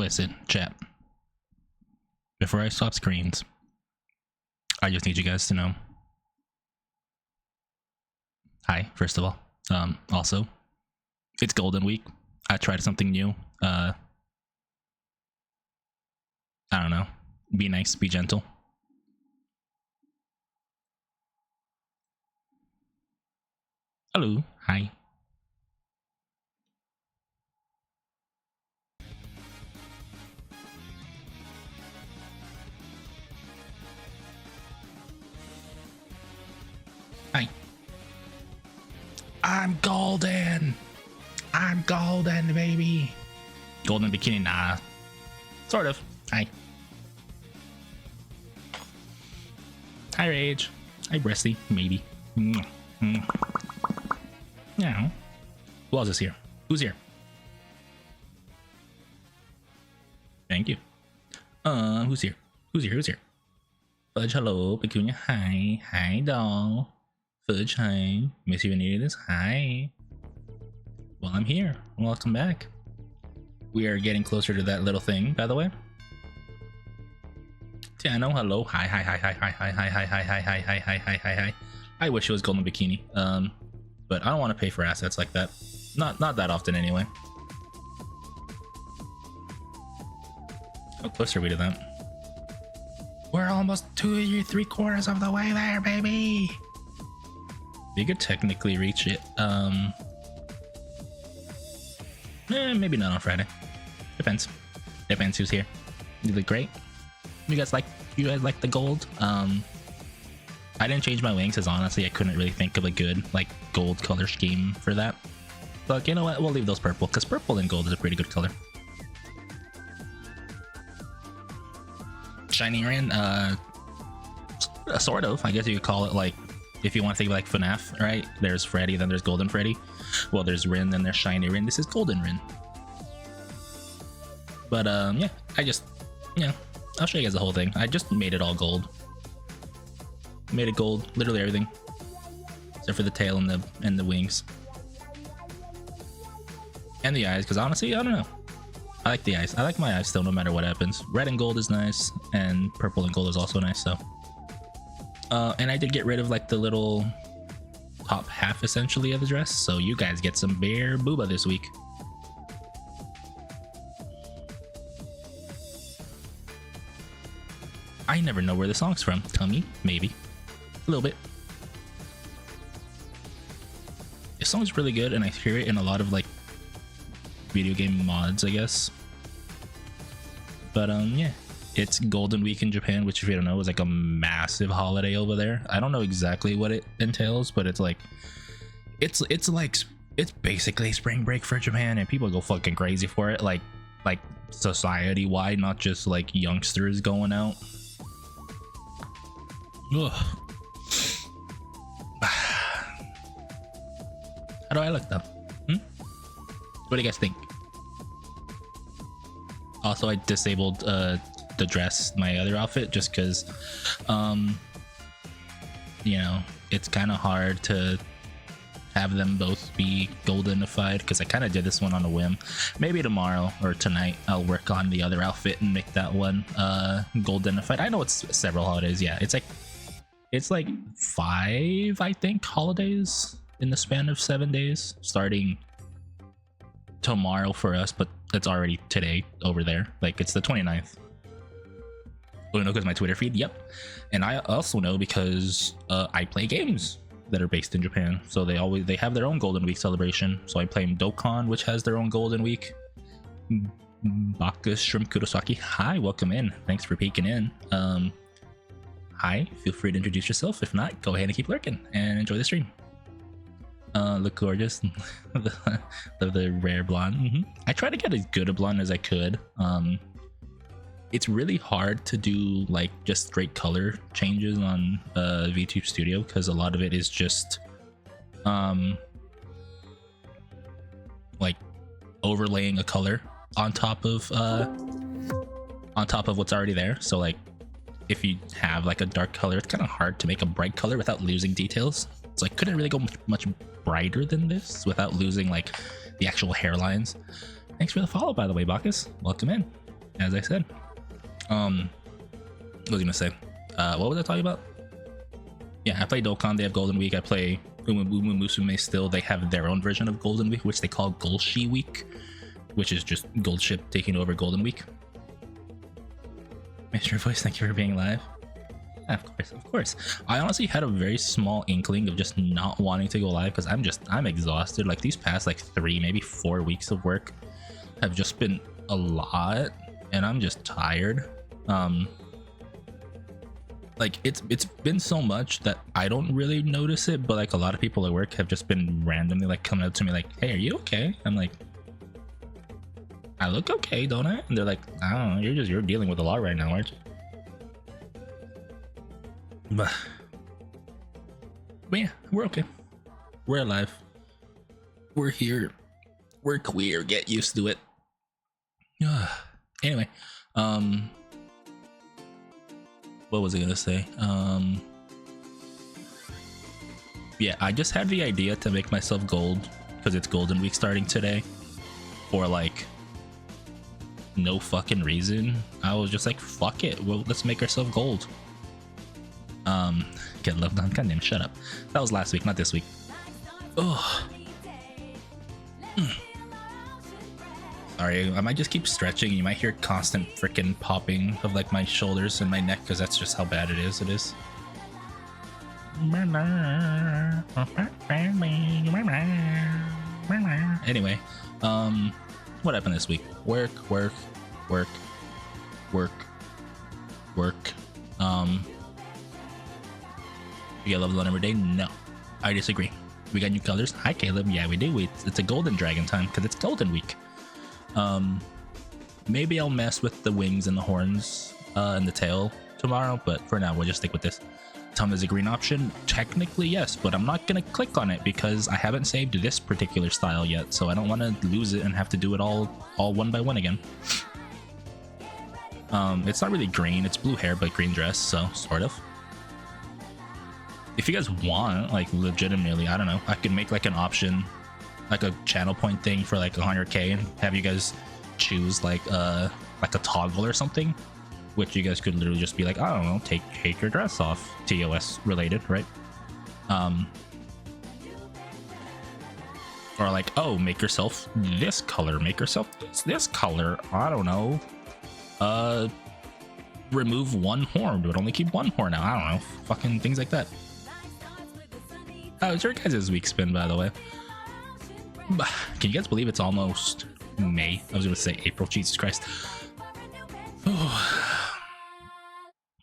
Listen, chat. Before I swap screens, I just need you guys to know. Hi, first of all. Also, it's Golden Week. I tried something new. I don't know. Be nice, be gentle. Hello, hi. Hi. I'm golden. I'm golden, baby. Golden bikini, nah. Sort of. Hi. Hi, Rage. Hi, Breasty. Maybe. Yeah. Who else is here? Who's here? Thank you. Who's here? Who's here? Who's here? Fudge, hello. Pecunia, hi. Hi, doll. Fudge, hi. Miss you need this. Hi. Well, I'm here. Welcome back. We are getting closer to that little thing, by the way. Tiano, hello. Hi, hi, hi, hi, hi, hi, hi, hi, hi, hi, hi, hi, hi, hi, hi, hi. I wish it was golden bikini. But I don't want to pay for assets like that. Not that often anyway. How close are we to that? We're almost 2 or 3/4 of the way there, baby. You could technically reach it. Maybe not on Friday. Depends. Depends who's here. You look great. You guys like the gold? I didn't change my wings, as honestly I couldn't really think of a good like gold color scheme for that. But you know what? We'll leave those purple, because purple and gold is a pretty good color. Shiny Rin, sort of. I guess you could call it, like, if you want to think like FNAF, right? There's Freddy, then there's Golden Freddy. Well, there's Rin, then there's Shiny Rin. This is Golden Rin. But yeah, I'll show you guys the whole thing. I just made it all gold. Made it gold, literally everything, except for the tail and the wings and the eyes. Because honestly, I don't know. I like the eyes. I like my eyes still, no matter what happens. Red and gold is nice, and purple and gold is also nice. So, and I did get rid of like the little top half essentially of the dress, so you guys get some bare booba this week. I never know where the song's from. Tell me, maybe. A little bit. This song's really good, and I hear it in a lot of like video game mods, I guess. But yeah, it's Golden Week in Japan, which, if you don't know, is like a massive holiday over there. I don't know exactly what it entails, but it's like it's basically spring break for Japan, and people go fucking crazy for it, like society wide, not just like youngsters going out. Ugh. How do I look though? What do you guys think? Also, I disabled the dress, my other outfit, just because you know, it's kind of hard to have them both be goldenified, because I kind of did this one on a whim. Maybe tomorrow or tonight I'll work on the other outfit and make that one goldenified. I know it's several holidays. Yeah, it's like 5, I think, holidays in the span of 7 days, starting tomorrow for us, but it's already today over there. Like, it's the 29th. Oh, you know, because my Twitter feed. Yep. And I also know because I play games that are based in Japan, so they have their own Golden Week celebration. So I play Dokkan, which has their own Golden Week. Bacchus Shrimp Kurosaki, hi, welcome in. Thanks for peeking in. Hi, feel free to introduce yourself. If not, go ahead and keep lurking and enjoy the stream. Look gorgeous. the rare blonde. I try to get as good a blonde as I could. It's really hard to do like just straight color changes on VTube Studio, because a lot of it is just like overlaying a color on top of what's already there. So like, if you have like a dark color, it's kind of hard to make a bright color without losing details. So I couldn't really go much brighter than this without losing like the actual hairlines. Thanks for the follow, by the way, Bacchus. Welcome in. as I said. What was I gonna say? What was I talking about? Yeah, I play Dokkan. They have Golden Week. I play Umu Musume still. They have their own version of Golden Week, which they call Golshi Week, which is just Gold Ship taking over Golden Week. Mr. Voice, thank you for being live. Yeah, of course. I honestly had a very small inkling of just not wanting to go live because I'm exhausted. Like these past like 3, maybe 4 weeks of work have just been a lot, and I'm just tired. Like it's been so much that I don't really notice it, but like a lot of people at work have just been randomly like coming up to me like, hey, are you okay? I'm like, I look okay, don't I? And they're like, I don't know, you're dealing with a lot right now, aren't you? But yeah, we're okay. We're alive. We're here. We're queer. Get used to it. Anyway, what was I gonna say? Yeah, I just had the idea to make myself gold because it's Golden Week starting today, for like no fucking reason. I was just like, fuck it, well, let's make ourselves gold. Get loved on. Goddamn, shut up. That was last week, not this week. Oh. Sorry, I might just keep stretching. You might hear constant freaking popping of like my shoulders and my neck because that's just how bad it is. Anyway, what happened this week? Work. We get leveled on every day? No, I disagree. We got new colors. Hi Caleb. Yeah, we do. It's a golden dragon time because it's Golden Week. Maybe I'll mess with the wings and the horns and the tail tomorrow, but for now we'll just stick with this. Tell me, there's a green option. Technically yes, but I'm not gonna click on it because I haven't saved this particular style yet, so I don't want to lose it and have to do it all one by one again. It's not really green, it's blue hair but green dress, so sort of. If you guys want, like legitimately, I don't know, I could make like an option, like a channel point thing for like 100k and have you guys choose like a toggle or something, which you guys could literally just be like, I don't know, take your dress off, TOS related, right? Or like, oh, make yourself this color, make yourself this color, I don't know, remove one horn but only keep one horn now, I don't know, fucking things like that. How's your guys' week been, by the way? Can you guys believe it's almost May? I was gonna say April, Jesus Christ.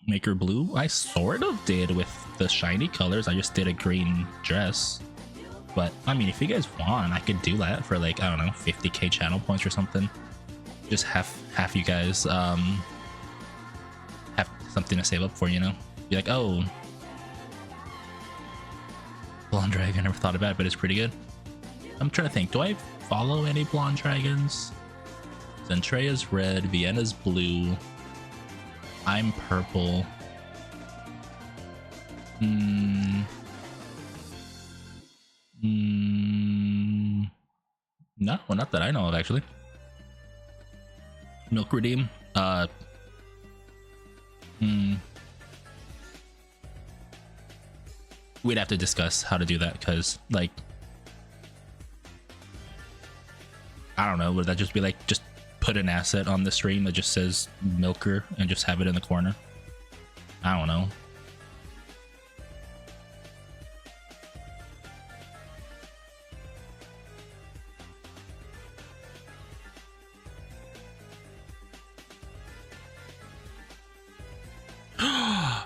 Maker blue, I sort of did with the shiny colors. I just did a green dress, but I mean, if you guys want, I could do that for like, I don't know, 50k channel points or something. Just half you guys have something to save up for, you know? Be like, oh, blonde dragon, I never thought about it, but it's pretty good. I'm trying to think, do I follow any blonde dragons? Zentreya's red, Vienna's blue, I'm purple. No, well, not that I know of, actually. Milk Redeem, we'd have to discuss how to do that, because like, I don't know, would that just be like, just put an asset on the stream that just says Milker and just have it in the corner? I don't know.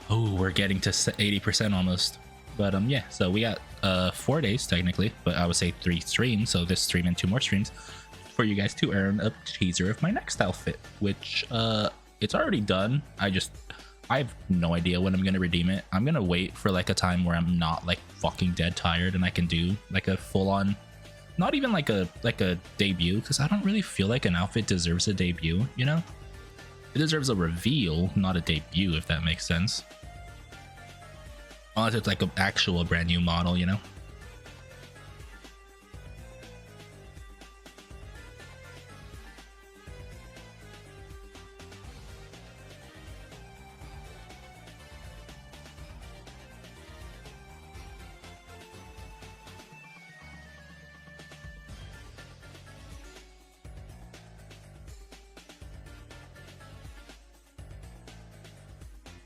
Oh, we're getting to 80% almost. But yeah, so we got 4 days technically, but I would say 3 streams, so this stream and 2 more streams for you guys to earn a teaser of my next outfit, which it's already done. I have no idea when I'm gonna redeem it. I'm gonna wait for like a time where I'm not like fucking dead tired and I can do like a full-on, not even like a debut, because I don't really feel like an outfit deserves a debut, you know? It deserves a reveal, not a debut, if that makes sense. Unless it's like an actual brand new model, you know?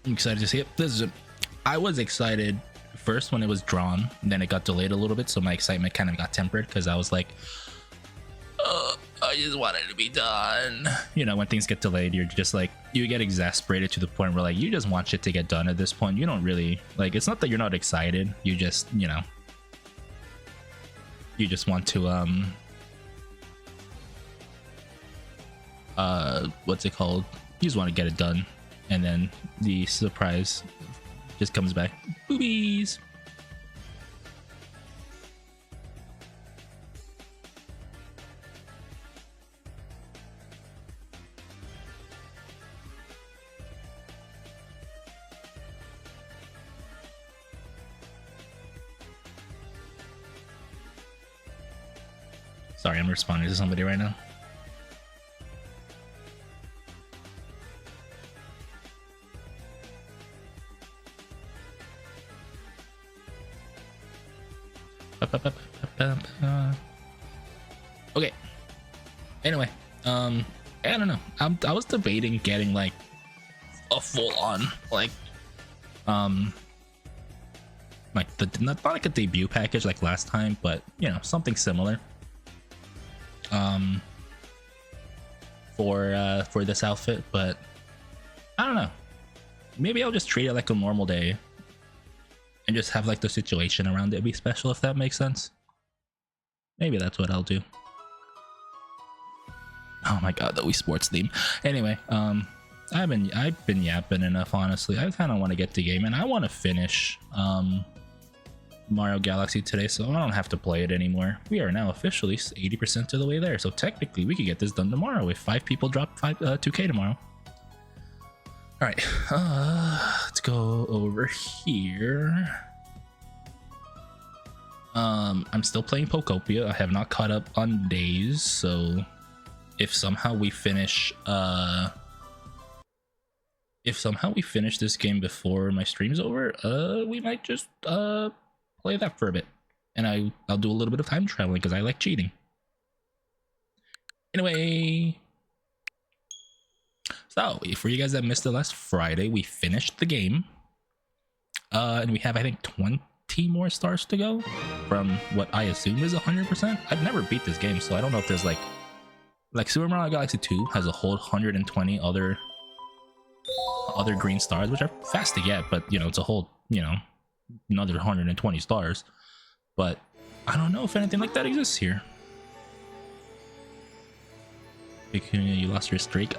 I'm excited to see it. I was excited first when it was drawn, then it got delayed a little bit, so my excitement kind of got tempered because I was like, I just want it to be done. You know, when things get delayed, you're just like, you get exasperated to the point where like you just want shit to get done at this point. You don't really like, it's not that you're not excited, you just, you know, you just want to what's it called, you just want to get it done, and then the surprise just comes back. Boobies. Sorry, I'm responding to somebody right now. Okay. Anyway, I don't know. I was debating getting like a full-on like the not like a debut package like last time, but you know, something similar. For this outfit, but I don't know. Maybe I'll just treat it like a normal day and just have like the situation around it be special, if that makes sense. Maybe that's what I'll do. Oh my god, the Wii Sports theme. Anyway, I've been yapping enough, honestly. I kind of want to get the game, and I want to finish Mario Galaxy today, so I don't have to play it anymore. We are now officially 80% of the way there, so technically we could get this done tomorrow if 5 people drop 2K tomorrow. All right, let's go over here. I'm still playing Pokopia. I have not caught up on days, so if somehow we finish this game before my stream's over, we might just play that for a bit, and I'll do a little bit of time traveling because I like cheating. Anyway, so for you guys that missed it last Friday, we finished the game, and we have I think 20 more stars to go from what I assume is 100%. I've never beat this game, so I don't know if there's like Super Mario Galaxy 2 has a whole 120 other green stars, which are fast to get, but you know, it's a whole, you know, another 120 stars. But I don't know if anything like that exists here. You lost your streak.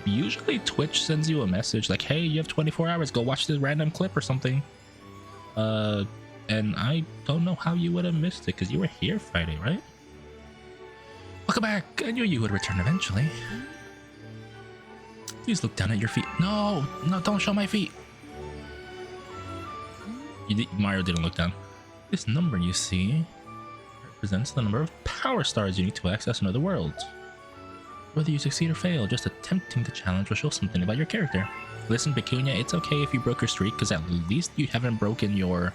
Usually Twitch sends you a message like, hey, you have 24 hours, go watch this random clip or something. And I don't know how you would have missed it because you were here Friday, right? Welcome back. I knew you would return eventually. Please look down at your feet. No, don't show my feet. Mario didn't look down. This number you see represents the number of power stars you need to access another world. Whether you succeed or fail, just attempting the challenge will show something about your character. Listen, Pecunia, it's okay if you broke your streak, because at least you haven't broken your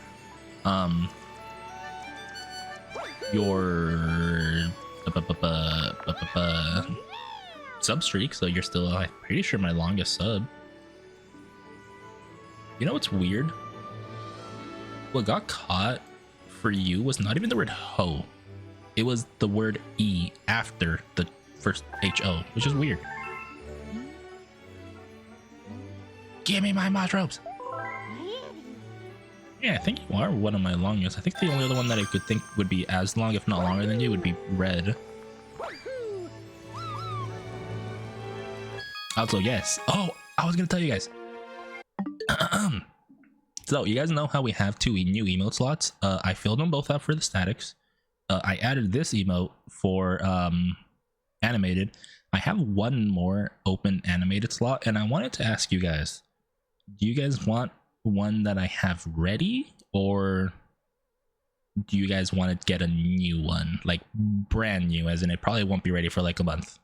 sub streak, so you're still, I'm pretty sure, my longest sub. You know what's weird? What got caught for you was not even the word ho. It was the word E after the first HO, which is weird. Give me my mushrooms. Yeah, I think you are one of my longest. I think the only other one that I could think would be as long, if not longer than you, would be Red. Also, yes. Oh, I was gonna tell you guys. So, you guys know how we have 2 new emote slots? I filled them both out for the statics. I added this emote for animated. I have 1 more open animated slot, and I wanted to ask you guys, do you guys want one that I have ready, or do you guys want to get a new one, like brand new, as in it probably won't be ready for like a month?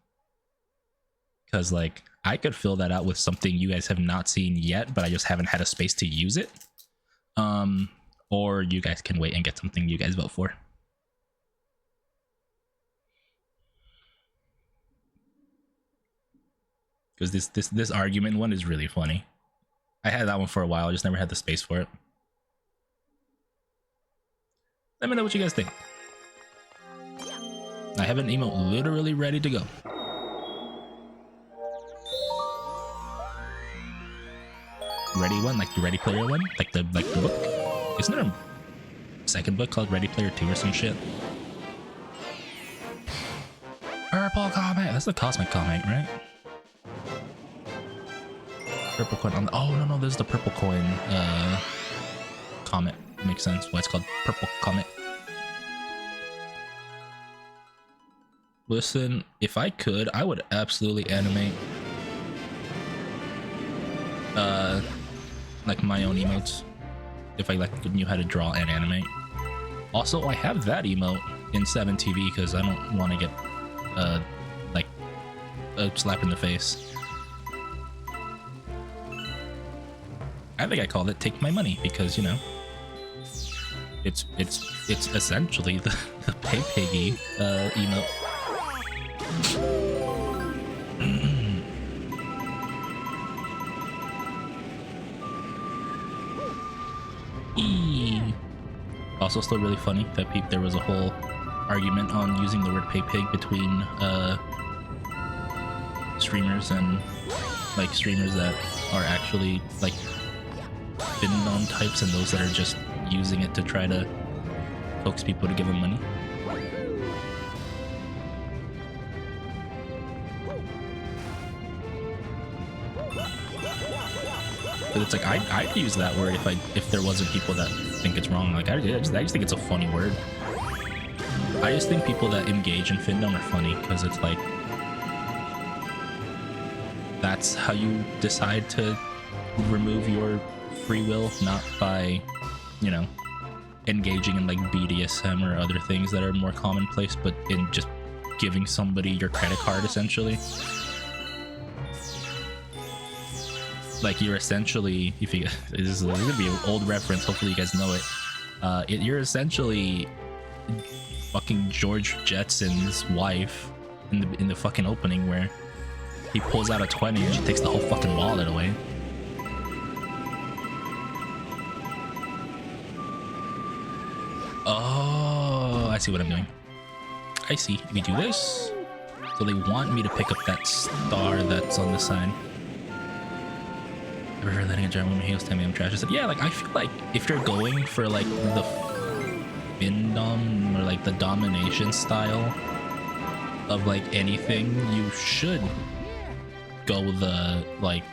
Because like I could fill that out with something you guys have not seen yet, but I just haven't had a space to use it. Or you guys can wait and get something you guys vote for. Because this argument one is really funny. I had that one for a while. I just never had the space for it. Let me know what you guys think. I have an emote literally ready to go. Ready one, like the Ready Player one, like the book. Isn't there a second book called Ready Player 2 or some shit? Purple comic. That's the cosmic comic, right? Purple coin on the, oh no, there's the purple coin comet. Makes sense why it's called Purple Comet. Listen, if I could, I would absolutely animate like my own emotes. If I like knew how to draw and animate. Also, I have that emote in 7TV because I don't want to get like a slap in the face. I think I called it "Take My Money" because, you know, it's essentially the Pay Piggy emote. Also, still really funny that there was a whole argument on using the word "pay pig" between streamers and like streamers that are actually like Findom types and those that are just using it to try to coax people to give them money. But it's like I'd use that word if there wasn't people that think it's wrong. Like I just think it's a funny word. I just think people that engage in Findom are funny because it's like that's how you decide to remove your free will, not by, you know, engaging in like BDSM or other things that are more commonplace, but in just giving somebody your credit card essentially. Like you're essentially, if you this is gonna be an old reference, hopefully you guys know it. You're essentially fucking George Jetson's wife in the fucking opening where he pulls out a 20 and she takes the whole fucking wallet away. Oh, I see what I'm doing. I see. We do this. So they want me to pick up that star that's on the side. Ever letting a German woman heels tell me I'm trash? I said, yeah, like I feel like if you're going for like the Findom or like the domination style of like anything, you should go the like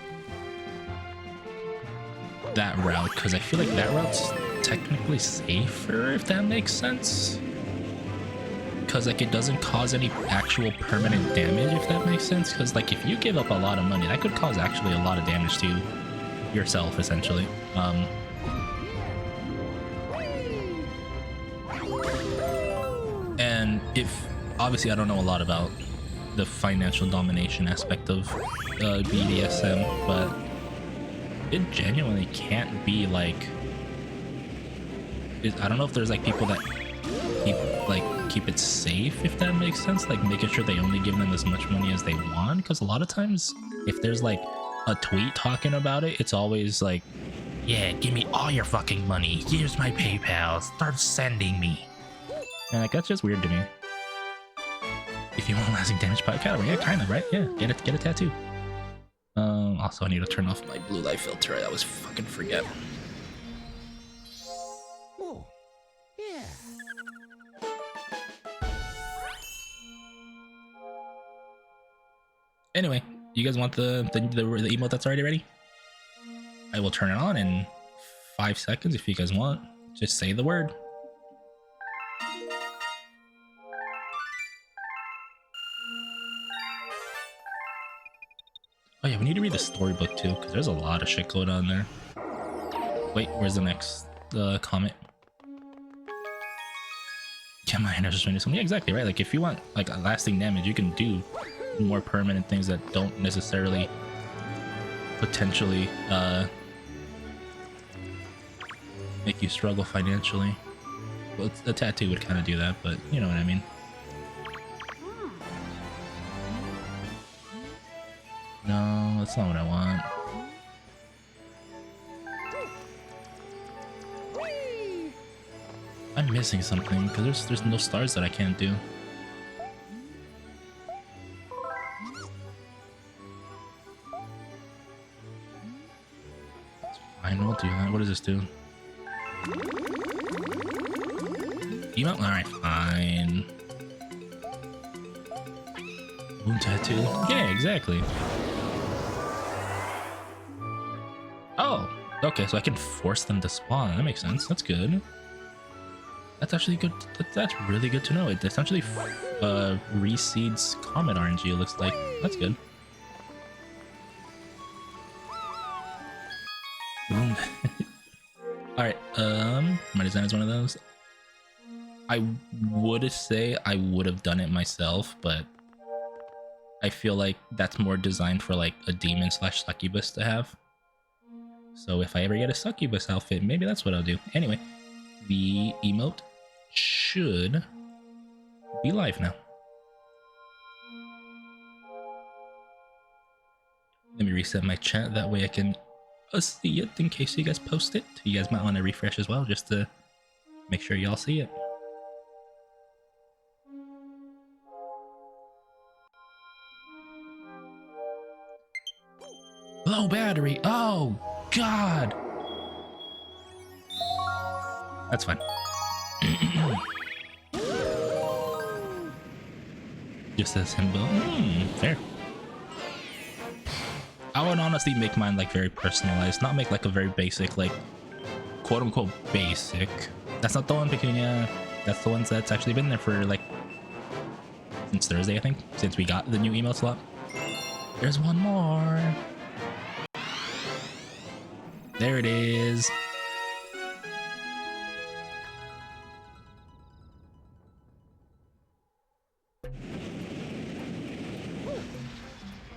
that route, because I feel like that route's technically safer, if that makes sense. Because like it doesn't cause any actual permanent damage, if that makes sense. Because like if you give up a lot of money, that could cause actually a lot of damage to yourself essentially. And if obviously I don't know a lot about the financial domination aspect of BDSM, but it genuinely can't be like I don't know if there's like people that keep it safe, if that makes sense, like making sure they only give them as much money as they want. Because a lot of times if there's like a tweet talking about it, it's always like, yeah, give me all your fucking money, here's my PayPal, start sending me. And like that's just weird to me. If you want lasting damage by caliber, yeah, kind of, right? Yeah, get a tattoo. Also I need to turn off my blue light filter. I always fucking forget. Oh, yeah. Anyway, you guys want the emote that's already ready? I will turn it on in 5 seconds if you guys want. Just say the word. Oh yeah, we need to read the storybook too, because there's a lot of shit going on there. Wait, where's the next comment? Yeah, my energy is something. Yeah, exactly, right? Like if you want like a lasting damage, you can do more permanent things that don't necessarily potentially make you struggle financially. Well, a tattoo would kind of do that, but you know what I mean. No, that's not what I want. I'm missing something because there's no stars that I can't do. Fine, we'll do that. What does this do? Emote? Alright, fine. Moon tattoo? Yeah, exactly. Oh, okay, so I can force them to spawn. That makes sense. That's good. That's actually good. That's really good to know. It essentially reseeds Comet RNG, it looks like. That's good. Boom. Alright, my design is one of those. I would say I would have done it myself, but I feel like that's more designed for like a demon slash succubus to have. So if I ever get a succubus outfit, maybe that's what I'll do. Anyway, the emote should be live now. Let me reset my chat, that way I can see it in case you guys post it. You guys might want to refresh as well, just to make sure y'all see it. Low battery. Oh god, that's fine. Just as symbol. Fair. I would honestly make mine like very personalized, not make like a very basic, like quote unquote basic. That's not the one, Pecunia. That's the ones that's actually been there for like since Thursday, I think, since we got the new email slot. There's one more. There it is.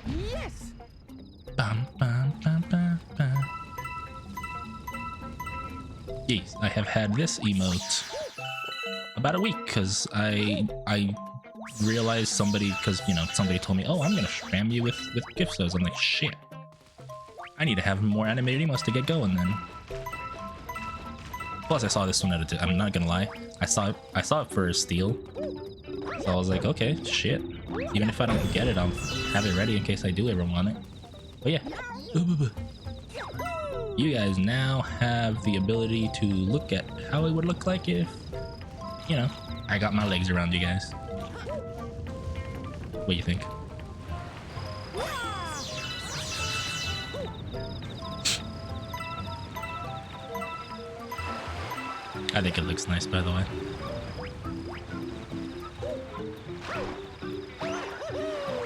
Yes. Bum, bum, bum, bum, bum. Jeez, I have had this emote about a week because I realized somebody, because you know, somebody told me, oh, I'm gonna spam you with gift subs. I'm like, shit, I need to have more animated emotes to get going then. Plus I saw this one at I'm not gonna lie, I saw it for a steal, so I was like, okay, shit, even if I don't get it, I'll have it ready in case I do ever want it. But yeah, you guys now have the ability to look at how it would look like if, you know, I got my legs around you guys. What do you think? I think it looks nice, by the way.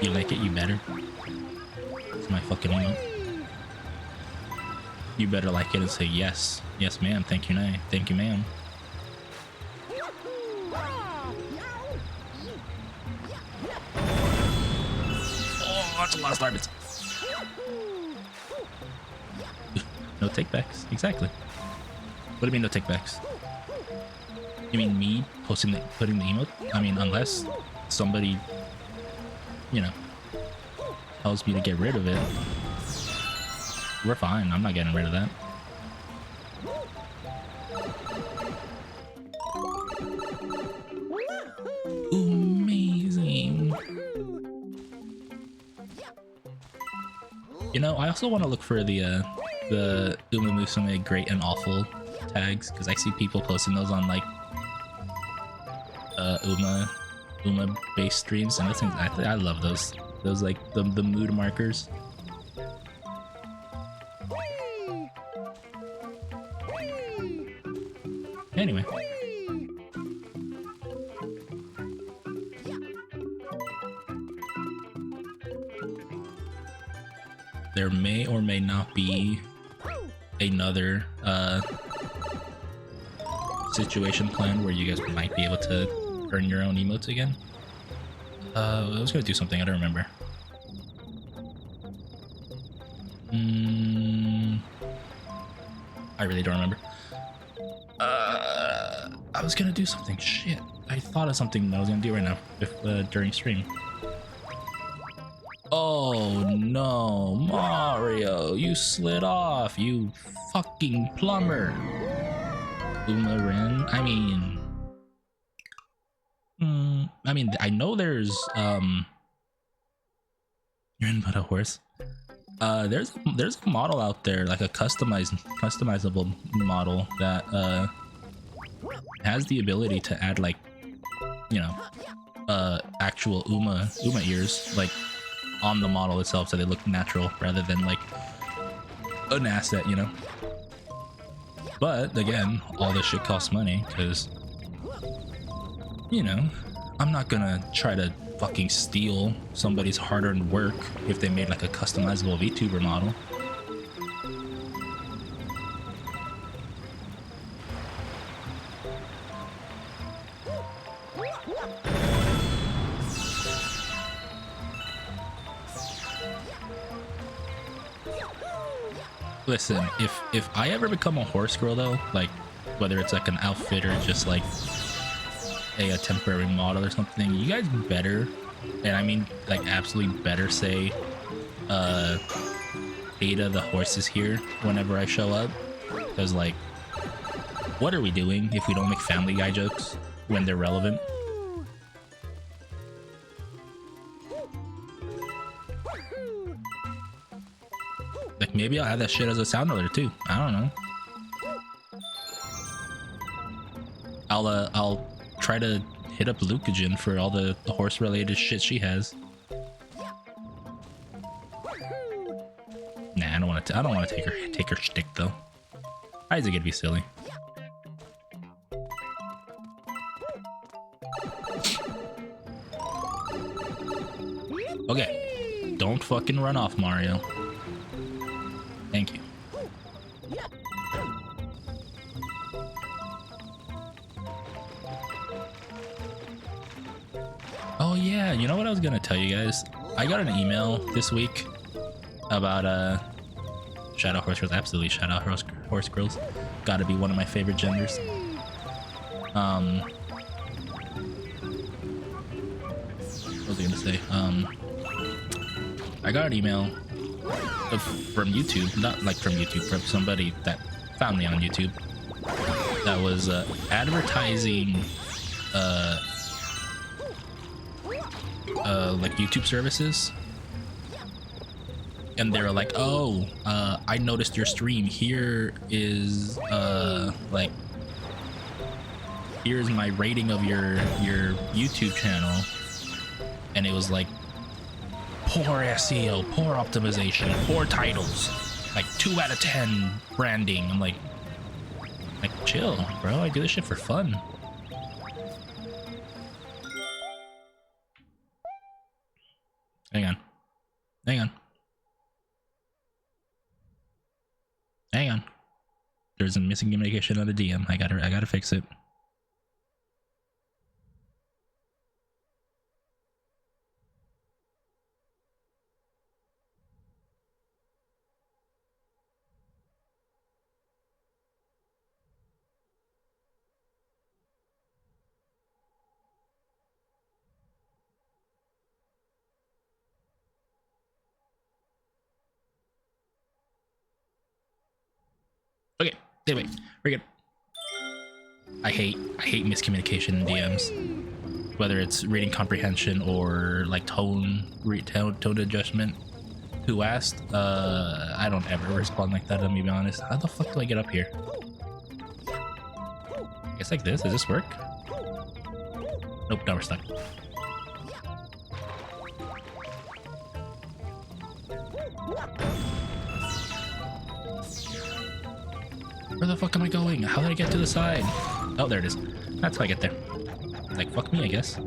You like it? You better. It's my fucking emote. You better like it and say yes. Yes, ma'am. Thank you, thank you, ma'am. Oh, that's a lot of starbits. No takebacks. Exactly. What do you mean no takebacks? You mean me putting the emote? I mean, unless somebody, you know, tells me to get rid of it, we're fine. I'm not getting rid of that. Amazing. You know, I also want to look for the Uma Musume great and awful tags, because I see people posting those on like Uma based streams, and I love those like the mood markers. Anyway, there may or may not be another situation planned where you guys might be able to earn your own emotes again. I was gonna do something, I don't remember. I really don't remember. I was gonna do something. Shit, I thought of something that I was gonna do right now during stream. Oh no, Mario, you slid off, you fucking plumber. Uma Ren, I mean, I mean, I know there's you're in but a horse. There's a model out there, like a customizable model that has the ability to add, like, you know, actual Uma ears, like, on the model itself, so they look natural rather than like an asset, you know. But again, all this shit costs money, because, you know, I'm not gonna try to fucking steal somebody's hard-earned work if they made like a customizable VTuber model. Listen, if I ever become a horse girl though, like whether it's like an outfit or just like a temporary model or something, you guys better, and I mean like absolutely better, say Ada the horse is here whenever I show up, because like, what are we doing if we don't make Family Guy jokes when they're relevant? Like, maybe I'll have that shit as a sound alert too. I don't know. I'll try to hit up Lucagen for all the horse related shit she has. Nah, I don't want to take her shtick though. Isaac would be silly. Okay, don't fucking run off, Mario. Thank you. Oh yeah, you know what I was gonna tell you guys? I got an email this week about Shadow Horse Girls. Absolutely, Shadow Horse Girls. Gotta be one of my favorite genders. What was I gonna say? I got an email from YouTube, not like from YouTube, from somebody that found me on YouTube, that was advertising like YouTube services, and they were like, oh, I noticed your stream. Here is like, here's my rating of your YouTube channel, and it was like, poor SEO, poor optimization, poor titles, like 2 out of 10 branding. I'm like chill, bro. I do this shit for fun. Hang on. There's a missing communication on the DM. I gotta fix it. Okay, anyway, we're good. I hate miscommunication in DMs, whether it's reading comprehension or like tone adjustment. Who asked? I don't ever respond like that, let me be honest. How the fuck do I get up here? I guess like this. Does this work? Nope, now we're stuck. Where the fuck am I going? How did I get to the side? Oh, there it is. That's how I get there. Like, fuck me, I guess.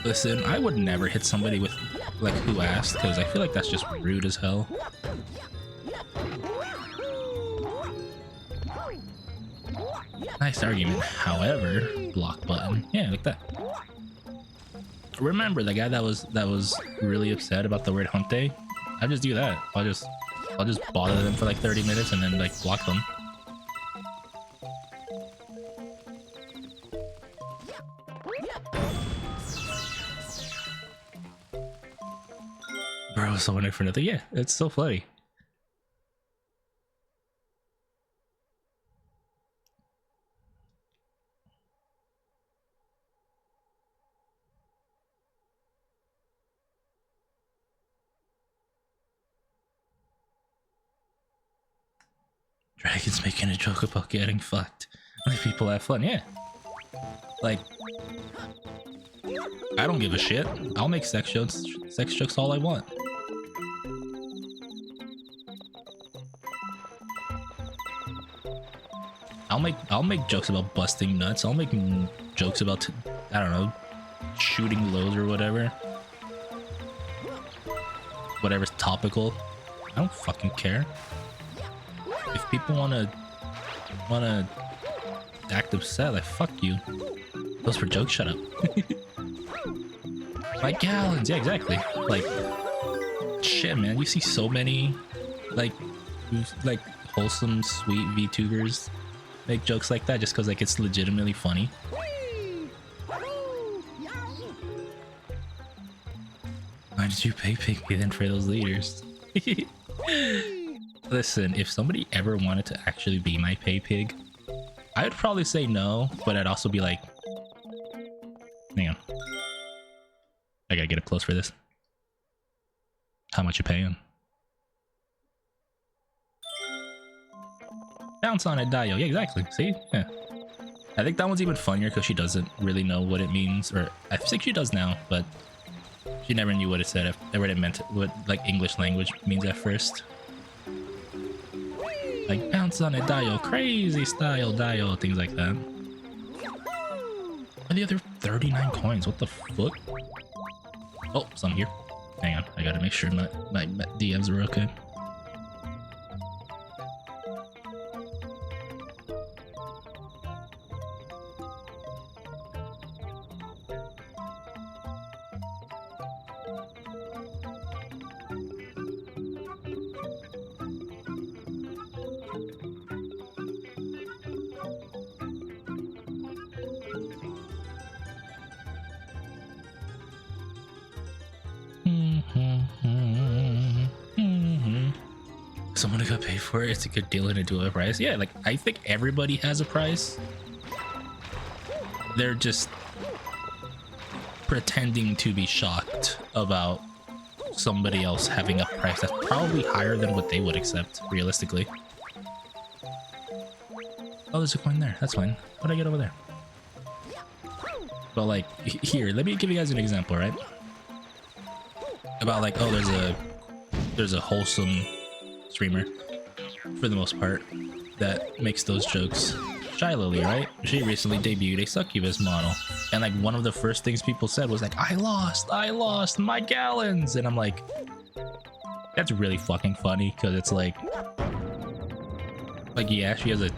Listen, I would never hit somebody with, like, who asked, because I feel like that's just rude as hell. Nice argument. However, block button. Yeah, like that. Remember the guy that was really upset about the word Hunte? I just do that. I'll just bother them for like 30 minutes and then like block them. Bro, so wondering for nothing. Yeah, it's so funny. Dragon's making a joke about getting fucked. Like, people have fun, yeah. Like, I don't give a shit. I'll make sex jokes all I want. I'll make jokes about busting nuts. I'll make jokes about I don't know, shooting loads or whatever. Whatever's topical. I don't fucking care. If people wanna act upset, like, fuck you. Those were jokes, shut up. Like gallons, yeah, exactly. Like, shit, man, you see so many like wholesome, sweet VTubers make jokes like that just because like it's legitimately funny. Why did you pay Piggy then for those leaders? Listen, if somebody ever wanted to actually be my pay pig, I would probably say no, but I'd also be like, hang on, I gotta get up close for this. How much you paying? Bounce on it, Dio. Yeah, exactly. See? Yeah. I think that one's even funnier because she doesn't really know what it means, or I think she does now, but she never knew what it said, what it meant, what like English language means at first. Like, bounce on it, Dio. Crazy style, Dio. Things like that. And the other 39 coins. What the fuck? Oh, some here. Hang on. I gotta make sure my DMs are okay. Someone who got paid for it, it's a good deal and a dual price. Yeah, like, I think everybody has a price. They're just pretending to be shocked about somebody else having a price that's probably higher than what they would accept, realistically. Oh, there's a coin there. That's fine. What did I get over there? But, like, here, let me give you guys an example, right? About, like, oh, there's a wholesome streamer, for the most part, that makes those jokes. Shy Lily, right? She recently debuted a succubus model, and like one of the first things people said was like, I lost my gallons, and I'm like, that's really fucking funny, because it's like yeah, she has a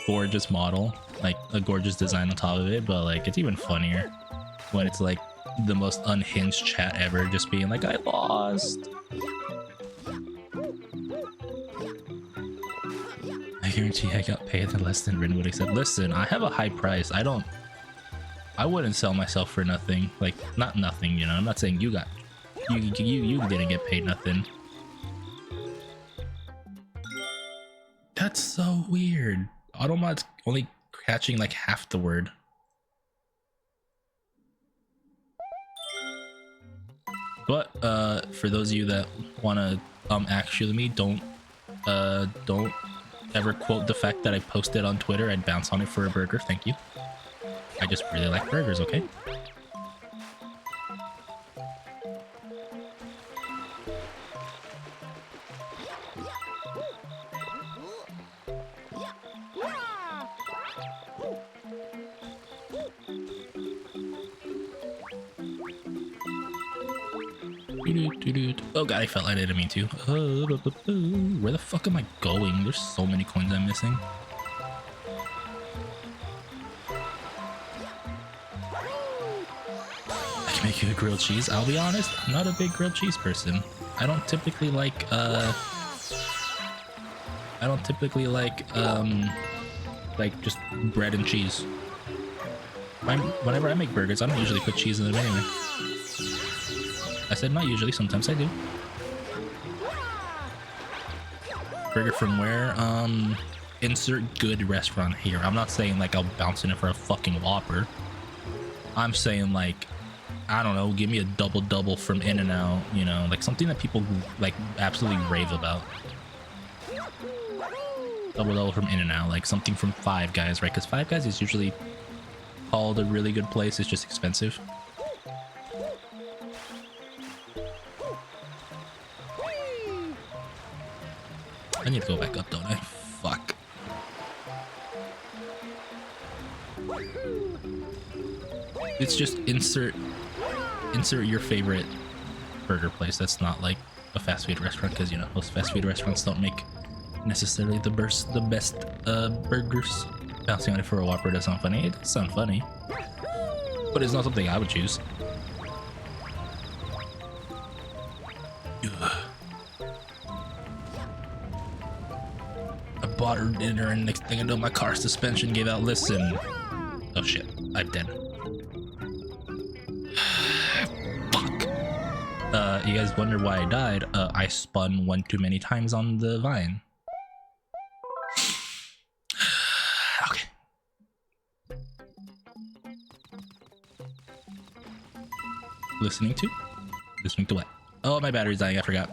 gorgeous model, like a gorgeous design on top of it, but like it's even funnier when it's like the most unhinged chat ever just being like, I lost. I guarantee I got paid less than Rin would accept. Listen, I have a high price. I wouldn't sell myself for nothing. Like, not nothing, you know. I'm not saying you didn't get paid nothing. That's so weird. Automod's only catching like half the word. But for those of you that wanna actually me, don't ever quote the fact that I posted on Twitter I'd bounce on it for a burger. Thank you. I just really like burgers, okay? Oh god, I felt I didn't mean to. Where the fuck am I going? There's so many coins I'm missing. I can make you a grilled cheese. I'll be honest, I'm not a big grilled cheese person. I don't typically like just bread and cheese. Whenever I make burgers, I don't usually put cheese in them anyway. I said not usually, sometimes I do. Burger from where? Insert good restaurant here. I'm not saying like I'll bounce in it for a fucking Whopper. I'm saying like, I don't know, give me a double from In-N-Out, you know, like something that people like absolutely rave about. double double from In-N-Out, like something from Five Guys, right? Because Five Guys is usually called a really good place. It's just expensive. I need to go back up, don't I? Fuck. It's just insert your favorite burger place that's not like a fast food restaurant, because you know most fast food restaurants don't make necessarily the best burgers. Bouncing on it for a Whopper does sound funny. It does sound funny, but it's not something I would choose. Ugh. I bought her dinner, and next thing I know, my car suspension gave out. Listen. Oh shit, I'm dead. Fuck. You guys wonder why I died? I spun one too many times on the vine. Okay. Listening to what? Oh, my battery's dying, I forgot.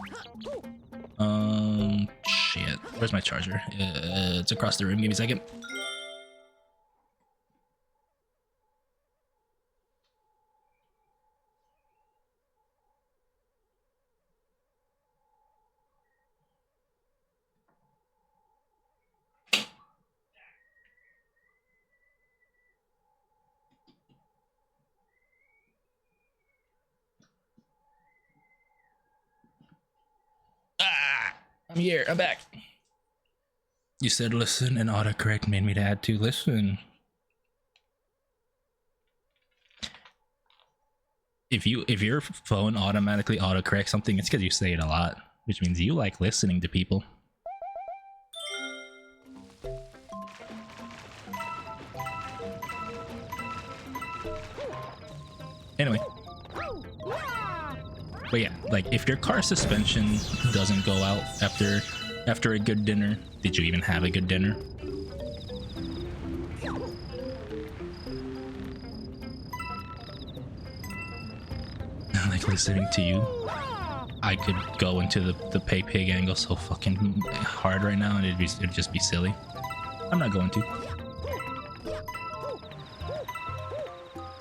Shit. Where's my charger? It's across the room, give me a second. I'm here, I'm back. You said listen, and autocorrect made me to add to listen. If your phone automatically autocorrects something, it's because you say it a lot, which means you like listening to people. Anyway. But yeah, like if your car suspension doesn't go out after a good dinner, did you even have a good dinner? Like listening to you, I could go into the pay pig angle so fucking hard right now, and it'd just be silly. I'm not going to.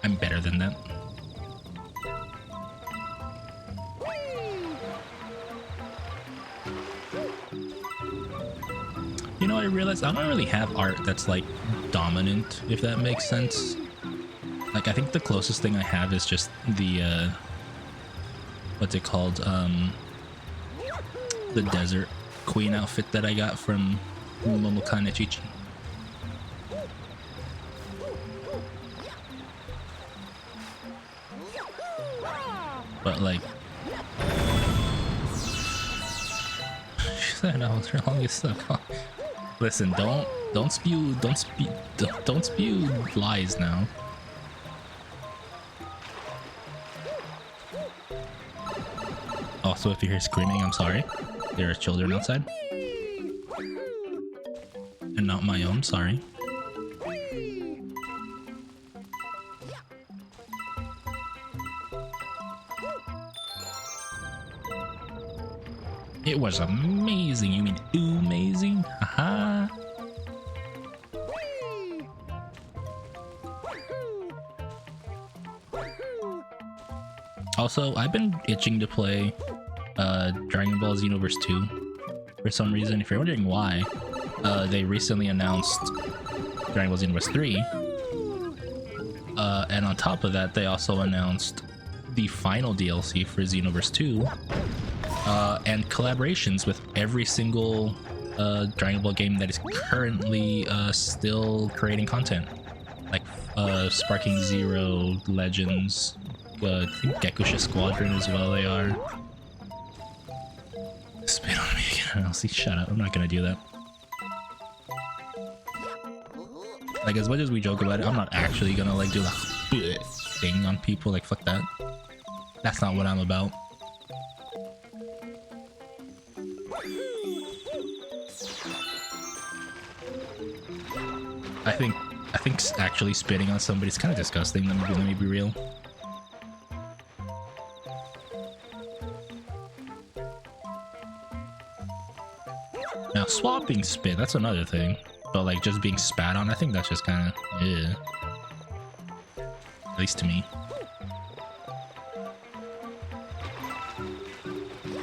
I'm better than that. You know, I realized I don't really have art that's like dominant, if that makes sense. Like, I think the closest thing I have is just the what's it called? The desert queen outfit that I got from Momokane Chichi. But like, she said I was her longest suck. Listen, don't spew lies now. Also, if you hear screaming, I'm sorry. There are children outside. And not my own, sorry. It was amazing. You mean amazing? Haha. Also, I've been itching to play Dragon Ball Xenoverse 2 for some reason. If you're wondering why, they recently announced Dragon Ball Xenoverse 3. And on top of that, they also announced the final DLC for Xenoverse 2. And collaborations with every single Dragon Ball game that is currently still creating content. Like Sparking Zero, Legends, I think Gekusha Squadron as well, they are. Spit on me again, Elsie, shut up, I'm not gonna do that. Like, as much as we joke about it, I'm not actually gonna like do the thing on people, like fuck that. That's not what I'm about. I think actually spitting on somebody is kind of disgusting. Let me be real. Now swapping spit, that's another thing. But like just being spat on, I think that's just kind of, yeah. At least to me.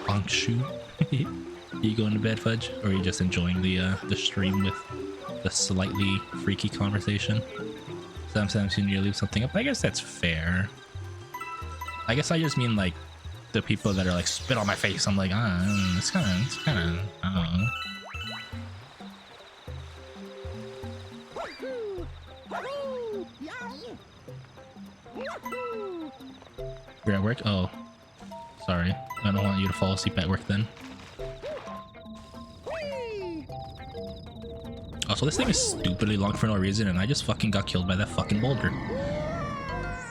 Bonk shoe. You going to bed, Fudge? Or are you just enjoying the stream with the slightly freaky conversation? Sometimes you need to leave something up. I guess that's fair. I guess I just mean like the people that are like spit on my face. I'm like, it's kind of, I don't know. You're at work? Oh, sorry. I don't want you to fall asleep at work then. Also, this thing is stupidly long for no reason, and I just fucking got killed by that fucking boulder.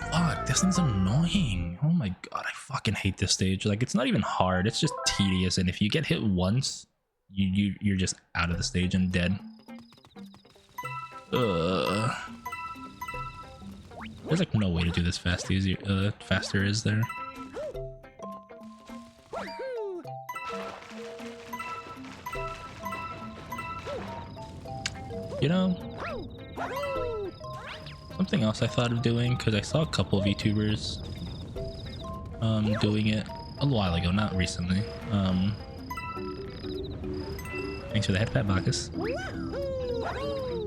Fuck, this thing's annoying. Oh my god, I fucking hate this stage. Like, it's not even hard, it's just tedious, and if you get hit once, you're just out of the stage and dead. There's like no way to do this faster, is there? You know, something else I thought of doing, because I saw a couple of YouTubers doing it a while ago, not recently. Thanks for the headpad, Bacchus.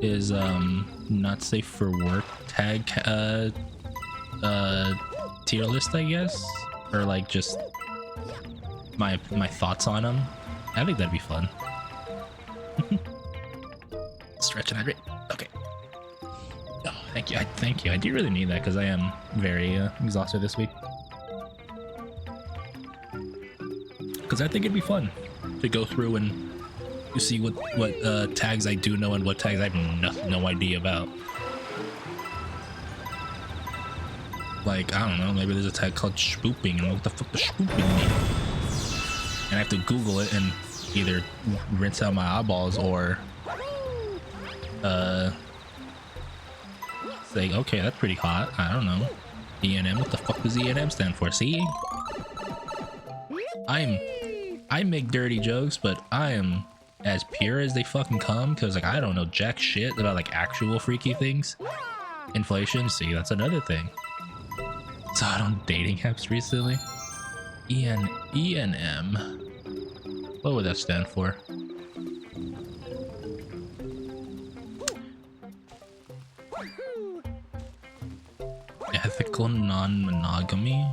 Is not safe for work tag tier list, I guess, or like just my thoughts on them. I think that'd be fun. Stretch and hydrate. Okay. Oh, thank you. Thank you. I do really need that because I am very exhausted this week. Because I think it'd be fun to go through and you see what tags I do know and what tags I have no idea about. Like, I don't know, maybe there's a tag called spooping, and what the fuck does spooping mean? And I have to Google it and either rinse out my eyeballs or say, okay, that's pretty hot. I don't know. ENM, what the fuck does ENM stand for? See? I make dirty jokes, but I am as pure as they fucking come, because like I don't know jack shit about like actual freaky things. Inflation, see, that's another thing. Saw it on dating apps recently. ENM. What would that stand for? Ethical non-monogamy?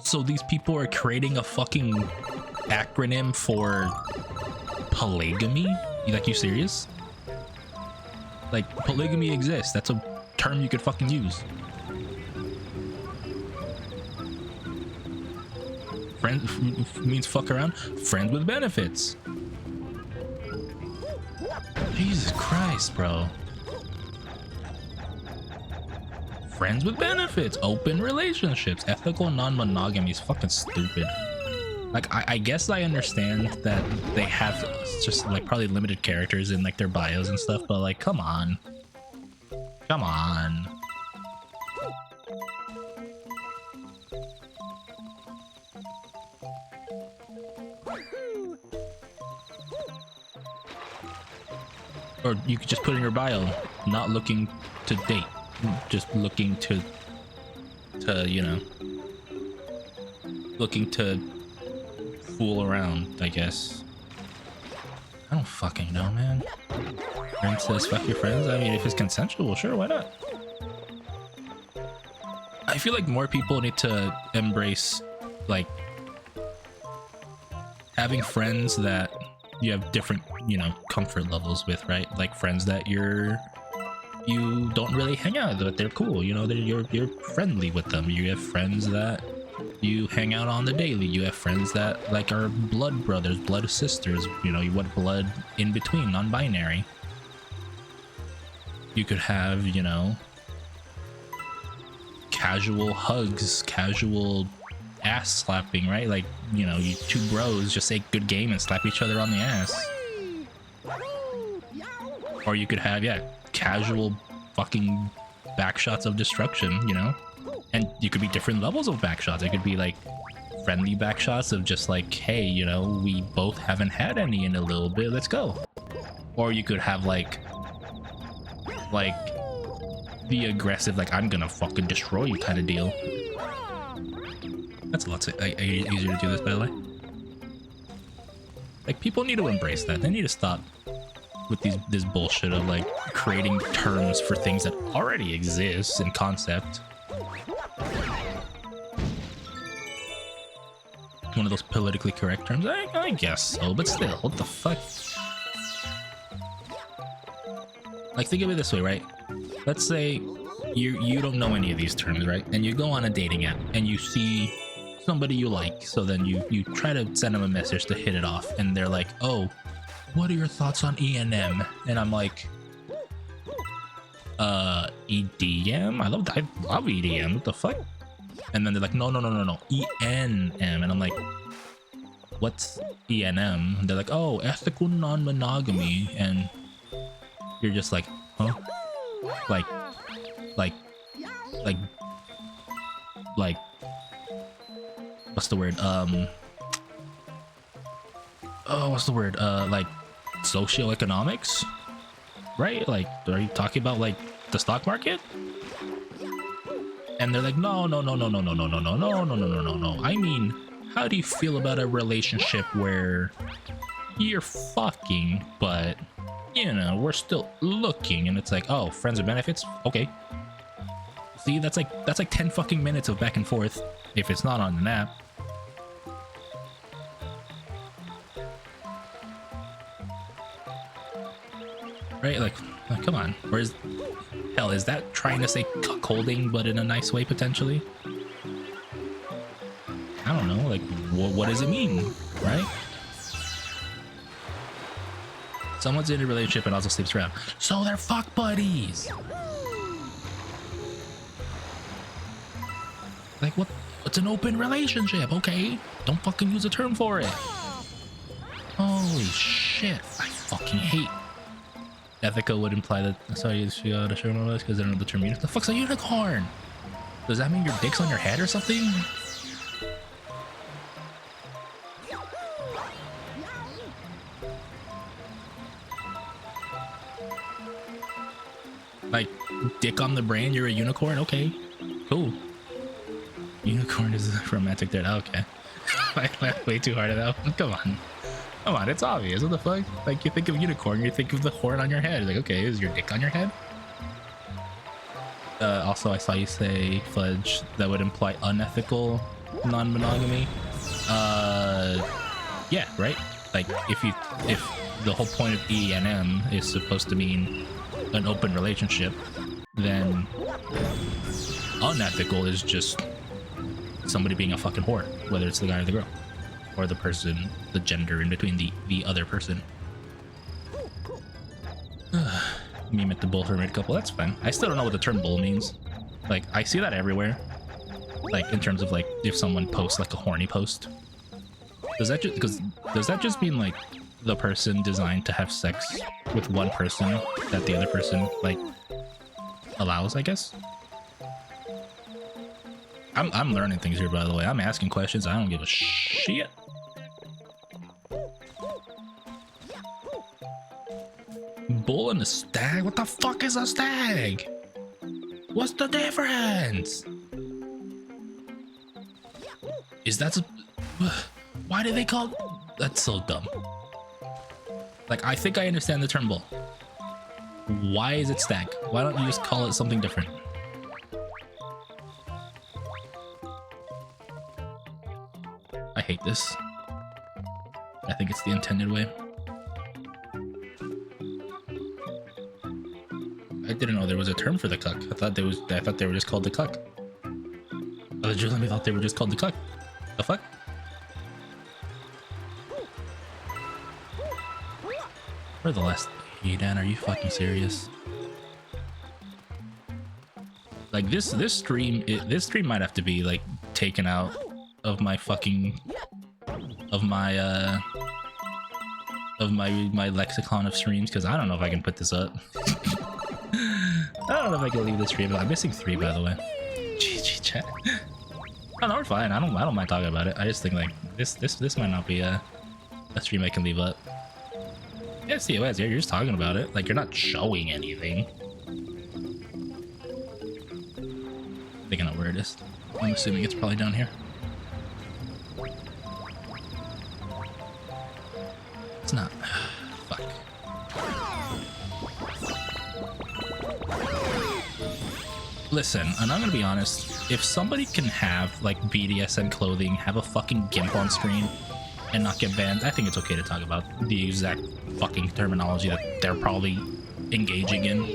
So these people are creating a fucking acronym for polygamy? Like, you serious? Like, polygamy exists. That's a term you could fucking use. Friend means fuck around. Friends with benefits. Jesus Christ, bro. Friends with benefits, open relationships, ethical non-monogamy is fucking stupid. Like, I guess I understand that they have just like probably limited characters in like their bios and stuff, but like, come on. Come on. Or you could just put in your bio, not looking to date. Just looking to you know, looking to fool around, I guess. I don't fucking know, man. Friend says fuck your friends. I mean, if it's consensual, sure, why not? I feel like more people need to embrace like having friends that you have different, you know, comfort levels with, right? Like friends that you don't really hang out with, they're cool, you know, you're friendly with them. You have friends that you hang out on the daily. You have friends that like are blood brothers, blood sisters, you know, what blood in between, non-binary. You could have, you know, casual hugs, casual ass slapping, right? Like, you know, you two bros just say good game and slap each other on the ass. Or you could have, yeah, casual fucking backshots of destruction, you know? And you could be different levels of backshots. It could be like friendly backshots of just like, hey, you know, we both haven't had any in a little bit, let's go. Or you could have like the aggressive, like, I'm gonna fucking destroy you kind of deal. That's a lot easier to do this, by the way. Like, people need to embrace that. They need to stop with this bullshit of like creating terms for things that already exist in concept. One of those politically correct terms? I guess so, but still, what the fuck? Like, think of it this way, right? Let's say you don't know any of these terms, right? And you go on a dating app and you see somebody you like, so then you try to send them a message to hit it off, and they're like, oh, what are your thoughts on E&M? And I'm like, EDM? I love EDM, what the fuck? And then they're like, no, ENM. And I'm like, what's ENM? And they're like, oh, ethical non-monogamy. And you're just like, huh? Like, what's the word? What's the word? Like, socioeconomics? Right? Like, are you talking about like the stock market? And they're like, no. I mean, how do you feel about a relationship where you're fucking, but, you know, we're still looking? And it's like, oh, friends with benefits? Okay. See, that's like 10 fucking minutes of back and forth if it's not on an app. Right? Like, come on. Or is that trying to say cuckolding, but in a nice way, potentially? I don't know. Like, what does it mean, right? Someone's in a relationship and also sleeps around, so they're fuck buddies. Like, what's an open relationship? Okay, don't fucking use a term for it. Holy shit, I fucking hate. Ethical would imply that, sorry, she got a show on this because they don't know the term unicorn. The fuck's a unicorn? Does that mean your dick's on your head or something? Like, dick on the brain, you're a unicorn? Okay, cool. Unicorn is a romantic thread. Okay. I laughed way too hard at that one. Come on, it's obvious. What the fuck? Like, you think of unicorn, you think of the horn on your head. Like, okay, is your dick on your head? Also, I saw you say, Fudge, that would imply unethical non-monogamy. Yeah, right? Like, if the whole point of E&M is supposed to mean an open relationship, then unethical is just somebody being a fucking whore, whether it's the guy or the girl, or the person, the gender in between, the other person. Meme at the bull hermit couple, that's fine. I still don't know what the term bull means. Like, I see that everywhere. Like, in terms of like, if someone posts like a horny post. Does that just mean like the person designed to have sex with one person that the other person like allows, I guess? I'm learning things here, by the way. I'm asking questions. I don't give a shit. Bull and a stag? What the fuck is a stag? What's the difference? Is that why do they call that's so dumb? Like, I think I understand the term bull. Why is it stag? Why don't you just call it something different? I hate this. I think it's the intended way. I didn't know there was a term for the cuck. I thought they were just called the cuck. I legitimately thought they were just called the cuck. The fuck? For the last Dan, are you fucking serious? Like, this stream might have to be like taken out of my fucking my lexicon of streams, because I don't know if I can put this up. I don't know if I can leave this stream. I'm missing 3, by the way. GG chat. Oh no, we're fine. I don't mind talking about it. I just think like this might not be a stream I can leave up. Yeah, it's TOS. You're just talking about it. Like you're not showing anything. I think I know where it is. I'm assuming it's probably down here. It's not. Fuck. Listen, and I'm gonna be honest, if somebody can have like BDSM clothing, have a fucking GIMP on screen, and not get banned, I think it's okay to talk about the exact fucking terminology that they're probably engaging in.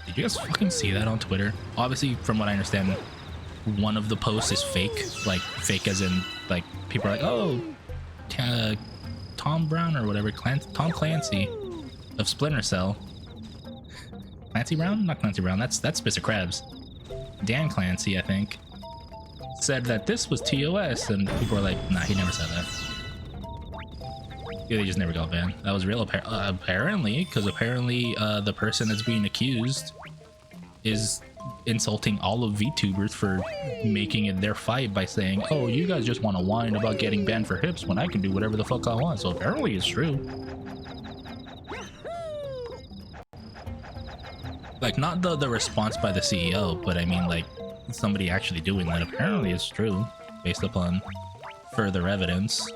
Did you guys fucking see that on Twitter? Obviously, from what I understand, one of the posts is fake. Like, fake as in, like, people are like, oh, Tom Brown or whatever, Tom Clancy of Splinter Cell. Clancy Brown? Not Clancy Brown, that's Mr. Krabs. Dan Clancy, I think, said that this was TOS, and people were like, nah, he never said that. Yeah, they just never got banned. That was real, apparently, because apparently the person that's being accused is insulting all of VTubers for making it their fight by saying, oh, you guys just want to whine about getting banned for hips when I can do whatever the fuck I want. So apparently it's true. Like, not the response by the CEO, but I mean, like, somebody actually doing that. Apparently it's true, based upon further evidence.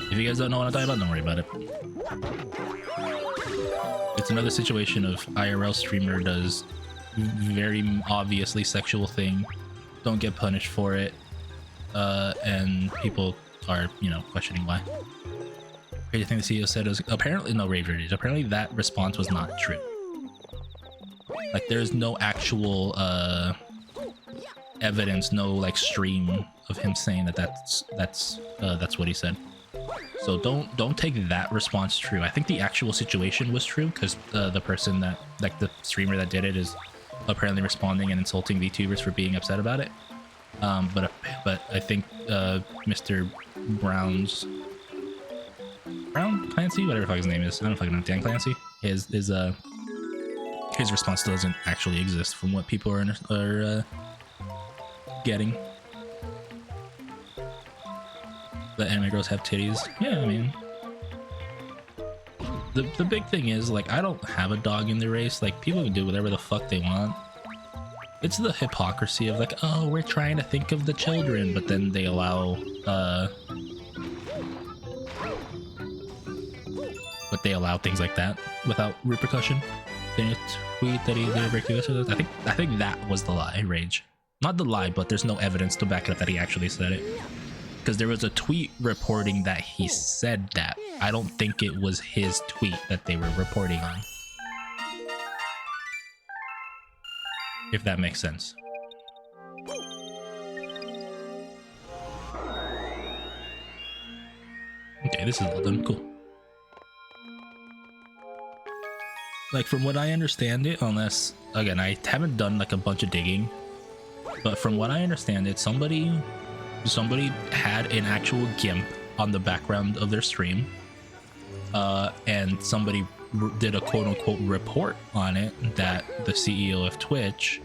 If you guys don't know what I'm talking about, don't worry about it. It's another situation of IRL streamer does very obviously sexual thing, don't get punished for it, and people are, you know, questioning why. Crazy thing the CEO said is apparently no rage rage. Apparently that response was not true. Like there's no actual evidence, no like stream of him saying that that's what he said. So don't take that response true. I think the actual situation was true because the person that, like the streamer that did it, is apparently responding and insulting VTubers for being upset about it. But I think Mr. Brown Clancy, whatever the fuck his name is, I don't fucking know, Dan Clancy, his response doesn't actually exist from what people are getting. The anime girls have titties. Yeah, I mean, the big thing is, like, I don't have a dog in the race. Like, people can do whatever the fuck they want. It's the hypocrisy of like, oh, we're trying to think of the children, but then they allow things like that without repercussion. Then you tweet that he didn't break the US. I think that was the lie, Rage. Not the lie, but there's no evidence to back it up that he actually said it. Because there was a tweet reporting that he said that. I don't think it was his tweet that they were reporting on. If that makes sense. Okay, this is all done. Cool. Like, from what I understand it, unless, again, I haven't done like a bunch of digging, but from what I understand it, somebody had an actual GIMP on the background of their stream, and somebody did a quote-unquote report on it that the CEO of Twitch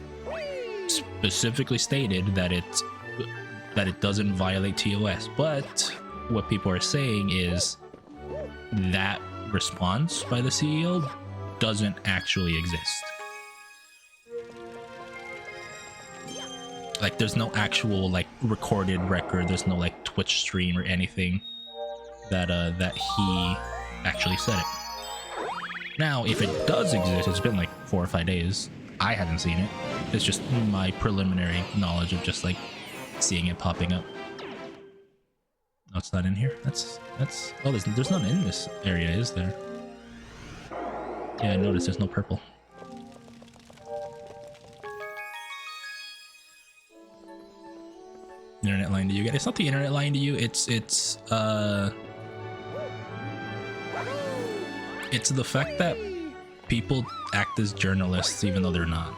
specifically stated that it doesn't violate TOS. But what people are saying is that response by the CEO doesn't actually exist. Like, there's no actual like recorded record, there's no like Twitch stream or anything that he actually said it. Now, if it does exist, it's been like 4 or 5 days. I haven't seen it. It's just my preliminary knowledge of just like seeing it popping up. Oh, it's not in here. That's oh, there's none in this area, is there? Yeah, I noticed there's no purple. Internet lying to you guys. It's not the internet lying to you, it's the fact that people act as journalists even though they're not.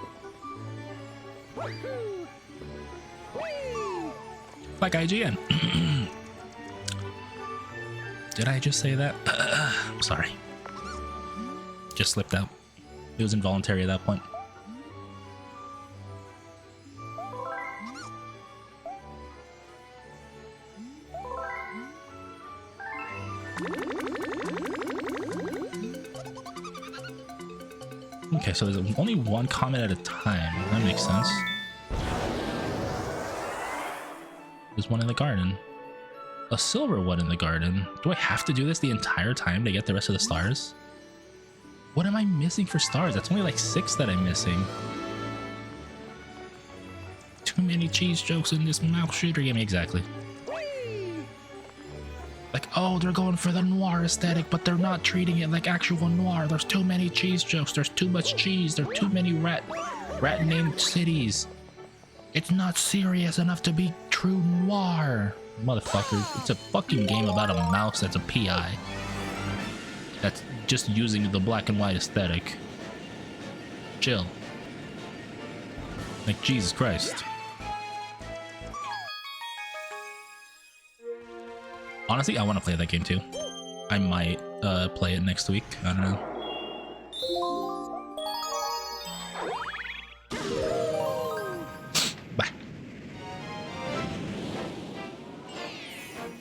like IGN. Did I just say that? Sorry. Just slipped out. It was involuntary at that point. Okay, so there's only one comment at a time. That makes sense. There's one in the garden. A silver one in the garden. Do I have to do this the entire time to get the rest of the stars? What am I missing for stars? That's only like 6 that I'm missing. Too many cheese jokes in this mouth shooter game. Exactly. Like, oh, they're going for the noir aesthetic, but they're not treating it like actual noir. There's too many cheese jokes. There's too much cheese. There are too many rat-named cities. It's not serious enough to be true noir. Motherfucker, it's a fucking game about a mouse that's a PI. That's just using the black and white aesthetic. Chill. Like, Jesus Christ. Honestly, I want to play that game too. I might play it next week. I don't know. Bye.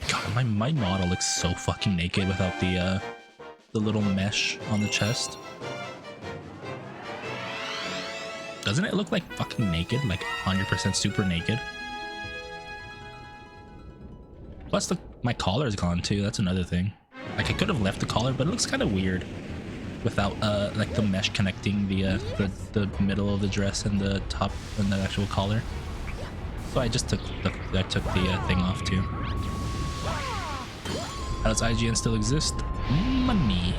God, my model looks so fucking naked without the little mesh on the chest. Doesn't it look like fucking naked? Like 100% super naked? Plus my collar is gone too. That's another thing. Like I could have left the collar, but it looks kind of weird without like the mesh connecting the middle of the dress and the top and the actual collar. So I just took the thing off too. How does IGN still exist? Money.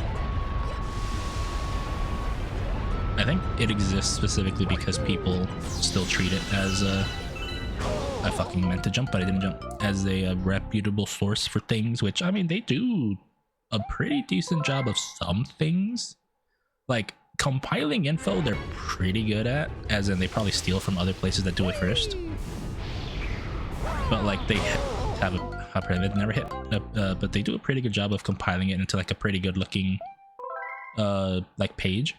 I think it exists specifically because people still treat it as I fucking meant to jump, but I didn't jump. As a reputable source for things, which, I mean, they do a pretty decent job of some things. Like, compiling info, they're pretty good at, as in they probably steal from other places that do it first. But, like, they have they've never hit, but they do a pretty good job of compiling it into, like, a pretty good looking, like, page.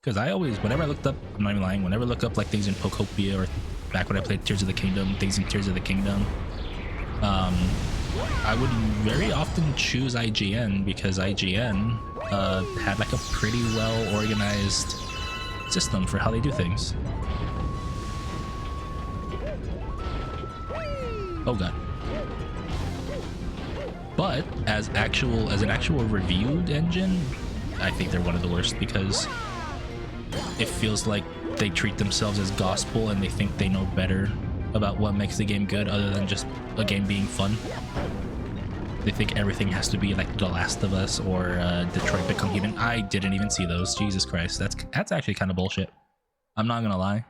Because I always, whenever I looked up, I'm not even lying, whenever I look up, like, things in Pokopia or back when I played Tears of the Kingdom, things in Tears of the Kingdom, I would very often choose IGN because IGN had like a pretty well organized system for how they do things. Oh god. But as an actual reviewed engine, I think they're one of the worst because it feels like they treat themselves as gospel and they think they know better about what makes the game good other than just a game being fun. They think everything has to be like The Last of Us or Detroit Become Human. I didn't even see those. Jesus Christ, that's actually kind of bullshit. I'm not gonna lie.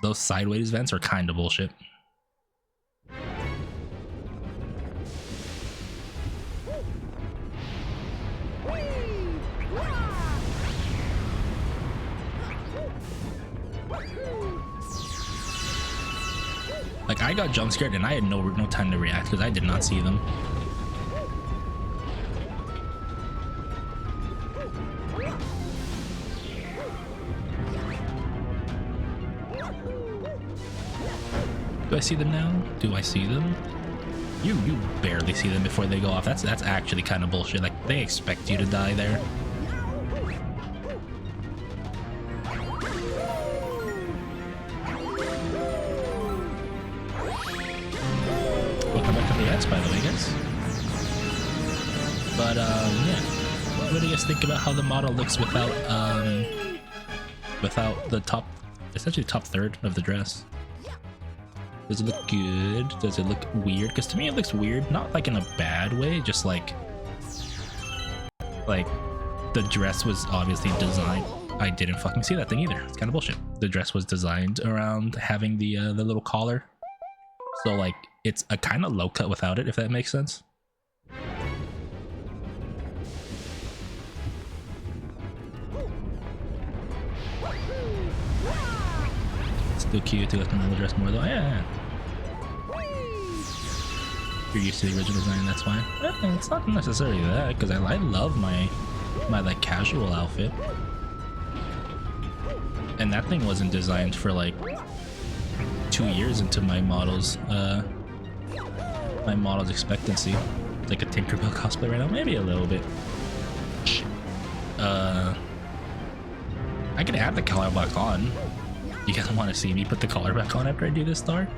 Those sideways vents are kind of bullshit. Like, I got jump scared and I had no time to react because I did not see them. Do I see them now? Do I see them? You barely see them before they go off. That's actually kind of bullshit. Like, they expect you to die there. By the way, guys. But yeah, what do you guys think about how the model looks without the top, essentially top third of the dress? Does it look good? Does it look weird? Because to me it looks weird, not like in a bad way, just like the dress was obviously designed. I didn't fucking see that thing either. It's kind of bullshit. The dress was designed around having the little collar, so like it's a kind of low cut without it, if that makes sense. Still cute to get the dress more though. Yeah. You're used to the original design, that's why. It's not necessarily that, because I love my like casual outfit. And that thing wasn't designed for like 2 years into my model's expectancy. It's like a Tinkerbell cosplay right now, maybe a little bit. I can add the collar back on. You guys want to see me put the collar back on after I do this star?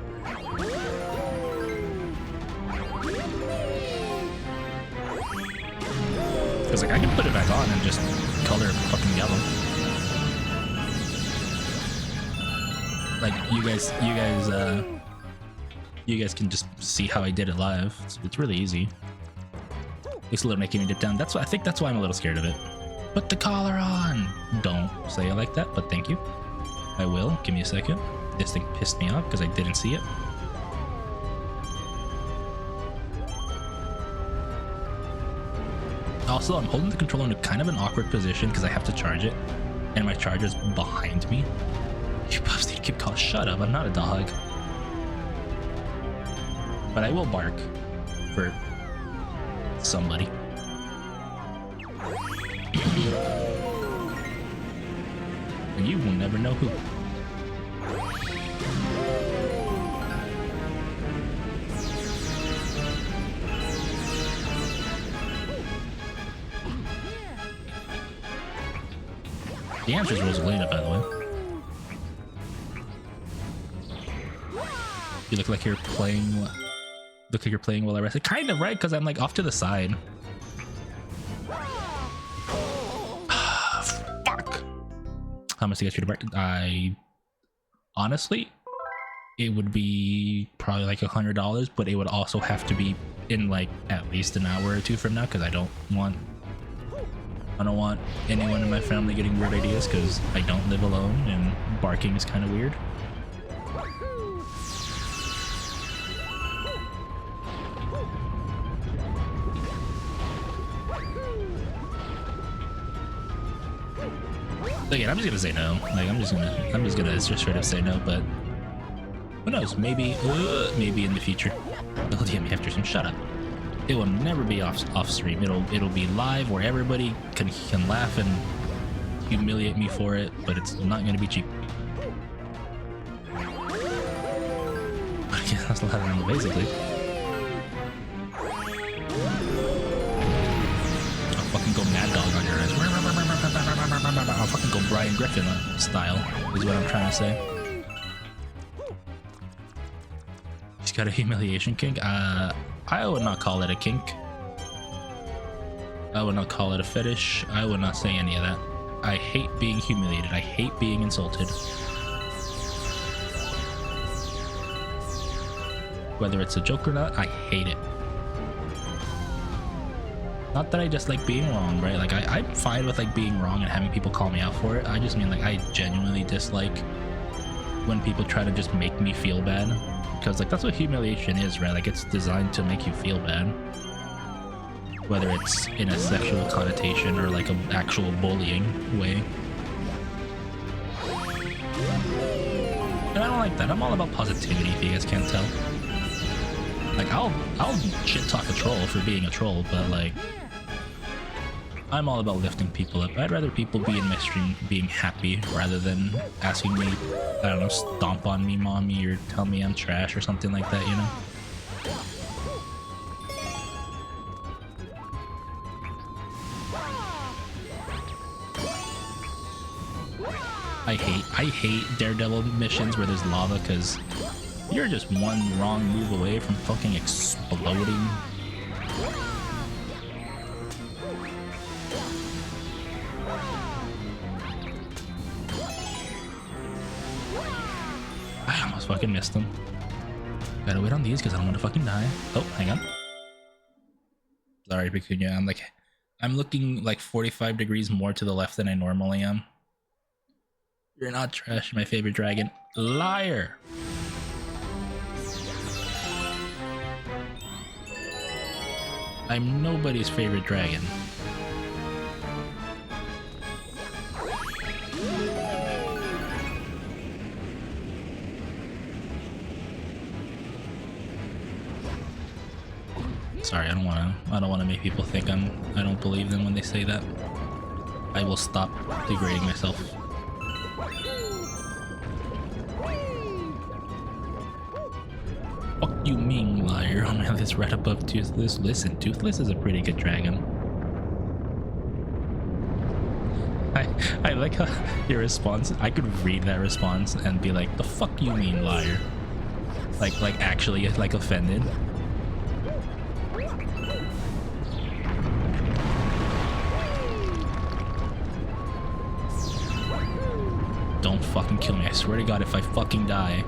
Because like I can put it back on and just color it fucking yellow. Like you guys can just see how I did it live. It's really easy. It's a little making me dip down. I think that's why I'm a little scared of it. Put the collar on. Don't say it like that, but thank you. I will. Give me a second. This thing pissed me off because I didn't see it. Also, I'm holding the controller in kind of an awkward position because I have to charge it, and my charger's behind me. You pups need to keep calling. Shut up, I'm not a dog. But I will bark for somebody. And you will never know who. The answer is Rosalina, by the way. You look like you're playing. Look like you're playing while I rest. Kind of, right? Because I'm like off to the side. Fuck. How much to get you to break? Honestly, it would be probably like $100, but it would also have to be in like at least an hour or two from now because I don't want anyone in my family getting weird ideas because I don't live alone and barking is kind of weird. Again, I'm just gonna say no. Like I'm just gonna straight up say no. But who knows? Maybe in the future. They'll DM me after some. Shut up. It will never be off stream. It'll be live where everybody can laugh and humiliate me for it. But it's not gonna be cheap. I guess that's not basically. I'll fucking go Mad Dog on your ass. I'll fucking go Brian Griffin style, is what I'm trying to say. She's got a humiliation kink. I would not call it a kink. I would not call it a fetish. I would not say any of that. I hate being humiliated. I hate being insulted. Whether it's a joke or not, I hate it. Not that I just like being wrong, right? Like I'm fine with like being wrong and having people call me out for it. I just mean like I genuinely dislike when people try to just make me feel bad, because like that's what humiliation is, right? Like it's designed to make you feel bad, whether it's in a sexual connotation or like an actual bullying way. And I don't like that. I'm all about positivity, if you guys can't tell. Like I'll shit talk a troll for being a troll, but like I'm all about lifting people up. I'd rather people be in my stream being happy rather than asking me, I don't know, stomp on me, mommy, or tell me I'm trash or something like that, you know? I hate Daredevil missions where there's lava, because you're just one wrong move away from fucking exploding. I almost fucking missed them. Gotta wait on these because I don't want to fucking die. Oh, hang on. Sorry, Pecunia. I'm looking like 45 degrees more to the left than I normally am. You're not trash, my favorite dragon. Liar! I'm nobody's favorite dragon. Sorry, I don't wanna make people think I don't believe them when they say that. I will stop degrading myself. Fuck you mean, liar. Oh man, this right above Toothless. Listen, Toothless is a pretty good dragon. I like how your response, I could read that response and be like, the fuck you mean, liar? Like actually like offended. Don't fucking kill me. I swear to God, if I fucking die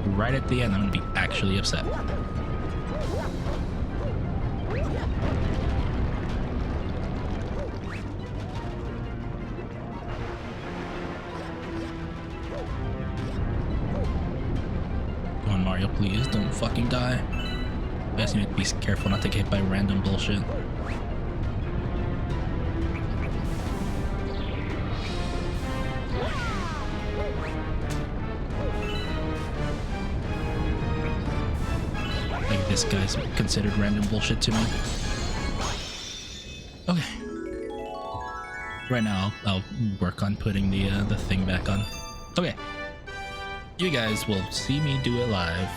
right at the end, I'm gonna be actually upset. Come on, Mario, please don't fucking die. I just need to be careful not to get hit by random bullshit. This guy's considered random bullshit to me. Okay. Right now, I'll work on putting the thing back on. Okay. You guys will see me do it live.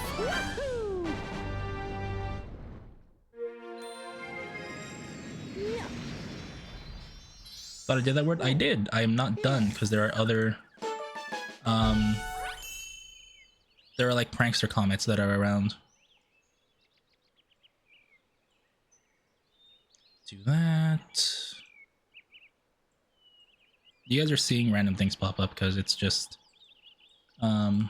Thought I did that word? I did. I am not done because there are other there are like prankster comments that are around. Do that. You guys are seeing random things pop up because it's just I'm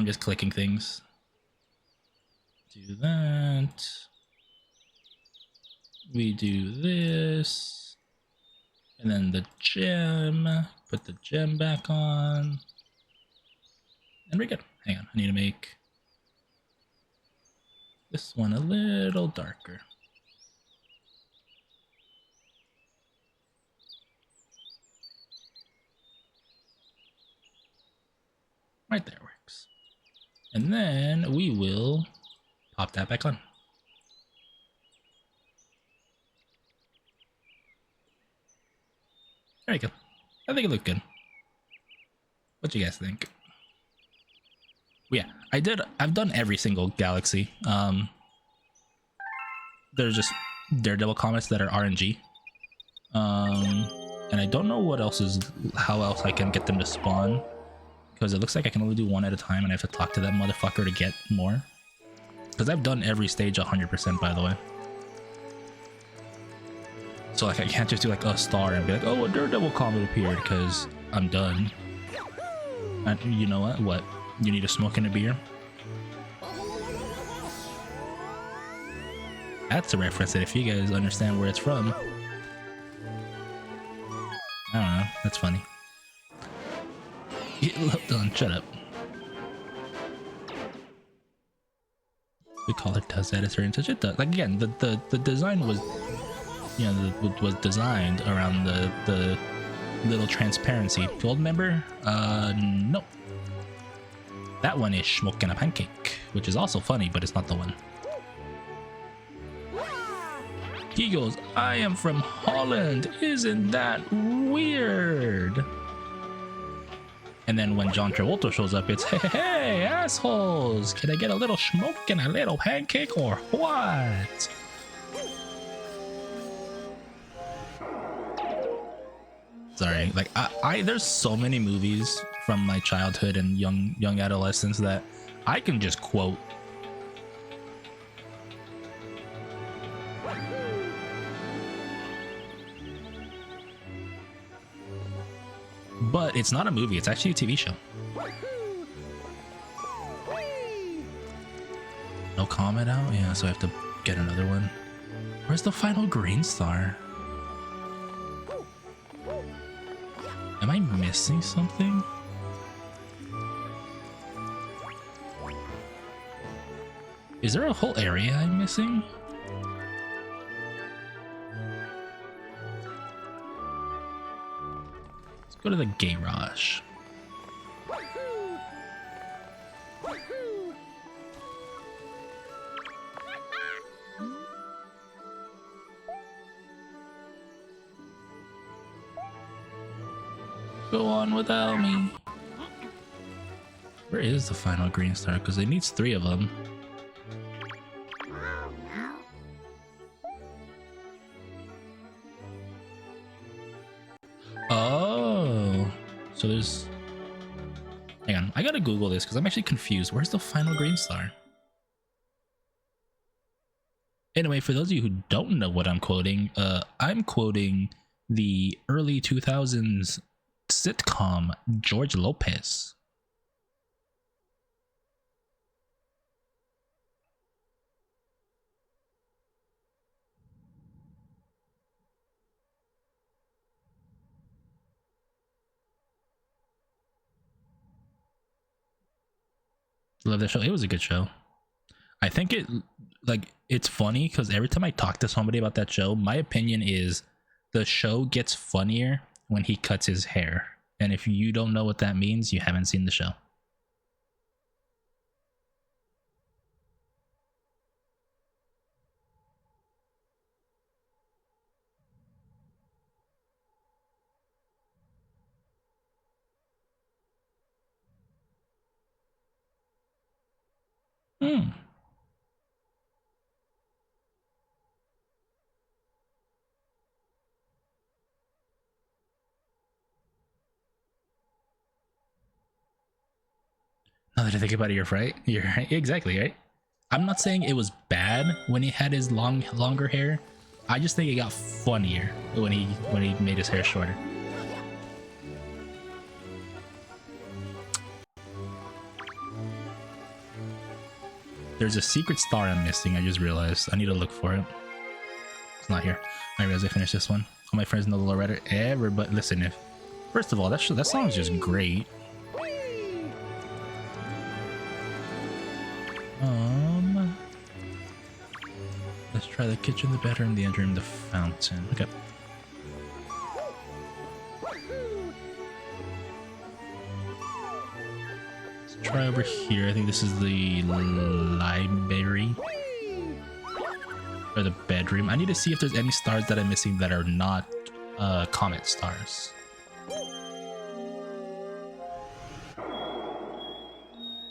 just clicking things. Do that. We do this. And then the gem. Put the gem back on. And we're good. Hang on, I need to make this one a little darker. Right there works. And then we will pop that back on. There you go. I think it looked good. What do you guys think? Yeah, I've done every single galaxy. There's just Daredevil comments that are RNG. And I don't know what else is, how else I can get them to spawn. Because it looks like I can only do one at a time and I have to talk to that motherfucker to get more. Because I've done every stage 100%, by the way. So like I can't just do like a star and be like, oh, a Daredevil comment appeared, because I'm done. And you know what? What? You need a smoke and a beer? That's a reference that if you guys understand where it's from. I don't know. That's funny. Done. Shut up. We call it does that a certain touch. It does. Like again, the design was, you know, was designed around the little transparency. Gold member? No. That one is smoking a pancake, which is also funny, but it's not the one. He goes, I am from Holland. Isn't that weird? And then when John Travolta shows up, it's, hey, hey, assholes. Can I get a little smoke and a little pancake or what? Sorry, like I there's so many movies from my childhood and young adolescence that I can just quote. But it's not a movie, it's actually a TV show. No comment out? Yeah, so I have to get another one. Where's the final green star? Am I missing something? Is there a whole area I'm missing? Let's go to the garage. Go on without me. Where is the final green star? Because it needs 3 of them. Oh, so there's... Hang on, I gotta Google this because I'm actually confused. Where's the final green star? Anyway, for those of you who don't know what I'm quoting the early 2000s sitcom George Lopez. Love that show. It was a good show. I think it's funny because every time I talk to somebody about that show, my opinion is the show gets funnier when he cuts his hair. And if you don't know what that means, you haven't seen the show. Now that I think about it, you're right. You're right. Exactly, right? I'm not saying it was bad when he had his longer hair. I just think it got funnier when he made his hair shorter. There's a secret star I'm missing. I just realized. I need to look for it. It's not here. I realize I finished this one. All my friends know the lowrider. Everybody, listen. First of all, that song's just great. Let's try the kitchen, the bedroom, the bedroom, the fountain. Okay. Let's try over here. I think this is the library. Or the bedroom. I need to see if there's any stars that I'm missing that are not comet stars.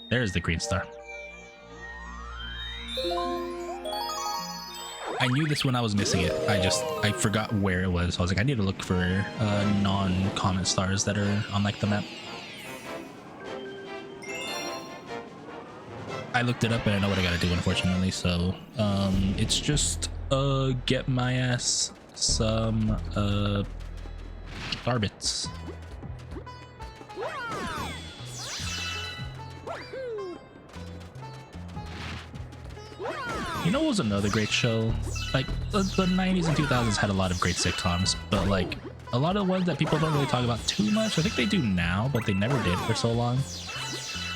There's the green star. I knew this when I was missing it. I forgot where it was. I was like, I need to look for non-comet stars that are on like the map. I looked it up and I know what I gotta do, unfortunately. So it's just get my ass some star bits. You know what was another great show? Like, the 90s and 2000s had a lot of great sitcoms, but like, a lot of the ones that people don't really talk about too much, I think they do now, but they never did for so long.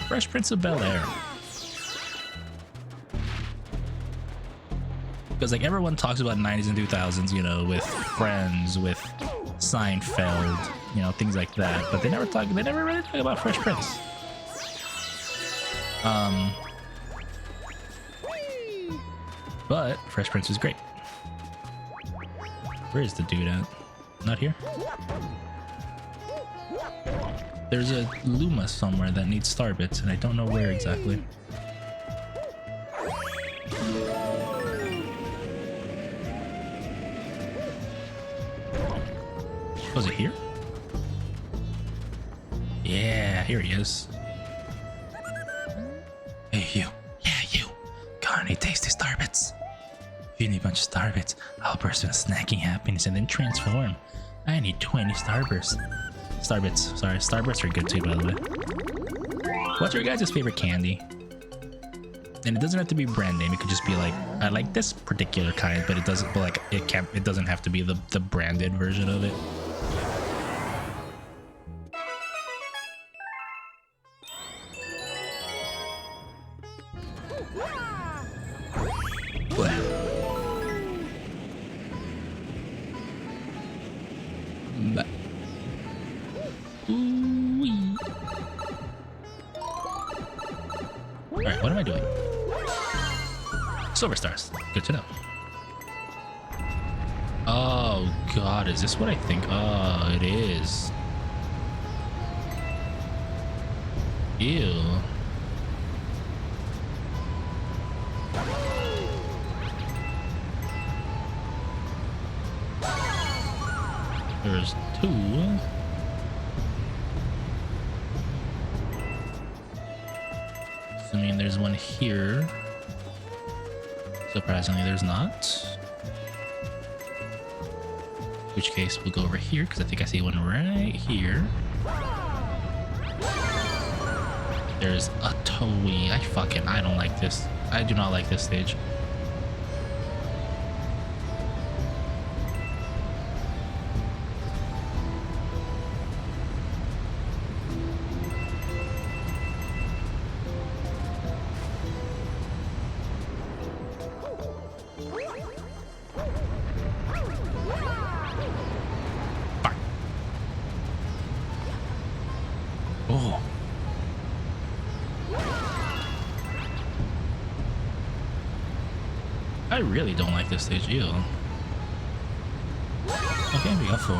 Fresh Prince of Bel-Air. Because like, everyone talks about 90s and 2000s, you know, with Friends, with Seinfeld, you know, things like that, but they never really talk about Fresh Prince. But Fresh Prince is great. Where is the dude at? Not here? There's a Luma somewhere that needs star bits, and I don't know where exactly. Was it here? Yeah, here he is. Hey, you. Yeah, you. Got any tasty star bits? If you need a bunch of star bits, I'll burst into snacking happiness and then transform. I need 20 starbursts. Star bits. Sorry, starbursts are good too, by the way. What's your guys' favorite candy? And it doesn't have to be brand name. It could just be like, I like this particular kind, but it doesn't. But like, it doesn't have to be the branded version of it. Alright, what am I doing? Silver stars. Good to know. Oh god, is this what I think? Oh, it is. Ew. There's two. Assuming there's one here. Surprisingly, there's not. In which case, we'll go over here because I think I see one right here. There's a Toei. I don't like this. I do not like this stage. Oh. I really don't like this stage. Ew. Okay, we got 4.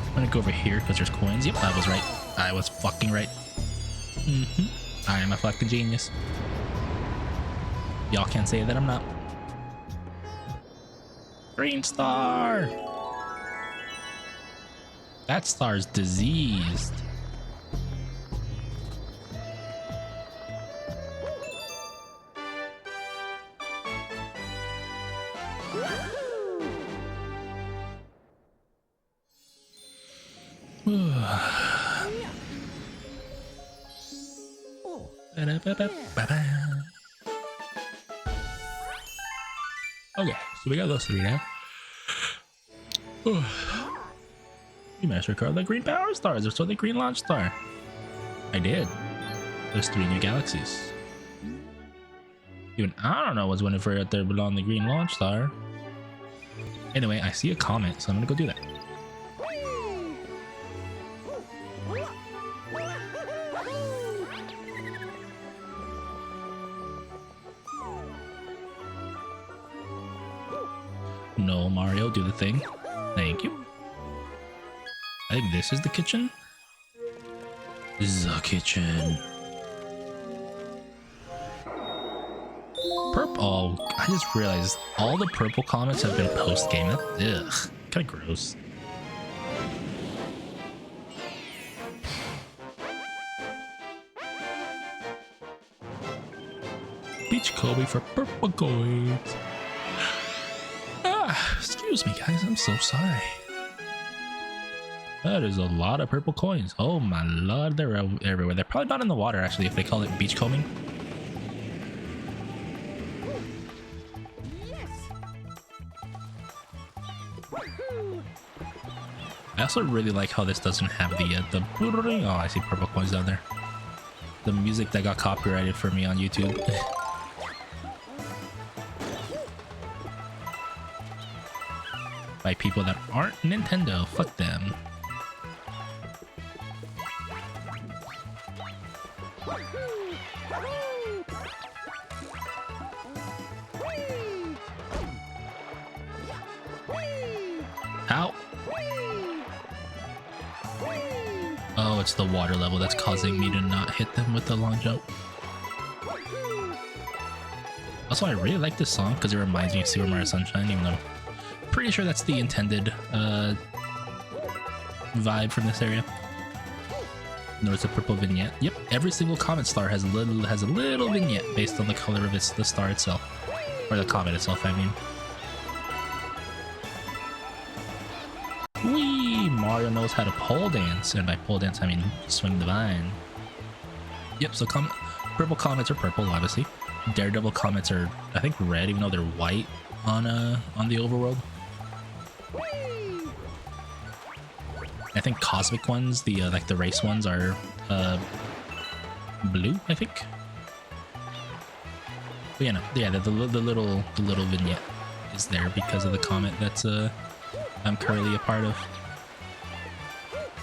I'm gonna go over here because there's coins. Yep, I was right. I was fucking right. I am a fucking genius. Y'all can't say that I'm not. Green star! That star's diseased. Okay, so we got those 3 now. You managed to recover the green power stars, or so the green launch star. I did. There's 3 new galaxies. Even I don't know what's waiting for out there below the green launch star. Anyway, I see a comet, so I'm gonna go do that. No, Mario, do the thing. Thank you. I think this is the kitchen. The kitchen. Purple. Oh, I just realized all the purple comments have been post-game. Ugh, kind of gross. Beach Kobe for purple coins. Excuse me, guys. I'm so sorry. That is a lot of purple coins. Oh my lord, they're everywhere. They're probably not in the water, actually, if they call it beach combing. I also really like how this doesn't have the oh, I see purple coins down there. The music that got copyrighted for me on YouTube. By people that aren't Nintendo. Fuck them. How? Oh, it's the water level that's causing me to not hit them with the long jump. Also, I really like this song because it reminds me of Super Mario Sunshine, even though pretty sure that's the intended vibe from this area. There's a purple vignette. Yep, every single comet star has a little vignette based on the color of the star itself, or the comet itself, I mean. Whee! Mario knows how to pole dance, and by pole dance I mean swing the vine. Yep, so purple comets are purple, obviously. Daredevil comets are, I think, red, even though they're white on the overworld. I think cosmic ones, the like the race ones, are blue, I think. But yeah, the little vignette is there because of the comet that's I'm currently a part of.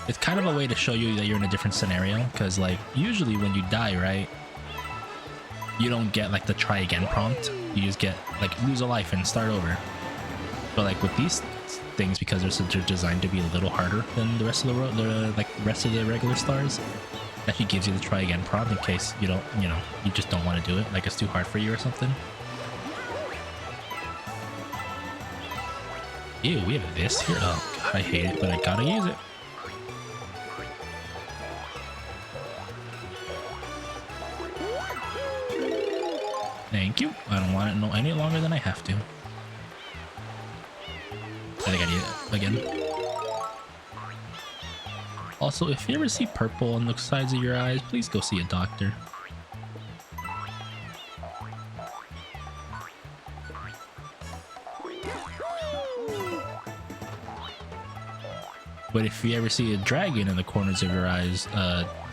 It's kind of a way to show you that you're in a different scenario, because like usually when you die, right, you don't get like the try again prompt. You just get like lose a life and start over. But like with these things, because they're designed to be a little harder than the rest of the world, the rest of the regular stars, it actually gives you the try again prompt in case you don't, you just don't want to do it, like it's too hard for you or something. Ew, we have this here. Oh god, I hate it, but I gotta use it. Thank you. I don't want it no any longer than I have to. I think I need it again. Also, if you ever see purple on the sides of your eyes, please go see a doctor. But if you ever see a dragon in the corners of your eyes,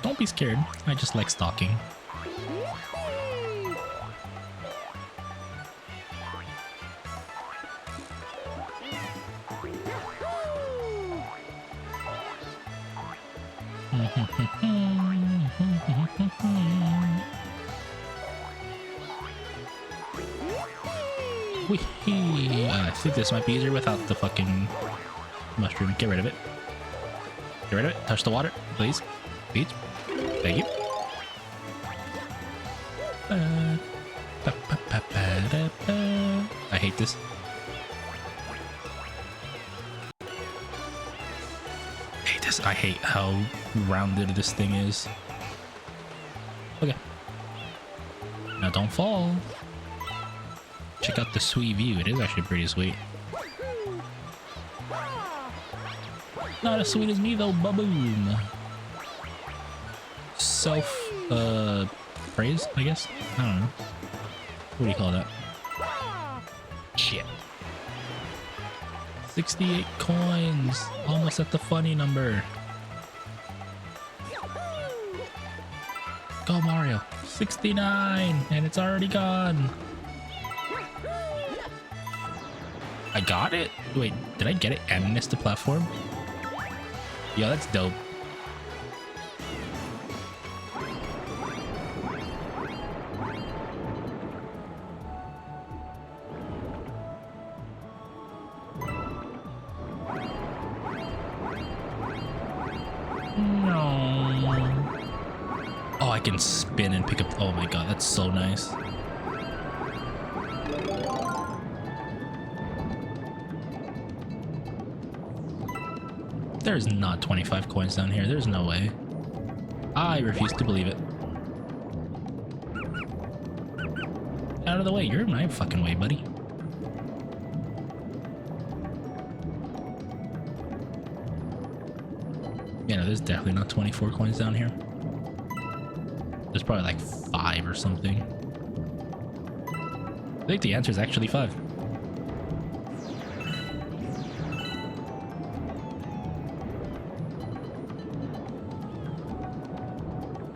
don't be scared. I just like stalking. I think this might be easier without the fucking mushroom. Get rid of it. Get rid of it. Touch the water, please. Please. Thank you. I hate this. I hate how rounded this thing is. Okay. Now don't fall. Check out the sweet view. It is actually pretty sweet. Not as sweet as me though, baboom. Praise, I guess? I don't know. What do you call that? Shit. 68 coins. Almost at the funny number. Go Mario. 69 and it's already gone. I got it? Wait, did I get it and miss the platform? Yeah, that's dope. No. Oh, I can spin and pick up. Oh my god, that's so nice. There's not 25 coins down here. There's no way. I refuse to believe it. Out of the way. You're in my fucking way, buddy. Yeah, no, there's definitely not 24 coins down here. There's probably like 5 or something. I think the answer is actually 5.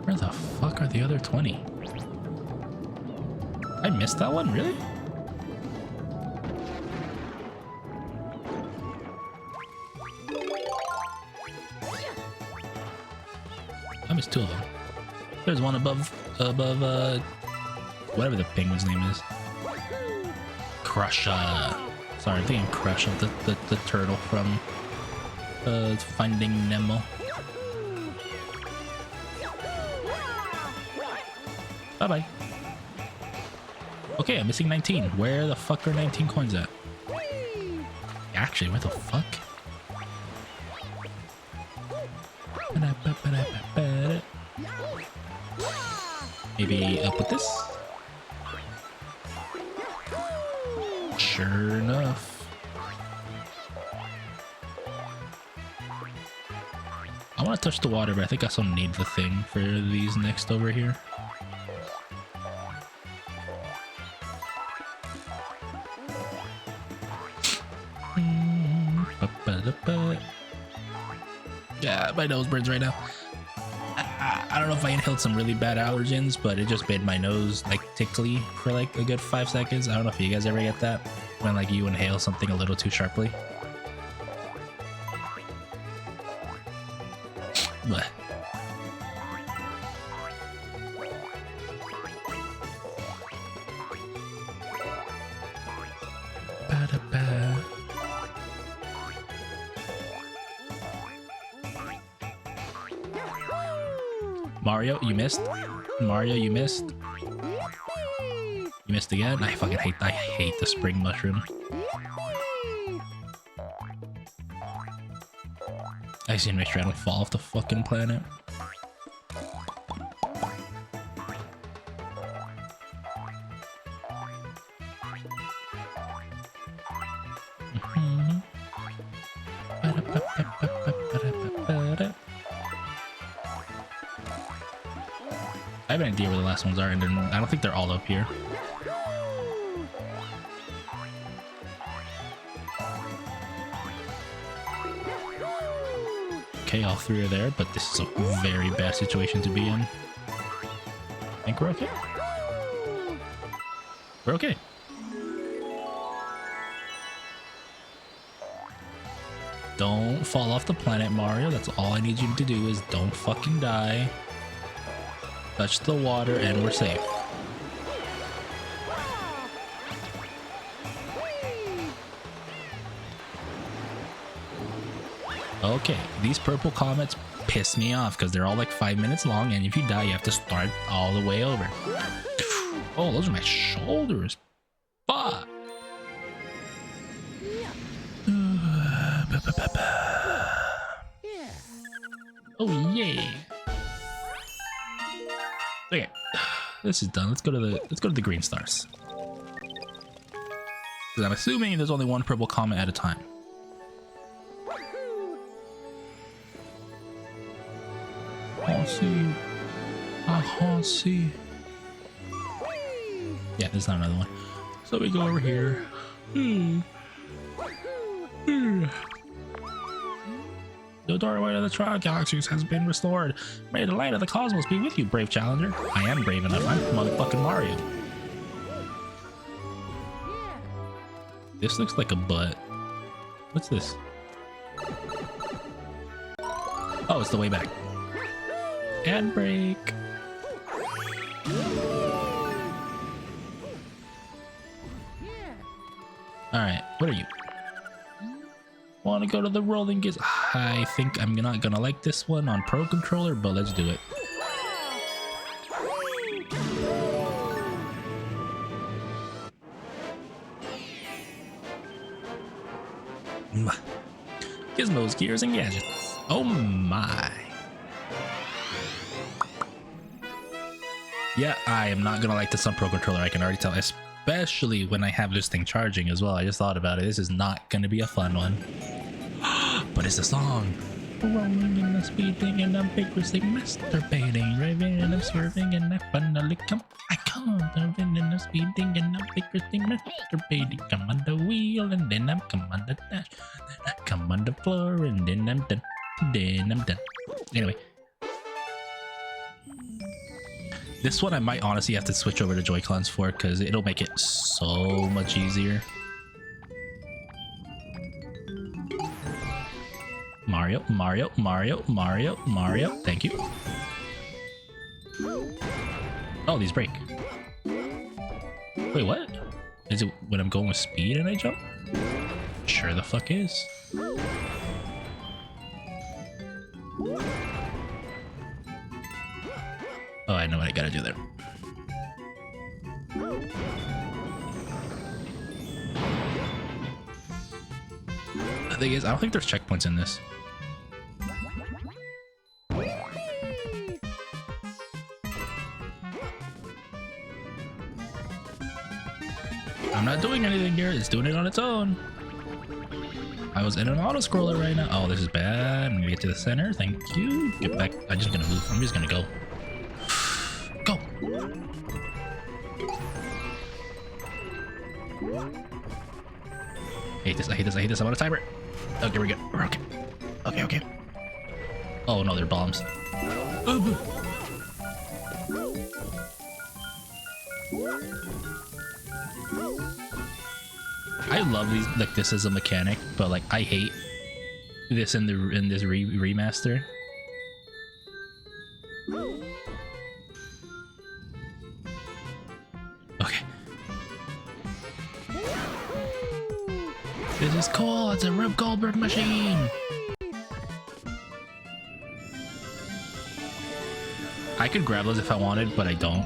Where the fuck are the other 20? I missed that one? Really? I missed 2 of them. There's one above whatever the penguin's name is. Crush, sorry, I'm thinking Crush of the turtle from Finding Nemo. Bye-bye. Okay, I'm missing 19. Where the fuck are 19 coins at? Actually, where the fuck? Maybe up with this? Sure enough. I want to touch the water, but I think I still need the thing for these next over here. Yeah, my nose burns right now. I don't know if I inhaled some really bad allergens, but it just made my nose like tickly for like a good 5 seconds. I don't know if you guys ever get that when like you inhale something a little too sharply. Blech. Mario, you missed. Mario, you missed. You missed again. I hate the spring mushroom. I just need to make sure I don't fall off the fucking planet. I have an idea where the last ones are, and I don't think they're all up here. Okay, all three are there, but this is a very bad situation to be in. I think we're okay. We're okay. Don't fall off the planet, Mario. That's all I need you to do is don't fucking die. Touch the water and we're safe. Okay, these purple comets piss me off because they're all like 5 minutes long, and if you die, you have to start all the way over. Oh, those are my shoulders. Fuck. Oh yay. Okay, this is done. Let's go to the green stars. Because I'm assuming there's only one purple comet at a time. I see. I see. Yeah, there's not another one. So we go over here. The doorway to the Trial Galaxies has been restored. May the light of the cosmos be with you, brave challenger. I am brave enough. I'm motherfucking Mario. This looks like a butt. What's this? Oh, it's the way back. And break. Alright, what are you? Want to go to the rolling giz? I think I'm not gonna like this one on Pro Controller, but let's do it. Gizmos, gears, and gadgets. Oh my. Yeah, I am not gonna like this on Pro Controller, I can already tell, especially when I have this thing charging as well. I just thought about it. This is not gonna be a fun one. But it's a song. Rolling in the speeding and I'm vigorously masturbating, raving and I'm swerving and I finally come. I come, raving and I'm speeding and I'm vigorously masturbating. Come on the wheel and then I'm come on the dash. Then I come on the floor and then I'm done. Then I'm done. Anyway. This one I might honestly have to switch over to Joy-Cons for because it'll make it so much easier. Mario, Mario, Mario, Mario, Mario. Thank you. Oh, these break. Wait, what? Is it when I'm going with speed and I jump? Sure the fuck is. Oh, I know what I gotta do there. The thing is, I don't think there's checkpoints in this. I'm not doing anything here, it's doing it on its own. I was in an auto scroller right now. Oh, this is bad. I'm gonna get to the center. Thank you. Get back. I'm just gonna move. I'm just gonna go. Go. I hate this. I hate this. I hate this. I'm on a timer. Okay, we're good. We're okay. Okay, okay. Oh no, they're bombs. I love these, like this as a mechanic, but like I hate this in this remaster. Okay. This is cool. It's a Rube Goldberg machine. I could grab those if I wanted, but I don't.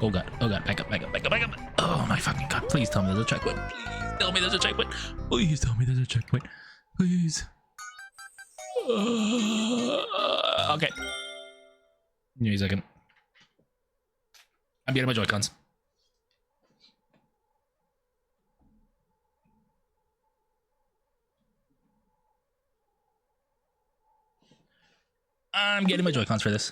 Oh god, back up, back up, back up, back up. Oh my fucking god, please tell me there's a checkpoint. Please tell me there's a checkpoint. Please tell me there's a checkpoint. Please. Okay. Give me a second. I'm getting my Joy-Cons. I'm getting my Joy-Cons for this.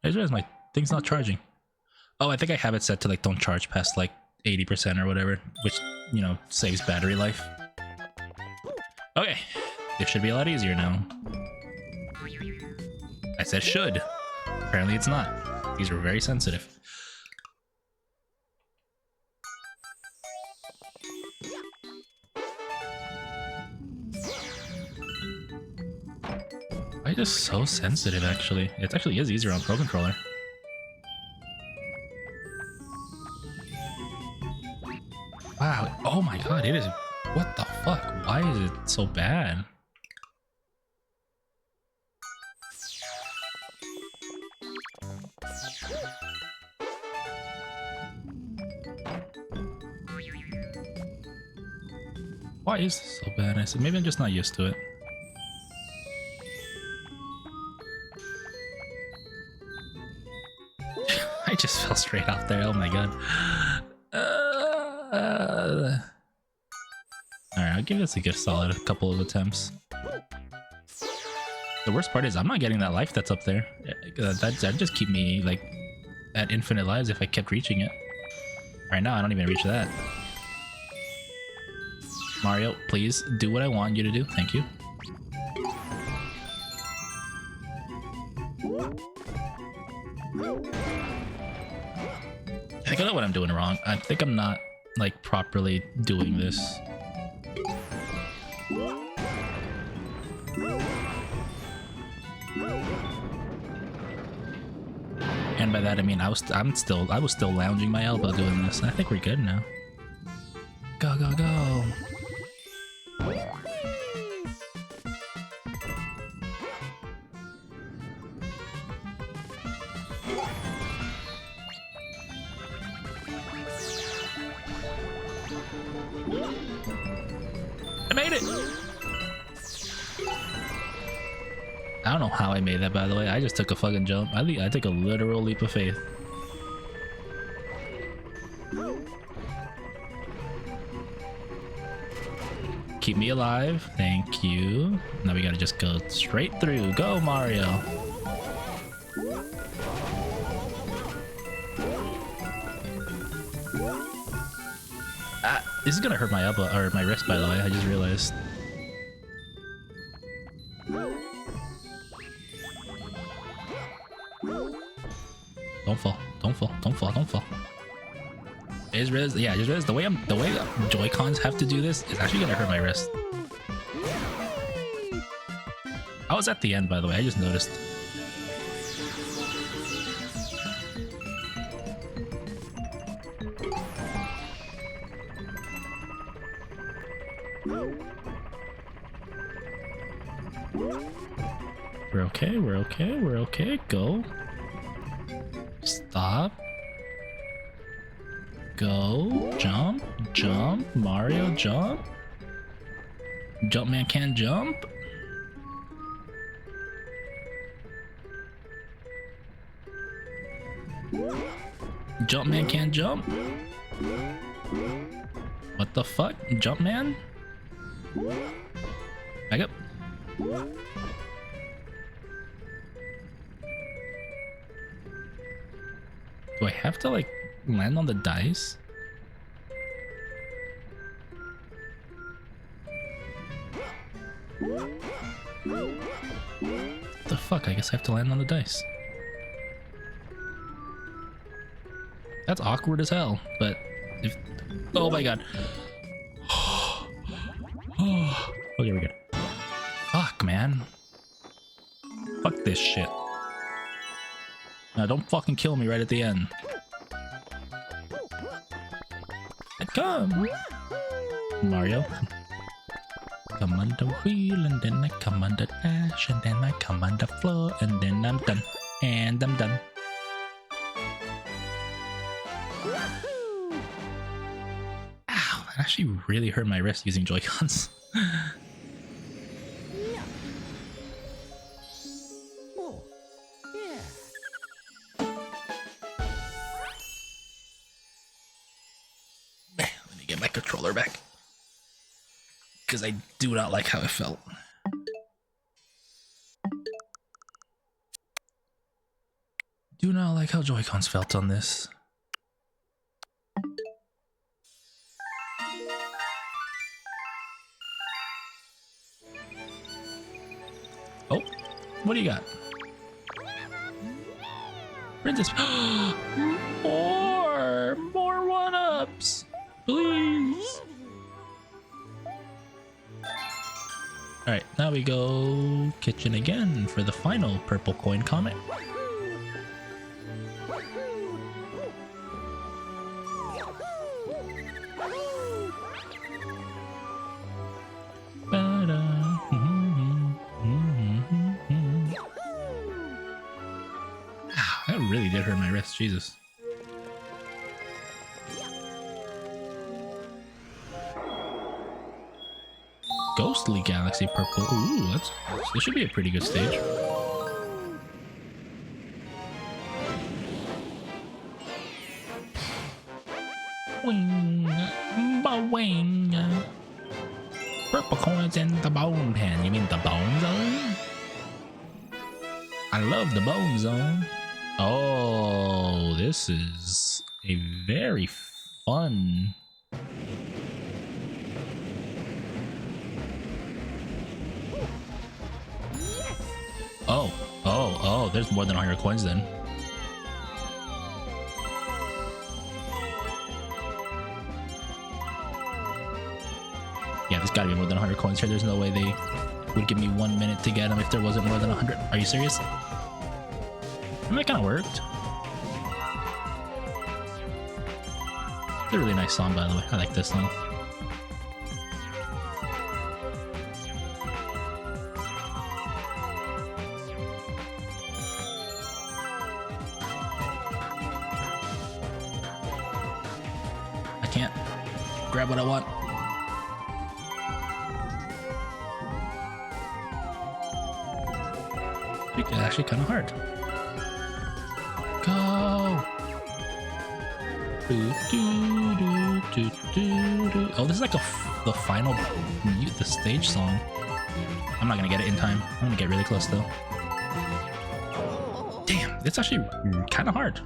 I just realized my thing's not charging. Oh, I think I have it set to like don't charge past like 80% or whatever, which, you know, saves battery life. Okay, this should be a lot easier now. I said should. Apparently it's not. These are very sensitive. Why is this so sensitive actually? It actually is easier on Pro Controller. Wow, oh my god, it is... What the fuck? Why is it so bad? Why is this so bad? I said maybe I'm just not used to it. I just fell straight out there, oh my god. Alright, I'll give this a good solid couple of attempts. The worst part is I'm not getting that life that's up there. That'd just keep me like at infinite lives if I kept reaching it. Right now I don't even reach that. Mario, please do what I want you to do. Thank you. I think I know what I'm doing wrong. I think I'm not like properly doing this. And by that I mean I was still lounging my elbow doing this. I think we're good now. Go go go. I made it! I don't know how I made that, by the way. I just took a fucking jump. I took a literal leap of faith. Keep me alive. Thank you. Now we gotta just go straight through. Go, Mario! This is gonna hurt my elbow or my wrist, by the way. I just realized. Don't fall! Don't fall! Don't fall! Don't fall! I just realized, yeah, I just realized the way Joy-Cons have to do this is actually gonna hurt my wrist. I was at the end, by the way. I just noticed. We're okay, we're okay, we're okay. Go. Stop. Go. Jump. Jump. Mario, jump. Jumpman can't jump. Jumpman can't jump. What the fuck? Jumpman? Back up. Do I have to like land on the dice? The fuck? I guess I have to land on the dice. That's awkward as hell, but if... Oh my god. Okay, we're good. Fuck, man. Fuck this shit. Now don't fucking kill me right at the end. And come! Mario. Come on the wheel, and then I come on the dash, and then I come on the floor, and then I'm done. And I'm done. Ow, that actually really hurt my wrist using Joy-Cons. Oh, yeah. Let me get my controller back. Because I do not like how it felt. Do not like how Joy-Cons felt on this. Oh, what do you got? Princess. More one-ups, please. All right, now we go kitchen again for the final purple coin comet. That really did hurt my wrist, Jesus. Ghostly Galaxy Purple. Ooh, this should be a pretty good stage. Wing, ba-wing. Purple coins in the bone pen. You mean the bone zone? I love the bone zone. Oh, this is a very fun. Oh, there's more than 100 coins then. Yeah, there's gotta be more than 100 coins here. There's no way they would give me 1 minute to get them if there wasn't more than 100. Are you serious? And that kind of worked. It's a really nice song, by the way. I like this song. I can't grab what I want. It's actually kind of hard. Go! Oh, this is like the final the stage song. I'm not gonna get it in time. I'm gonna get really close though. Damn, it's actually kind of hard.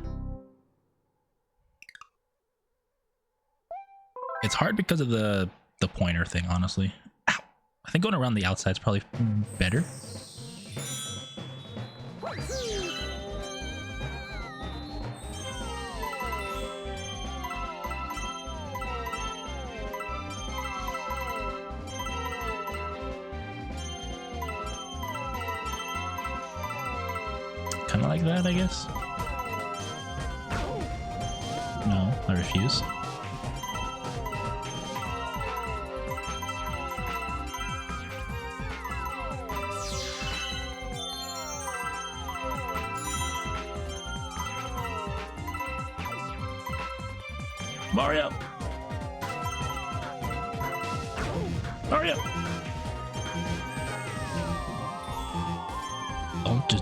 It's hard because of the pointer thing, honestly. Ow. I think going around the outside is probably better. Kind of like that, I guess. No, I refuse. Mario! Mario!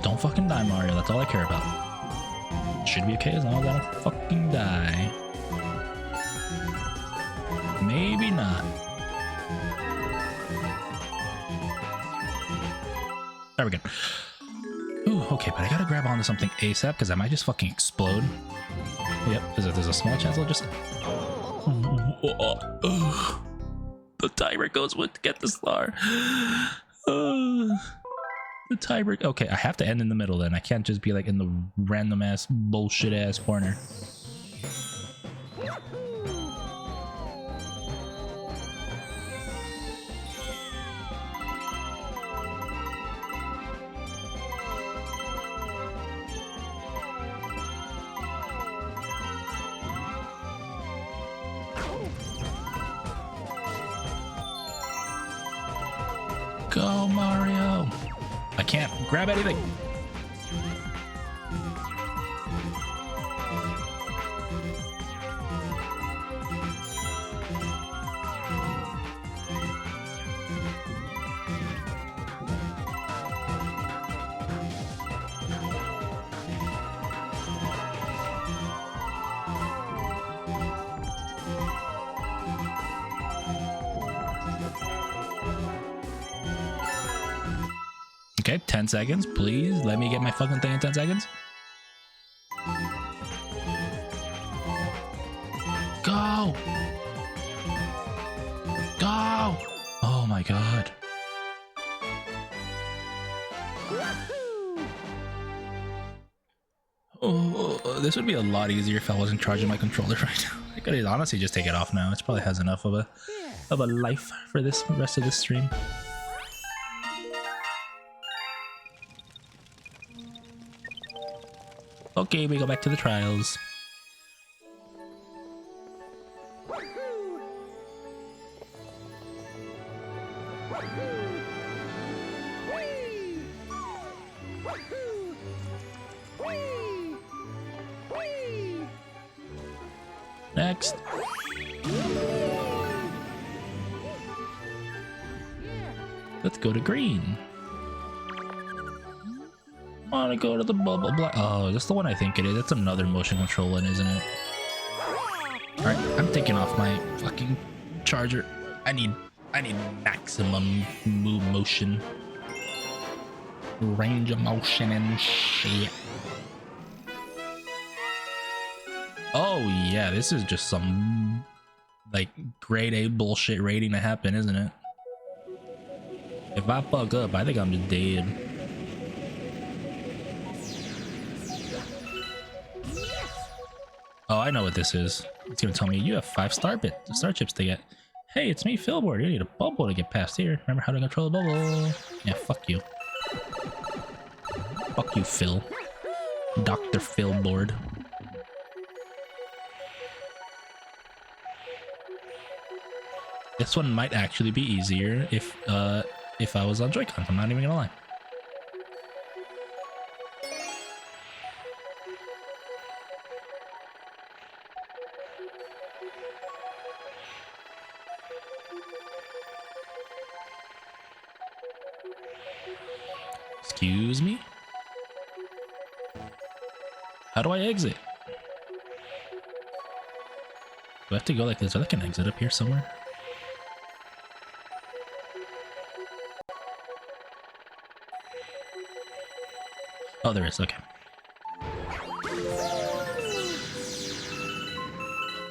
Don't fucking die, Mario. That's all I care about. Should be okay as long as I don't fucking die. Maybe not. There we go. Ooh, okay, but I gotta grab onto something ASAP because I might just fucking explode. Yep, there's a small chance I'll just... The timer goes with get the star. The timer. Okay, I have to end in the middle then. I can't just be like in the random ass bullshit ass corner. Go, Mario. I can't grab anything. Okay, 10 seconds. Please let me get my fucking thing in 10 seconds. Go! Go! Oh my god. Oh, this would be a lot easier if I wasn't charging my controller right now. I could honestly just take it off now. It probably has enough of a life for this rest of this stream. Okay, we go back to the trials. Next. Let's go to green. I want to go to the bubble black. Oh, that's the one I think it is. That's another motion control one, isn't it? Alright, I'm taking off my fucking charger. I need maximum motion. Range of motion and shit. Oh yeah, this is just some like grade A bullshit rating to happen, isn't it? If I fuck up, I think I'm just dead. Oh, I know what this is. It's gonna tell me you have 5 star chips to get. Hey, it's me, Philboard. You need a bubble to get past here. Remember how to control a bubble? Yeah, fuck you. Fuck you, Phil. Dr. Philboard. This one might actually be easier if I was on Joy-Con. I'm not even gonna lie. Excuse me? How do I exit? Do I have to go like this? Or I can exit up here somewhere? Oh, there is. Okay.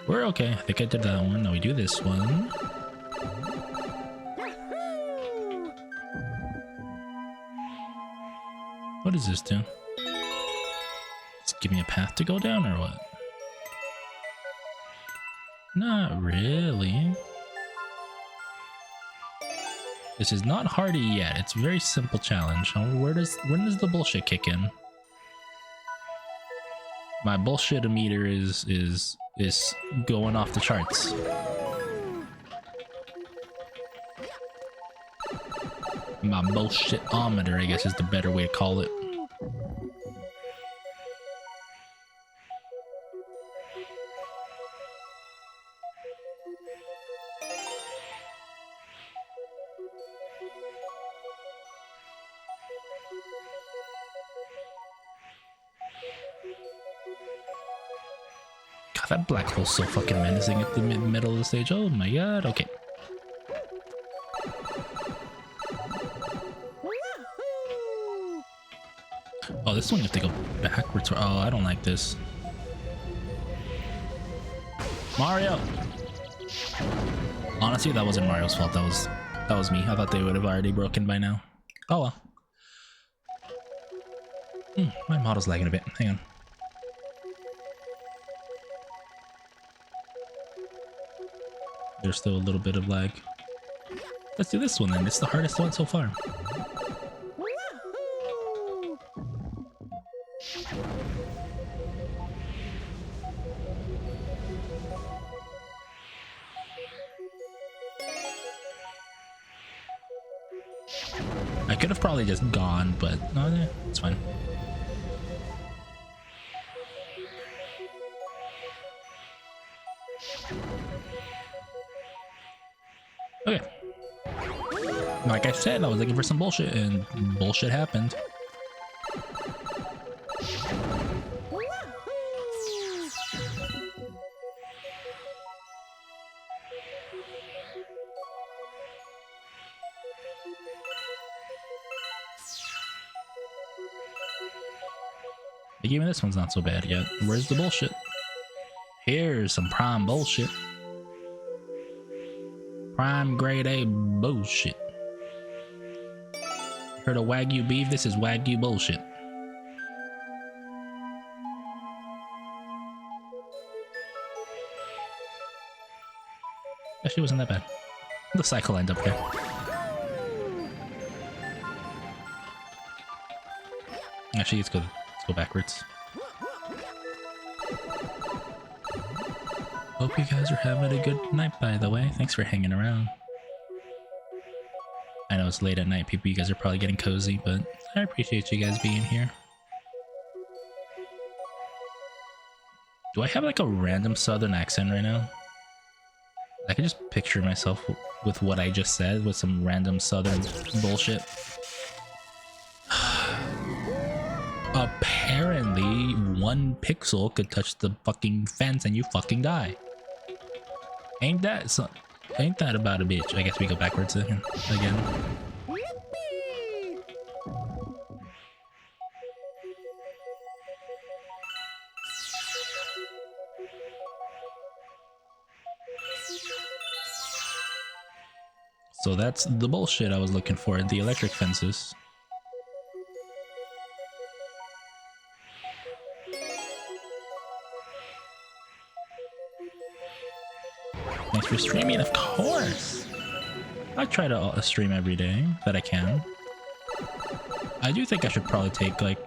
We're okay. I think I did that one. Now we do this one. What does this do? Just give me a path to go down or what? Not really. This is not hardy yet. It's a very simple challenge. When does the bullshit kick in? My bullshit meter is going off the charts. My bullshit-ometer, I guess, is the better way to call it. God, that black hole's so fucking menacing at the middle of the stage. Oh my god, okay. Oh, this one you have to go backwards. Oh, I don't like this. Mario! Honestly, that wasn't Mario's fault. That was me. I thought they would have already broken by now. Oh well. My model's lagging a bit. Hang on. There's still a little bit of lag. Let's do this one then. It's the hardest one so far. could have probably just gone, but no, yeah, it's fine. Okay. Like I said, I was looking for some bullshit, and bullshit happened. Even this one's not so bad yet. Where's the bullshit? Here's some prime bullshit. Prime grade A bullshit. Heard of Wagyu beef? This is Wagyu bullshit. Actually, wasn't that bad. The cycle ends up here. Actually, let's go backwards. Hope you guys are having a good night, by the way. Thanks for hanging around. I know it's late at night, people. You guys are probably getting cozy, but I appreciate you guys being here. Do I have like a random southern accent right now? I can just picture myself with what I just said, with some random southern bullshit. Apparently, 1 pixel could touch the fucking fence and you fucking die. Ain't that about a bitch? I guess we go backwards again. So that's the bullshit I was looking for, the electric fences. Thanks for streaming, of course. I try to stream every day that I can. I do think I should probably take like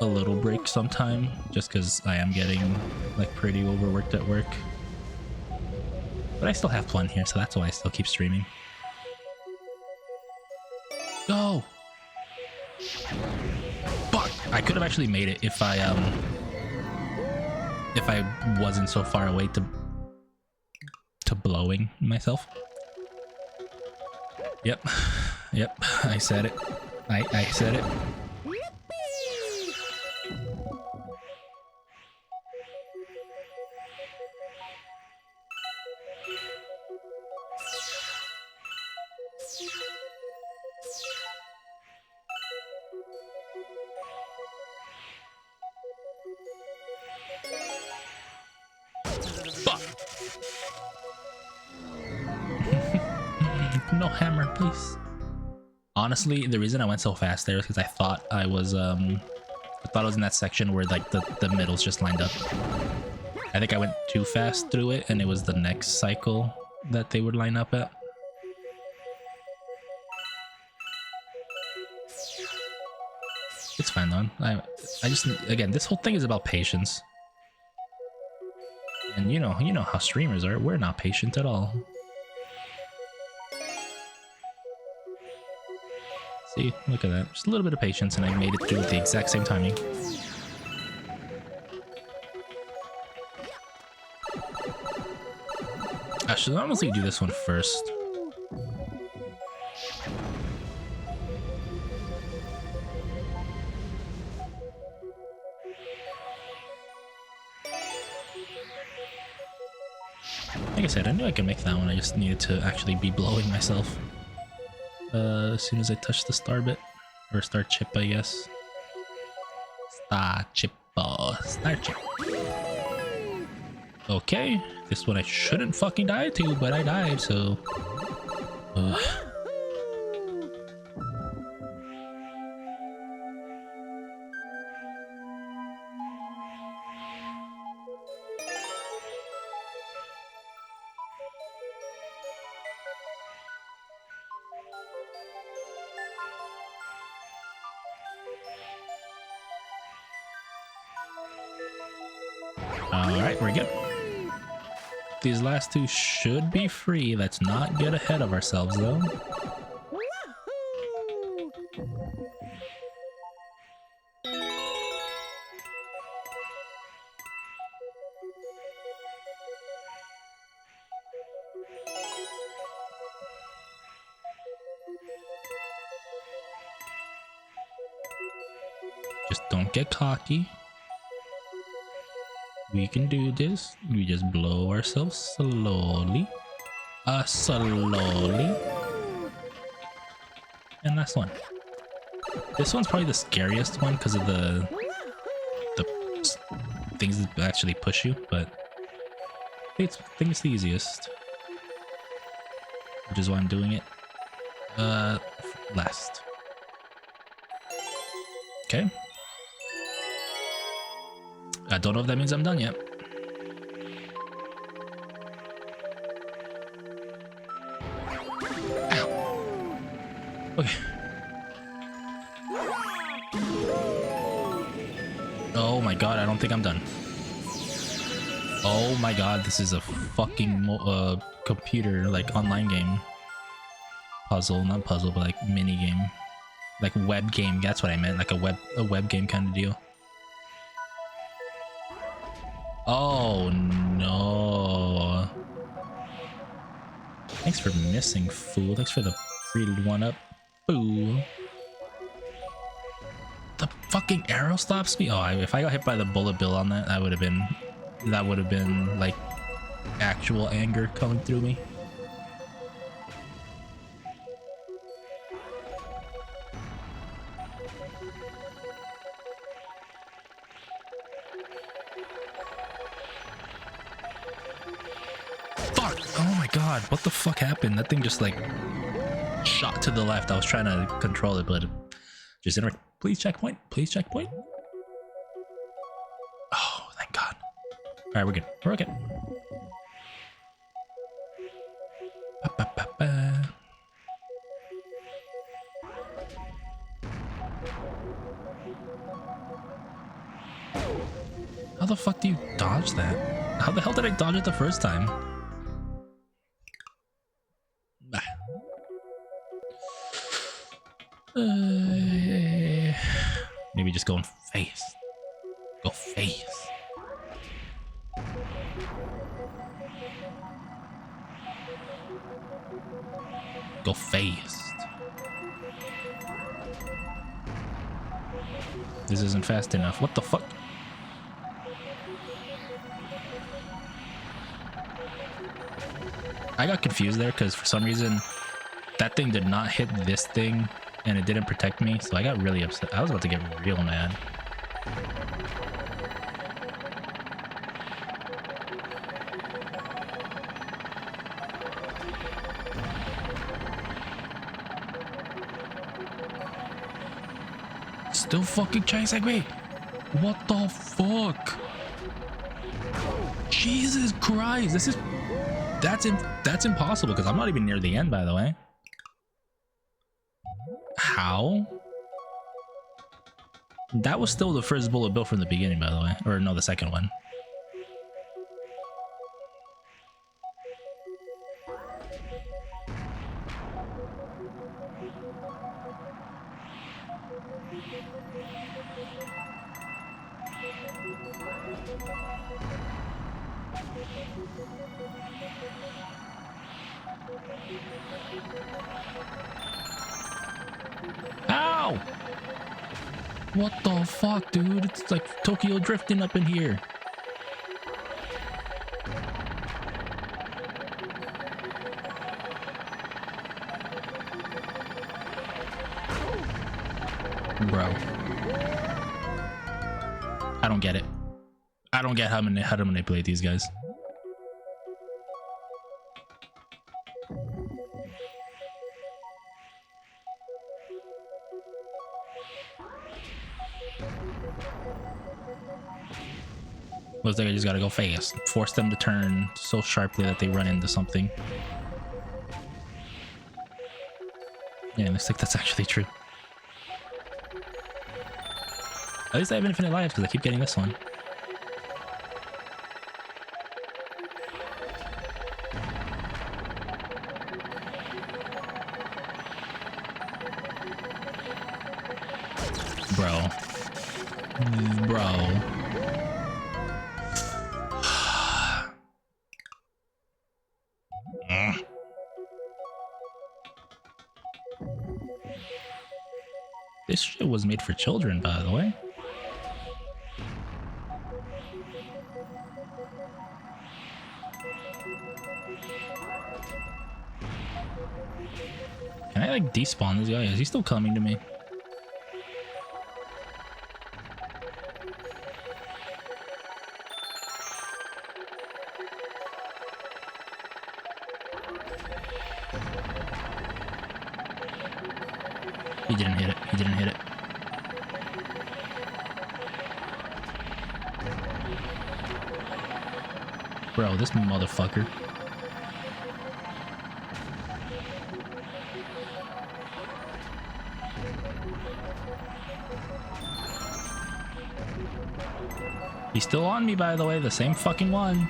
a little break sometime, just because I am getting like pretty overworked at work. But I still have fun here, so that's why I still keep streaming. Go! Fuck! I could have actually made it if I wasn't so far away to blowing myself. Yep, I said it. I said it. No hammer, please. Honestly, the reason I went so fast there is because I thought I was in that section where like the middle's just lined up. I think I went too fast through it, and it was the next cycle that they would line up at. It's fine though. I just, again, this whole thing is about patience. And you know how streamers are. We're not patient at all. See, look at that. Just a little bit of patience and I made it through at the exact same timing. I should honestly do this one first. Like I said, I knew I could make that one. I just needed to actually be blowing myself. As soon as I touch the star bit, or star chip, I guess. Star chip. Okay, this one I shouldn't fucking die to, but I died, so. Alright, we're good. These last two should be free. Let's not get ahead of ourselves, though. Just don't get cocky. We can do this. We just blow ourselves slowly. Slowly. And last one. This one's probably the scariest one because of the things that actually push you, but I think it's the easiest. Which is why I'm doing it last. Okay. I don't know if that means I'm done yet. Ow. Okay. Oh my god, I don't think I'm done. Oh my god, this is a fucking computer, like, online game. Puzzle, not puzzle, but like mini game. Like web game, that's what I meant, like a web game kind of deal. Oh no. Thanks for missing, fool. Thanks for the free one up. Boo. The fucking arrow stops me? Oh, if I got hit by the bullet bill on that, that would have been like actual anger coming through me. Fuck! Oh my god, what the fuck happened? That thing just like shot to the left. I was trying to control it, but it just didn't work. Please checkpoint. Please checkpoint. Oh, thank god. Alright, we're good. We're okay. Ba, ba, ba, ba. How the fuck do you dodge that? How the hell did I dodge it the first time? Maybe just going face. Go face. Go face. This isn't fast enough. What the fuck? I got confused there because for some reason that thing did not hit this thing and it didn't protect me, so I got really upset. I was about to get real mad. Still fucking chasing me. What the fuck? Jesus Christ, that's impossible because I'm not even near the end, by the way. How? That was still the first bullet bill from the beginning, by the way. Or no, the second one. Ow! What the fuck, dude? It's like Tokyo drifting up in here. Bro. I don't get it. I don't get how to manipulate these guys. Looks like I just gotta go fast. Force them to turn so sharply that they run into something. Yeah, looks like that's actually true. At least I have infinite lives because I keep getting this one. Bro. Bro. This shit was made for children, by the way. Can I like despawn this guy? Is he still coming to me? He didn't hit it. He didn't hit it. Bro, this motherfucker. He's still on me, by the way. The same fucking one.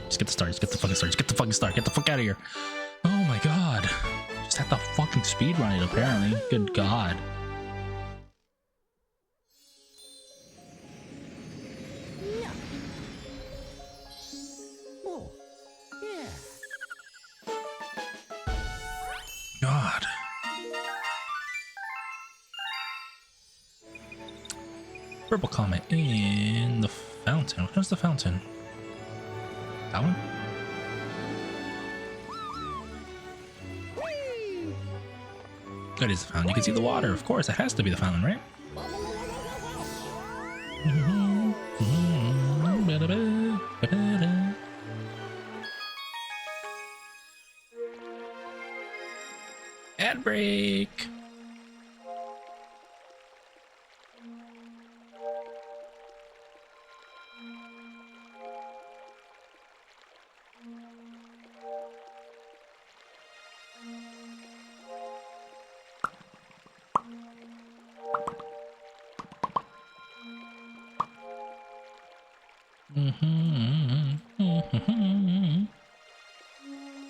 Just get the star. Just get the fucking star. Just get the fucking star. Get the fuck out of here. Oh my god. Just had to fucking speed run it, apparently. Good god. Yeah. Oh, yeah. God. Purple comet in the fountain. Which one's the fountain? That one? That is the fountain. You can see the water. Of course, it has to be the fountain, right? Ad break.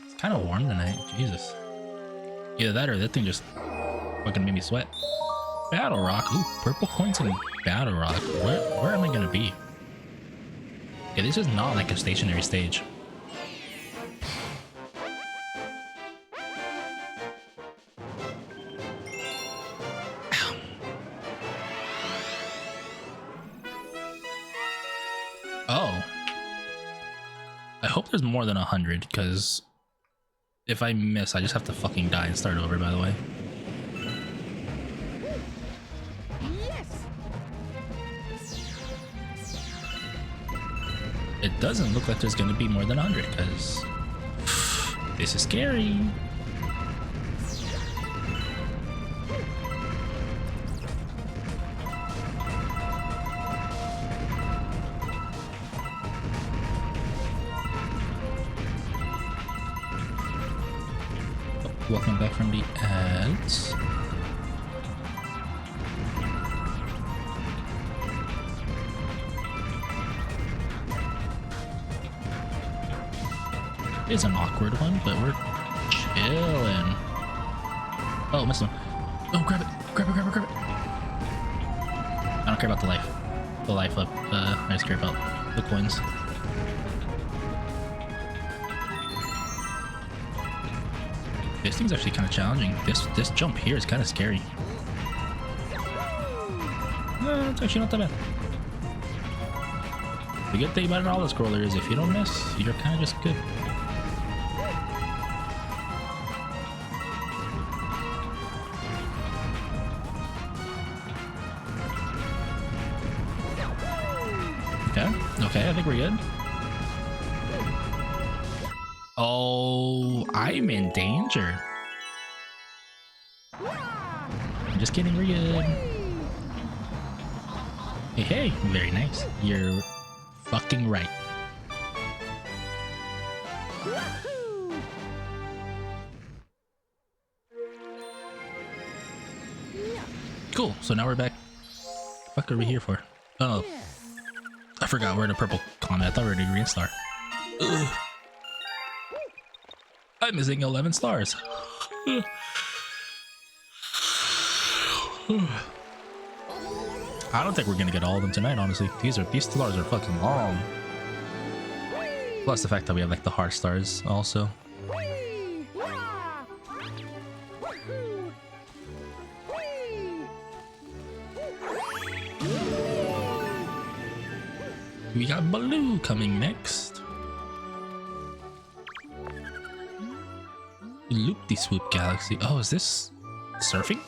It's kind of warm tonight. Jesus. Either that or that thing just fucking made me sweat. Battle Rock. Ooh, purple coins in Battle Rock. Where am I gonna be? Yeah, this is not like a stationary stage. Ow. Oh. I hope there's more than 100, because if I miss, I just have to fucking die and start over, by the way. Yes. It doesn't look like there's gonna be more than 100, because this is scary. Welcome back from the ads. It's an awkward one, but we're chilling. Oh, missed one. Oh, grab it. Grab it, grab it, grab it. I don't care about the life. The life up. I just care about the coins. This thing's actually kind of challenging. This jump here is kind of scary. It's actually not that bad. The good thing about an auto scroller is if you don't miss, you're kind of just good. Okay, I think we're good. Oh, I'm in danger. I'm just kidding, we're good. Hey, very nice. You're fucking right. Cool, so now we're back. What are we here for? Oh, I forgot we're in a purple comet. I thought we were in a green star. Ugh. I'm missing 11 stars. I don't think we're gonna get all of them tonight, honestly. These stars are fucking long. Plus the fact that we have like the heart stars also. We got Baloo coming next. Loop-de-swoop galaxy. Oh, is this surfing?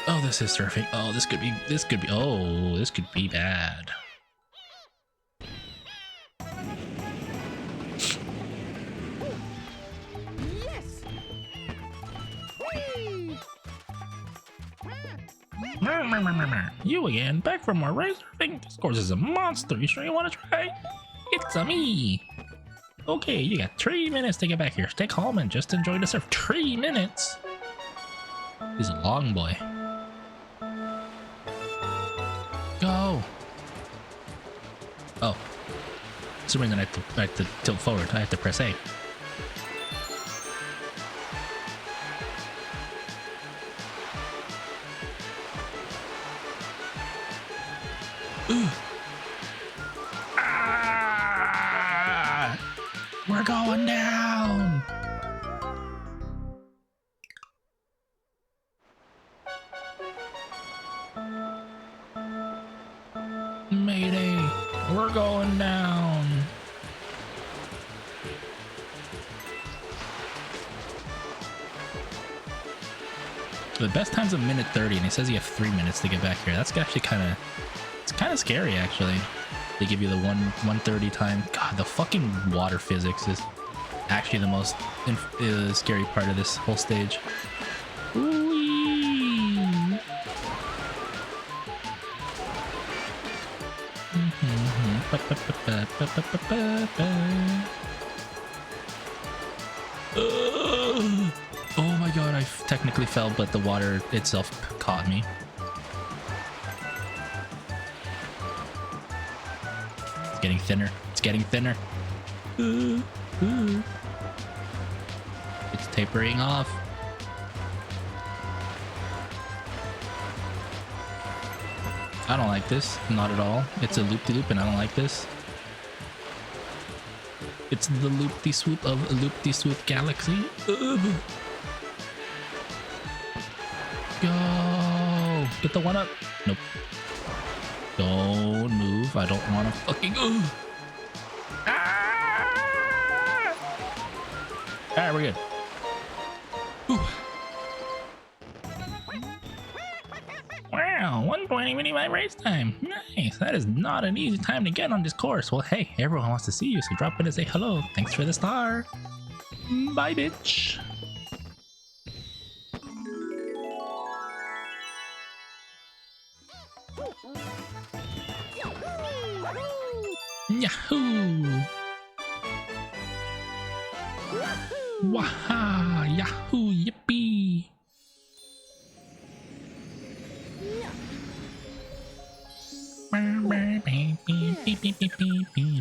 Oh, this is surfing. Oh, this could be bad. Yes. Whee! You again, back for more race surfing. This course is a monster. You sure you want to try? It's a me. Okay, you got 3 minutes to get back here. Stay calm and just enjoy the surf. 3 minutes. He's a long boy. Go. Oh. Assuming that I have to tilt forward. I have to press A. Ooh. Ah! We're going down. Mayday, we're going down. The best time's a minute 30, and he says you have 3 minutes to get back here. That's actually kind of scary, actually. They give you the 1:30 time. God, the fucking water physics is actually the most scary part of this whole stage. Ooh-wee. Oh my god, I technically fell, but the water itself caught me. It's getting thinner. It's getting thinner. It's tapering off. I don't like this. Not at all. It's a loop-de-loop and I don't like this. It's the loop-de-swoop of a loop-de-swoop galaxy. Ugh. Go! Get the one up. Nope. Don't move. I don't want to fucking... Ah! Alright, we're good. Whew. Wow, 1:20 race time. Nice. That is not an easy time to get on this course. Well, hey, everyone wants to see you, so drop in and say hello. Thanks for the star. Bye, bitch. Yahoo! Waha! Yahoo! Yippee!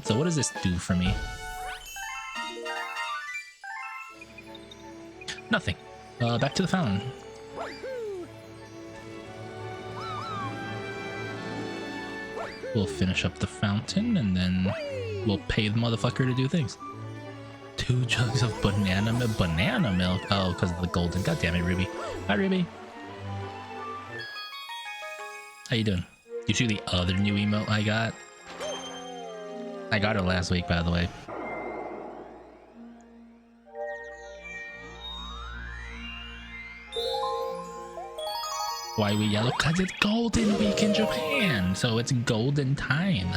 So what does this do for me? Nothing. Back to the fountain. We'll finish up the fountain and then we'll pay the motherfucker to do things. 2 jugs of banana milk. Oh, because of the golden. God damn it, Ruby. Hi, Ruby. How you doing? You see the other new emote I got? I got it last week, by the way. Why we yellow? Because it's Golden Week in Japan, so it's golden time.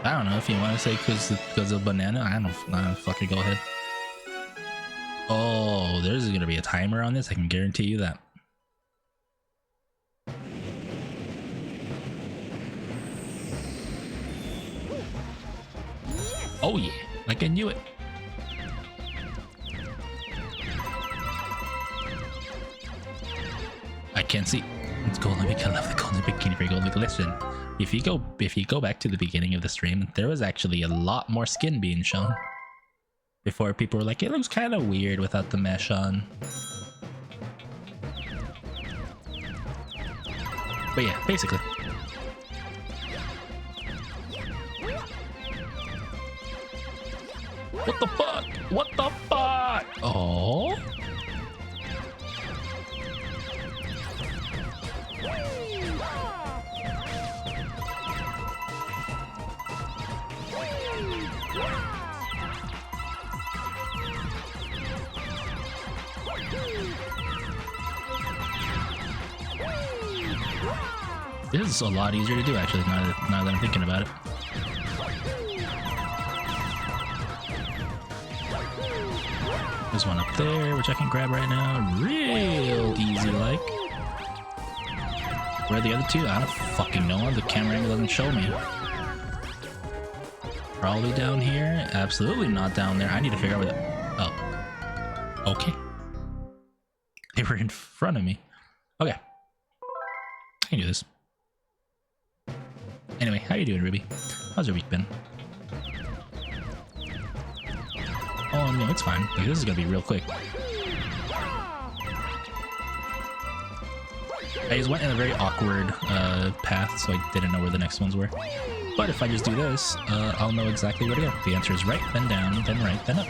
I don't know if you want to say because of banana. I don't fucking go ahead. Oh, there's gonna be a timer on this. I can guarantee you that. Oh yeah, like I knew it. I can't see. It's golden because I love the golden bikini for golden. Listen, if you go back to the beginning of the stream, there was actually a lot more skin being shown. Before people were like, it looks kind of weird without the mesh on. But yeah, basically. What the fuck? What the fuck? Oh. This is a lot easier to do, actually, now that I'm thinking about it. There's one up there, which I can grab right now. Real easy, like. Where are the other two? I don't fucking know. The camera angle doesn't show me. Probably down here. Absolutely not down there. I need to figure out where the... Oh. Okay. They were in front of me. Okay. I can do this. Anyway, how you doing, Ruby? How's your week been? Oh, no, it's fine. Like, this is gonna be real quick. I just went in a very awkward path, so I didn't know where the next ones were. But if I just do this, I'll know exactly where to go. The answer is right, then down, then right, then up.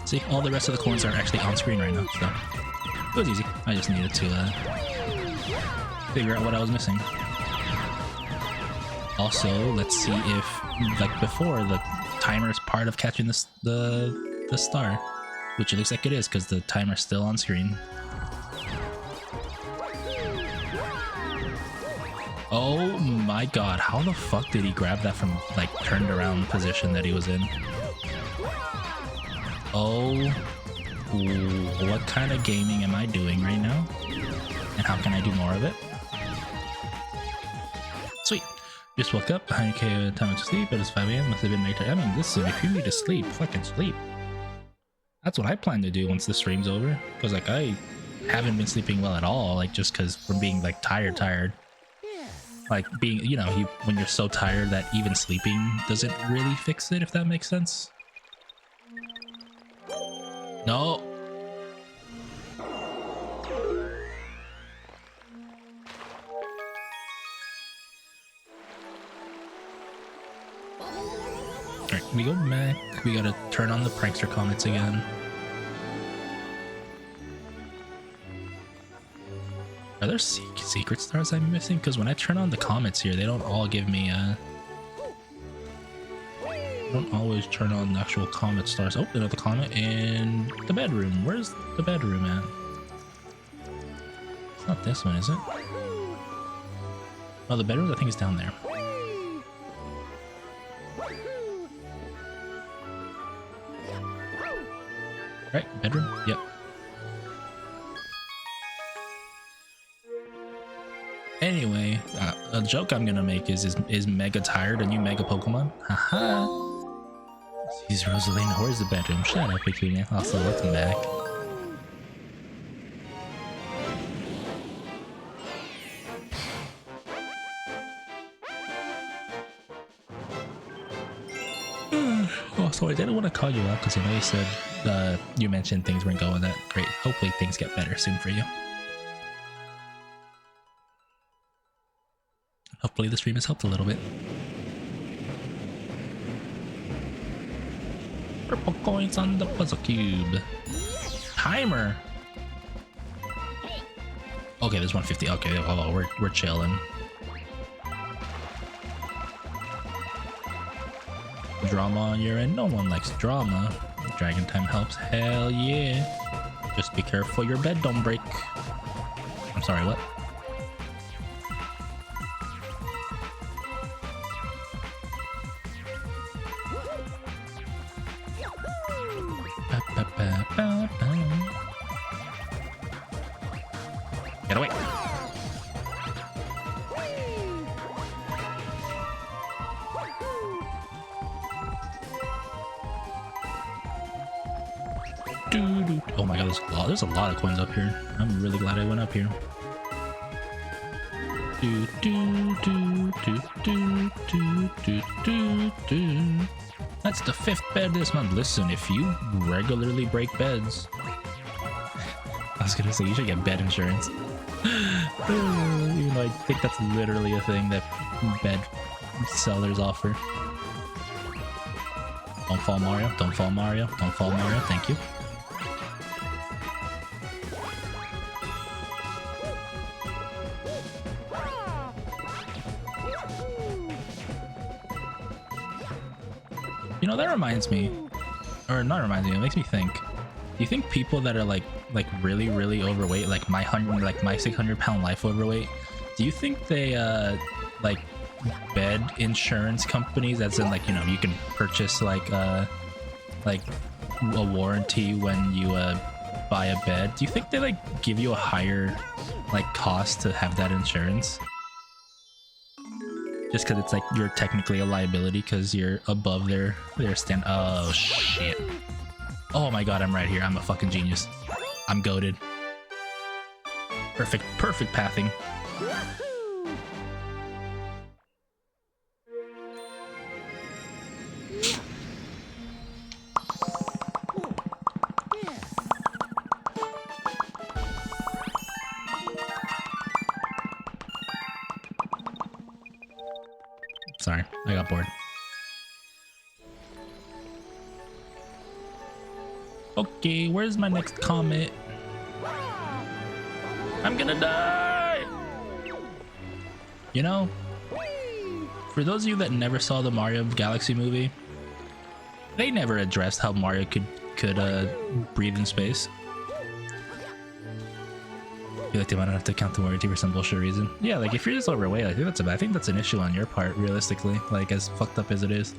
See, all the rest of the coins are actually on screen right now, so it was easy. I just needed to figure out what I was missing. Also, let's see if, like before, the timer is part of catching the star, which it looks like it is because the timer's still on screen. Oh my god, how the fuck did he grab that from, like, turned around position that he was in? Oh, what kind of gaming am I doing right now? And how can I do more of it? Sweet. Just woke up, I came time to sleep, but it's 5 AM, must have been late. I mean, listen, if you need to sleep, fucking sleep. That's what I plan to do once the stream's over. Because, like, I haven't been sleeping well at all, like, just because from being, like, tired. Like, being, you know, when you're so tired that even sleeping doesn't really fix it, if that makes sense. No. Alright, we go back. We gotta turn on the prankster comments again. Are there secret stars I'm missing? Because when I turn on the comments here, they don't all give me don't always turn on the actual comment stars. Oh, another comment in the bedroom. Where's the bedroom at? It's not this one, is it? Oh, the bedroom I think is down there. Right, bedroom? Yep. Anyway, a joke I'm gonna make is Mega Tired a new Mega Pokemon? Haha. Jeez, Rosalina, where's the bedroom? Shut up, Petunia. Also, welcome back. Oh, sorry, I didn't want to call you out because I know you said you mentioned things weren't going that great. Hopefully things get better soon for you. Hopefully the stream has helped a little bit. Purple coins on the puzzle cube. Timer. Okay, there's 150. Okay, oh, we're chilling. Drama on your end. No one likes drama. Dragon time helps. Hell yeah. Just be careful your bed don't break. I'm sorry, what? Get away. Oh my god, there's a lot of coins up here. I'm really glad I went up here. That's the 5th bed this month. Listen, if you regularly break beds, I was gonna say you should get bed insurance. Even though I think that's literally a thing that bed sellers offer. Don't fall, Mario. Don't fall, Mario. Don't fall, Mario. Thank you. You know, that reminds me, or not reminds me, it makes me think. Do you think people that are like really overweight, like my 600-pound life overweight, do you think they like bed insurance companies, as in like, you know, you can purchase like a warranty when you buy a bed? Do you think they like give you a higher like cost to have that insurance? Just because it's like you're technically a liability because you're above their stand. Oh shit. Oh my god, I'm right here. I'm a fucking genius. I'm goated. Perfect pathing. Sorry, I got bored. Okay, where's my next comet? I'm gonna die! You know, for those of you that never saw the Mario Galaxy movie, they never addressed how Mario could breathe in space. I feel like they might have to count the warranty for some bullshit reason. Yeah, like if you're just overweight, I think that's an issue on your part, realistically. Like, as fucked up as it is.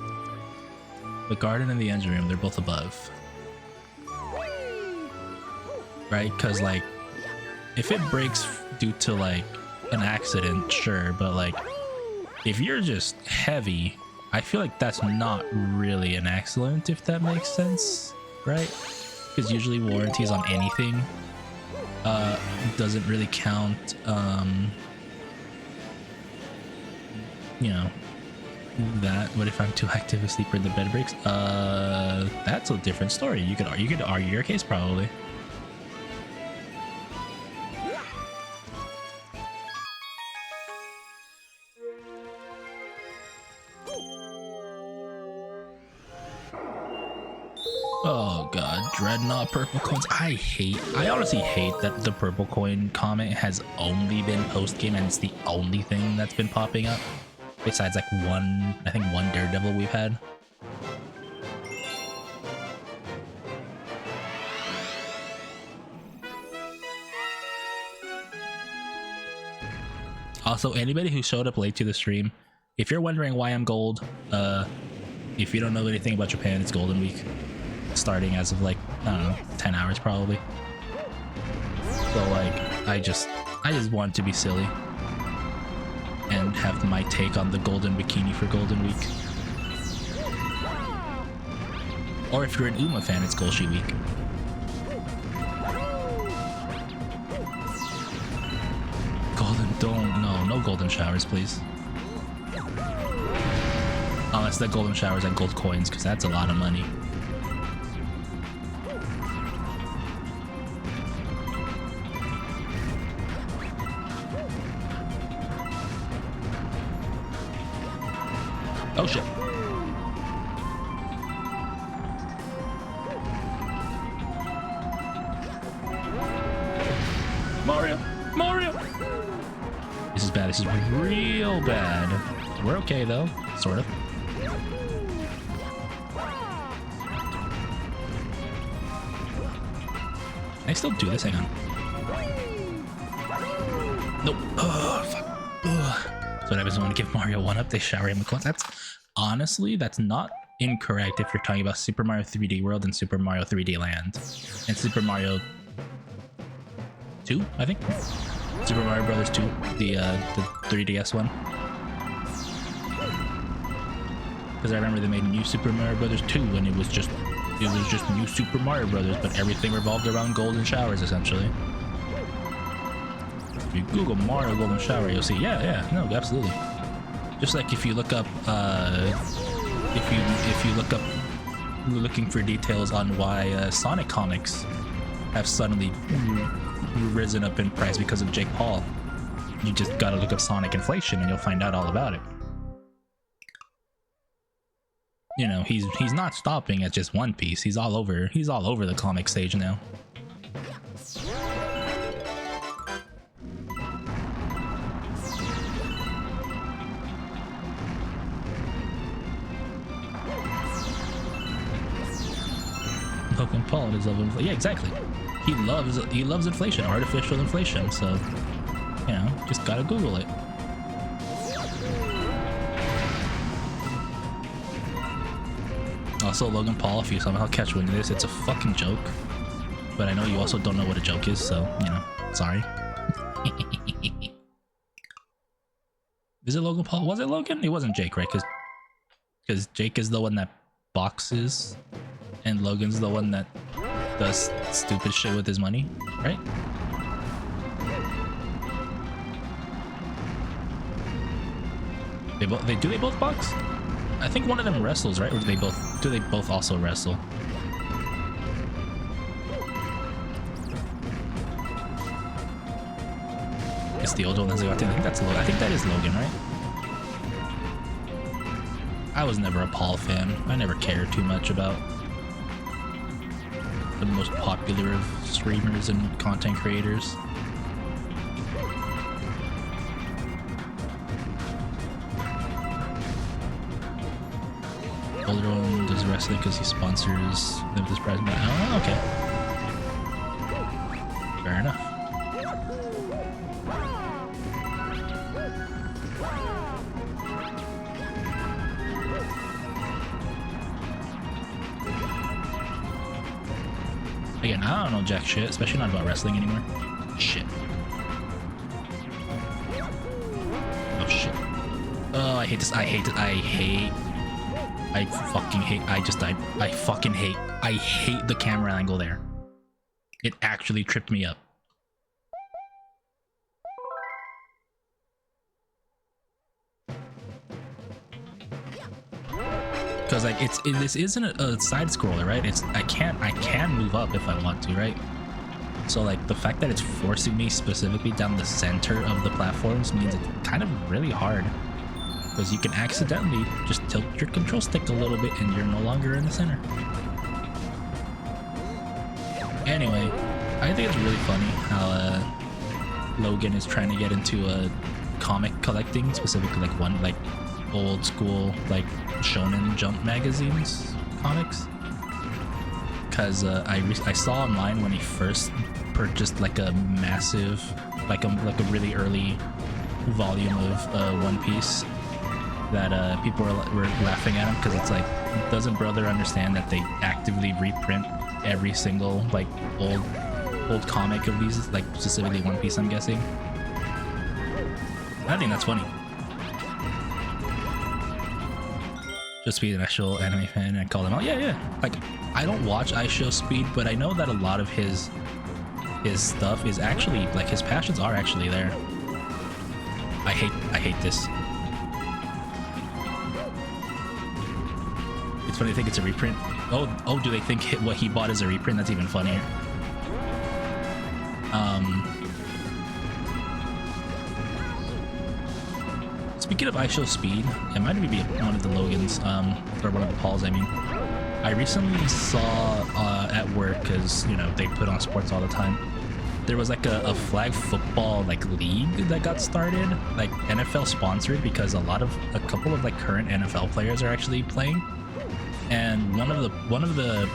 The garden and the engine room, they're both above. Right? Because like, if it breaks due to like an accident, sure, but like, if you're just heavy, I feel like that's not really an accident, if that makes sense, right? Because usually warranties on anything doesn't really count. You know, that. What if I'm too active a sleeper and the bed breaks? That's a different story. You could argue your case probably. Oh god, Dreadnought purple coins. I honestly hate that the purple coin comment has only been post-game and it's the only thing that's been popping up. Besides like one Daredevil we've had. Also, anybody who showed up late to the stream, if you're wondering why I'm gold, if you don't know anything about Japan, it's Golden Week. Starting as of like, I don't know, 10 hours probably. So like, I just wanted to be silly and have my take on the golden bikini for Golden Week. Or if you're an Uma fan, it's Golshi Week. No golden showers, please. Unless the golden showers and gold coins, because that's a lot of money. Oh shit. Mario! This is bad. This is real bad. We're okay though, sort of. Can I still do this? Hang on. Nope. Oh, fuck. Ugh. That's what happens when I give Mario 1-up, they shower him with coins. That's not incorrect if you're talking about Super Mario 3D World and Super Mario 3D Land. And Super Mario 2, I think? Super Mario Brothers 2, the 3DS one. Because I remember they made New Super Mario Brothers 2 when it was just It was just new Super Mario Brothers, but everything revolved around golden showers, essentially. If you Google Mario Golden Shower, you'll see, yeah, no, absolutely. Just like if you look up, if you look up looking for details on why Sonic comics have suddenly risen up in price because of Jake Paul, you just gotta look up Sonic inflation and you'll find out all about it. You know, he's not stopping at just One Piece. He's all over the comic stage now. Logan Paul is love inflation. Yeah, exactly. He loves inflation, artificial inflation. So, you know, just gotta Google it. Also, Logan Paul, if you somehow catch wind of this, it's a fucking joke. But I know you also don't know what a joke is, so, you know, sorry. Is it Logan Paul? Was it Logan? It wasn't Jake, right? Because Jake is the one that boxes, and Logan's the one that does stupid shit with his money, right? Do they both box? I think one of them wrestles, right? Or do they both also wrestle? It's the old one. I think that's Logan. I think that is Logan, right? I was never a Paul fan. I never cared too much about the most popular of streamers and content creators. Older one does wrestling because he sponsors them this prize. Oh, okay. Fair enough. Again, I don't know jack shit, especially not about wrestling anymore. Shit. Oh shit. Oh, I hate this. I hate the camera angle there. It actually tripped me up. Because like this isn't a side scroller, right? I can move up if I want to, right? So like the fact that it's forcing me specifically down the center of the platforms means it's kind of really hard. Because you can accidentally just tilt your control stick a little bit and you're no longer in the center. Anyway, I think it's really funny how Logan is trying to get into comic collecting, specifically like old school like Shonen Jump magazines comics. Because I saw online when he first purchased like a massive, like a really early volume of One Piece, that people were laughing at him because it's like, doesn't brother understand that they actively reprint every single like old comic of these, like specifically One Piece, I'm guessing. I think that's funny. Just be an actual anime fan and call them out. Yeah. Like, I don't watch iShowSpeed, but I know that a lot of his stuff is actually, like, his passions are actually there. I hate this. It's funny, they think it's a reprint. Oh, do they think what he bought is a reprint? That's even funnier. Speaking of iShowSpeed, it might be one of the Logans, or one of the Pauls, I mean. I recently saw at work, because, you know, they put on sports all the time, there was like a flag football like league that got started, like NFL sponsored, because a couple of like current NFL players are actually playing. And one of the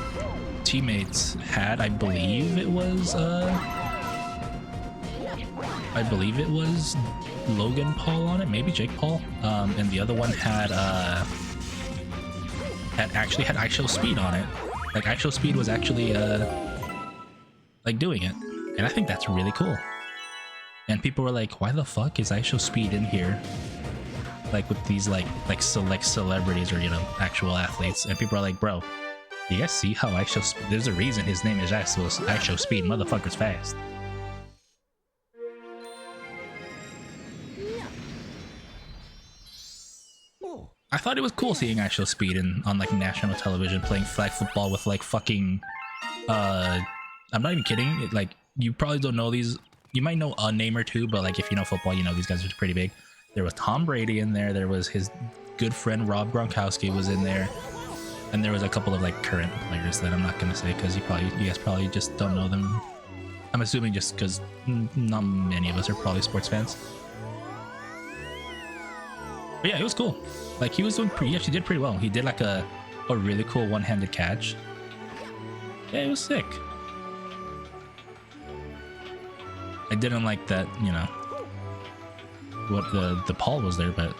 teammates had, I believe it was Logan Paul on it, maybe Jake Paul, and the other one had iShowSpeed on it. Like iShowSpeed was actually like doing it, and I think that's really cool. And people were like, why the fuck is iShowSpeed in here, like with these like select celebrities or, you know, actual athletes? And people are like, bro, You guys see how I show speed? There's a reason his name is I show speed. Motherfucker's fast. Yeah. Oh. I thought it was cool seeing I show speed on like national television playing flag football with like fucking I'm not even kidding. Like, you probably don't know these. You might know a name or two, but like if you know football, you know these guys are pretty big. There was Tom Brady in there. There was his good friend Rob Gronkowski was in there. And there was a couple of like current players that I'm not gonna say because you guys probably just don't know them. I'm assuming just because not many of us are probably sports fans. But yeah, it was cool. Like he actually did pretty well. He did like a really cool one-handed catch. Yeah, it was sick. I didn't like that, you know, what the Paul was there, but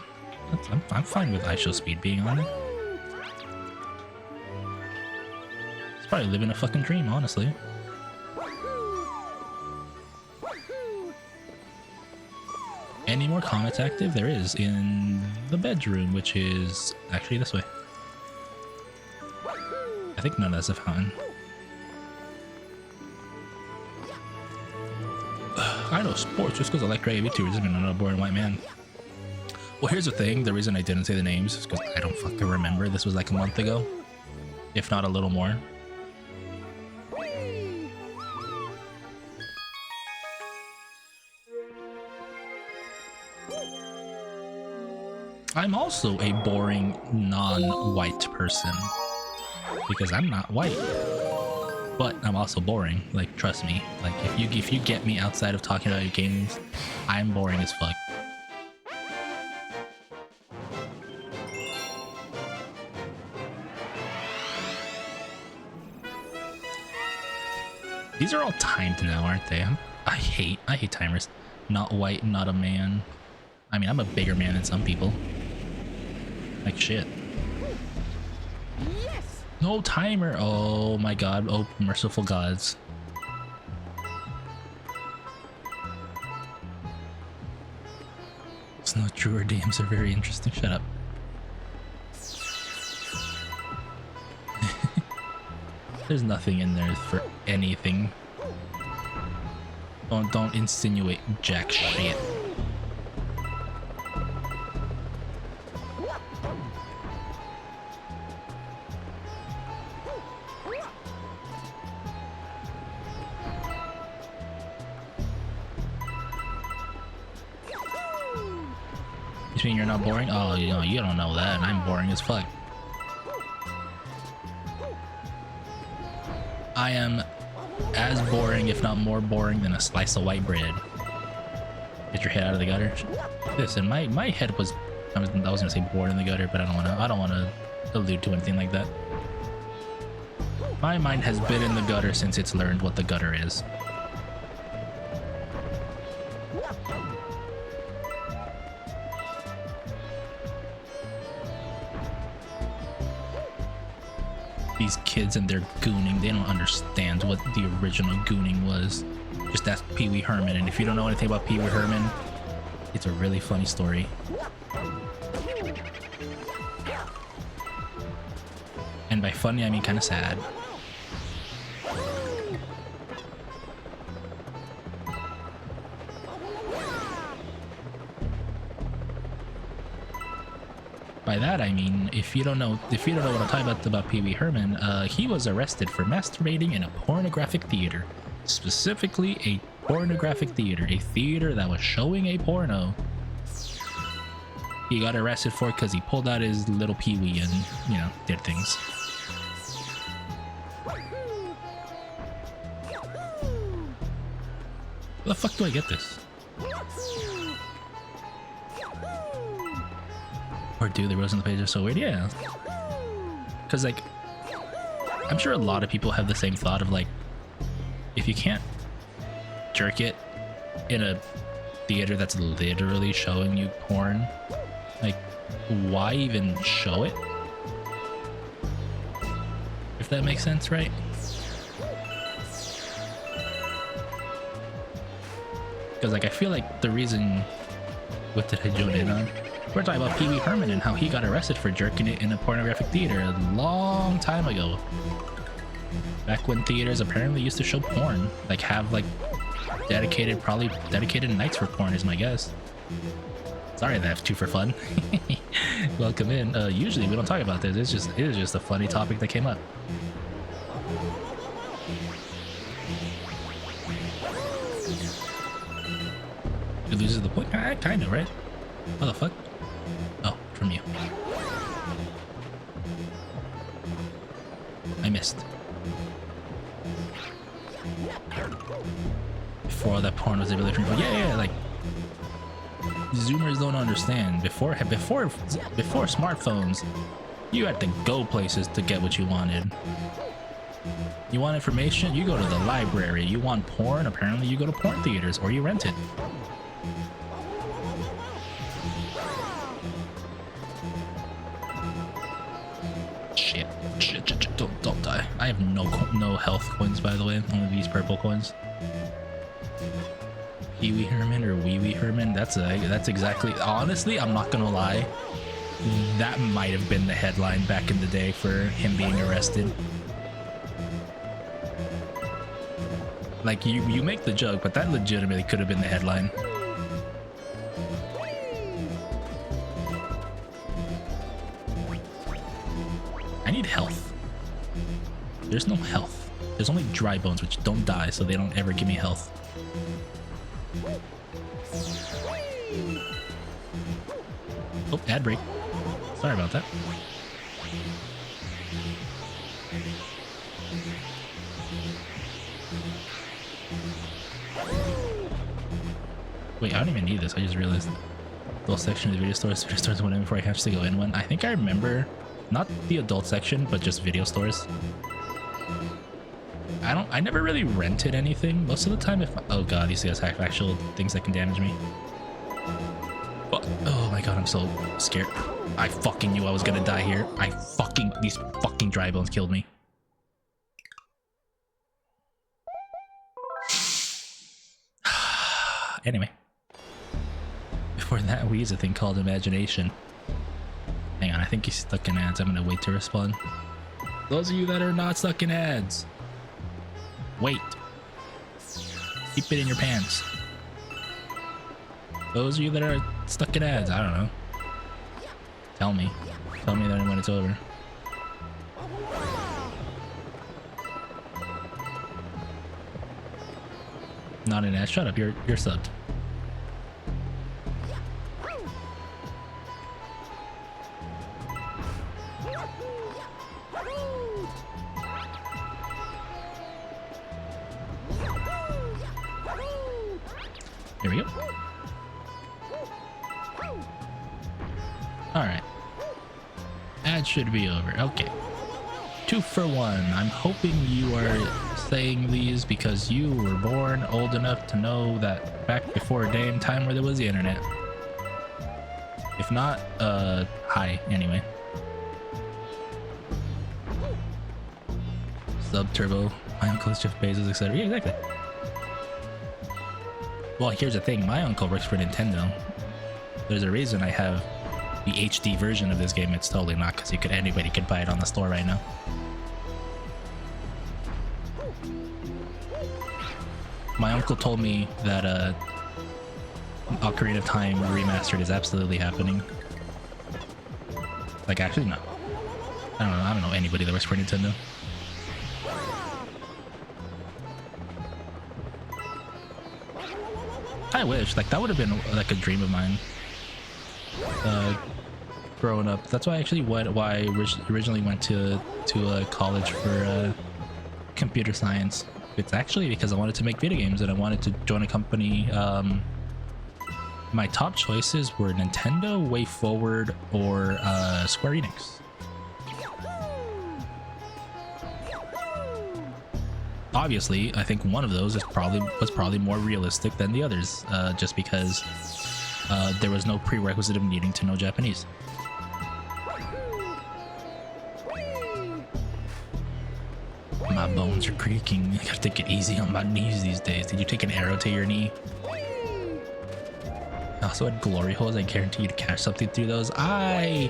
I'm fine with I show speed being on it. Probably living a fucking dream, honestly. Any more comments active? There is in the bedroom, which is actually this way. I think none of that's a fountain. I know sports just because I like creative YouTubers. I'm not a boring white man. Well, here's the thing. The reason I didn't say the names is because I don't fucking remember. This was like a month ago, if not a little more. I'm also a boring non-white person because I'm not white, but I'm also boring. Like, trust me. Like, if you get me outside of talking about your games, I'm boring as fuck. These are all timed now, aren't they? I hate timers. Not white, not a man. I mean, I'm a bigger man than some people. Like shit. Yes. No timer. Oh my god. Oh, merciful gods. It's not true. Our DMs are very interesting. Shut up. There's nothing in there for anything. Don't insinuate jack shit. You mean you're not boring? Oh, you know, you don't know that. I'm boring as fuck. I am as boring, if not more boring, than a slice of white bread. Get your head out of the gutter. Listen, my head was, I was gonna say bored in the gutter, but I don't wanna allude to anything like that. My mind has been in the gutter since it's learned what the gutter is. These kids and their gooning, they don't understand what the original gooning was. Just ask Pee Wee Herman, and if you don't know anything about Pee Wee Herman, it's a really funny story. And by funny, I mean kind of sad. By that I mean, if you don't know what I'm talking about Pee Wee Herman, he was arrested for masturbating in a pornographic theater. Specifically a pornographic theater, a theater that was showing a porno. He got arrested for it because he pulled out his little Pee Wee and, you know, did things. Where the fuck do I get this? Or do the rows on the page are so weird? Yeah. Because, like, I'm sure a lot of people have the same thought of, like, if you can't jerk it in a theater that's literally showing you porn, like, why even show it? If that makes sense, right? Because, like, I feel like the reason What did I join in on? We're talking about Pee Wee Herman and how he got arrested for jerking it in a pornographic theater a long time ago. Back when theaters apparently used to show porn, like have like probably dedicated nights for porn is my guess. Sorry that's too for fun. Welcome in. Usually we don't talk about this. It is just a funny topic that came up. It loses the point? Kind of, right? What the fuck? Oh, from you. I missed. Before all that porn was able to yeah, like Zoomers don't understand. Before smartphones, you had to go places to get what you wanted. You want information? You go to the library. You want porn? Apparently you go to porn theaters or you rent it. Shit. Don't die. I have no health coins, by the way. Only these purple coins. Pee Wee Herman or Wee Wee Herman? That's exactly. Honestly, I'm not gonna lie. That might have been the headline back in the day for him being arrested. Like you make the joke, but that legitimately could have been the headline. I need health. There's no health. There's only dry bones, which don't die, so they don't ever give me health. Oh, ad break. Sorry about that. Wait, I don't even need this. I just realized adult section of the video stores went in before I have to go in one. I think I remember not the adult section, but just video stores. I never really rented anything. Most of the time, oh god, these guys have actual things that can damage me. Oh my god, I'm so scared. I fucking knew I was gonna die here. These fucking dry bones killed me. Anyway. Before that, we use a thing called imagination. Hang on, I think he's stuck in ads. I'm gonna wait to respond. Those of you that are not stuck in ads, wait. Keep it in your pants. Those of you that are stuck in ads, I don't know. Tell me that when it's over. Not an ad. Shut up. You're subbed. Here we go. Alright. Ad should be over. Okay. 2 for 1. I'm hoping you are saying these because you were born old enough to know that back before a day and time where there was the internet. If not, hi, anyway. Sub Turbo, my uncle is Jeff Bezos, etc. Yeah, exactly. Well, here's the thing. My uncle works for Nintendo. There's a reason I have the HD version of this game. It's totally not because anybody could buy it on the store right now. My uncle told me that Ocarina of Time Remastered is absolutely happening. Like, actually, no. I don't know anybody that works for Nintendo. I wish. Like, that would have been like a dream of mine. Growing up. That's why I originally went to college for computer science. It's actually because I wanted to make video games and I wanted to join a company. My top choices were Nintendo, WayForward, or Square Enix. Obviously, I think one of those was probably more realistic than the others, just because there was no prerequisite of needing to know Japanese. My bones are creaking. I gotta take it easy on my knees these days. Did you take an arrow to your knee? I also had glory holes. I guarantee you to catch something through those. I